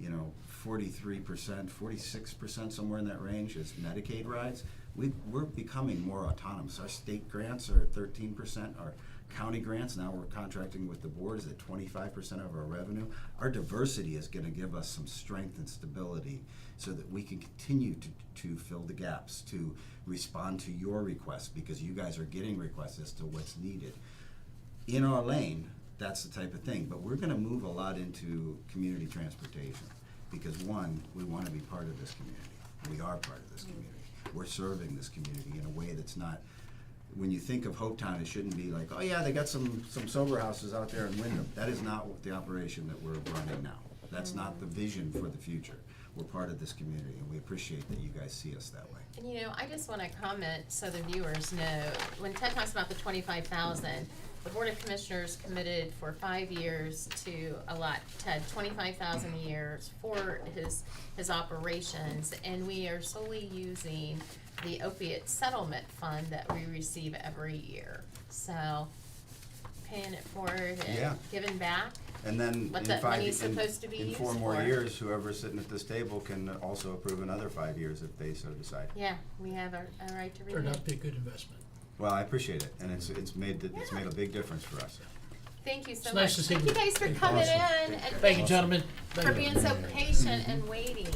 you know, 43%, 46%, somewhere in that range is Medicaid rides. We're becoming more autonomous. Our state grants are at 13%. Our county grants, now we're contracting with the board, is at 25% of our revenue. Our diversity is going to give us some strength and stability so that we can continue to fill the gaps, to respond to your requests, because you guys are getting requests as to what's needed. In our lane, that's the type of thing, but we're going to move a lot into community transportation because, one, we want to be part of this community. We are part of this community. We're serving this community in a way that's not, when you think of Hope Town, it shouldn't be like, oh yeah, they got some sober houses out there in Wyndham. That is not the operation that we're running now. That's not the vision for the future. We're part of this community, and we appreciate that you guys see us that way. And you know, I just want to comment so the viewers know, when Ted talks about the 25,000, the Board of Commissioners committed for 5 years to allot Ted 25,000 a year for his operations, and we are solely using the opiate settlement fund that we receive every year. So, paying it forward and giving back. And then what that money's supposed to be in used 4 more for. years, whoever's sitting at this table can also approve another 5 years if they so decide. Yeah, we have a right to renew. Turned out to be a good investment. Well, I appreciate it, and it's made a big difference for us. Thank you so It's much. nice to see Thank you. you guys for Thank you. coming Awesome. in and Thank you, gentlemen. for Thank you. being so patient and waiting.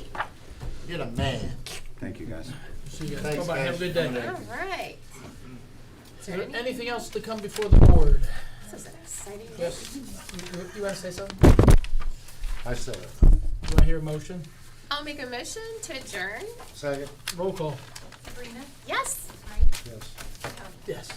You're the man. Thank you, guys. See you guys. Thanks, Bye-bye. Have a guys. good day. All right. Is there anything else to come before the board? This is an exciting day. Yes. You want to say something? I said it. Do I hear a motion? I'll make a motion to adjourn. Second? Roll call. Sabrina? Yes. Mike? Yes. Yes.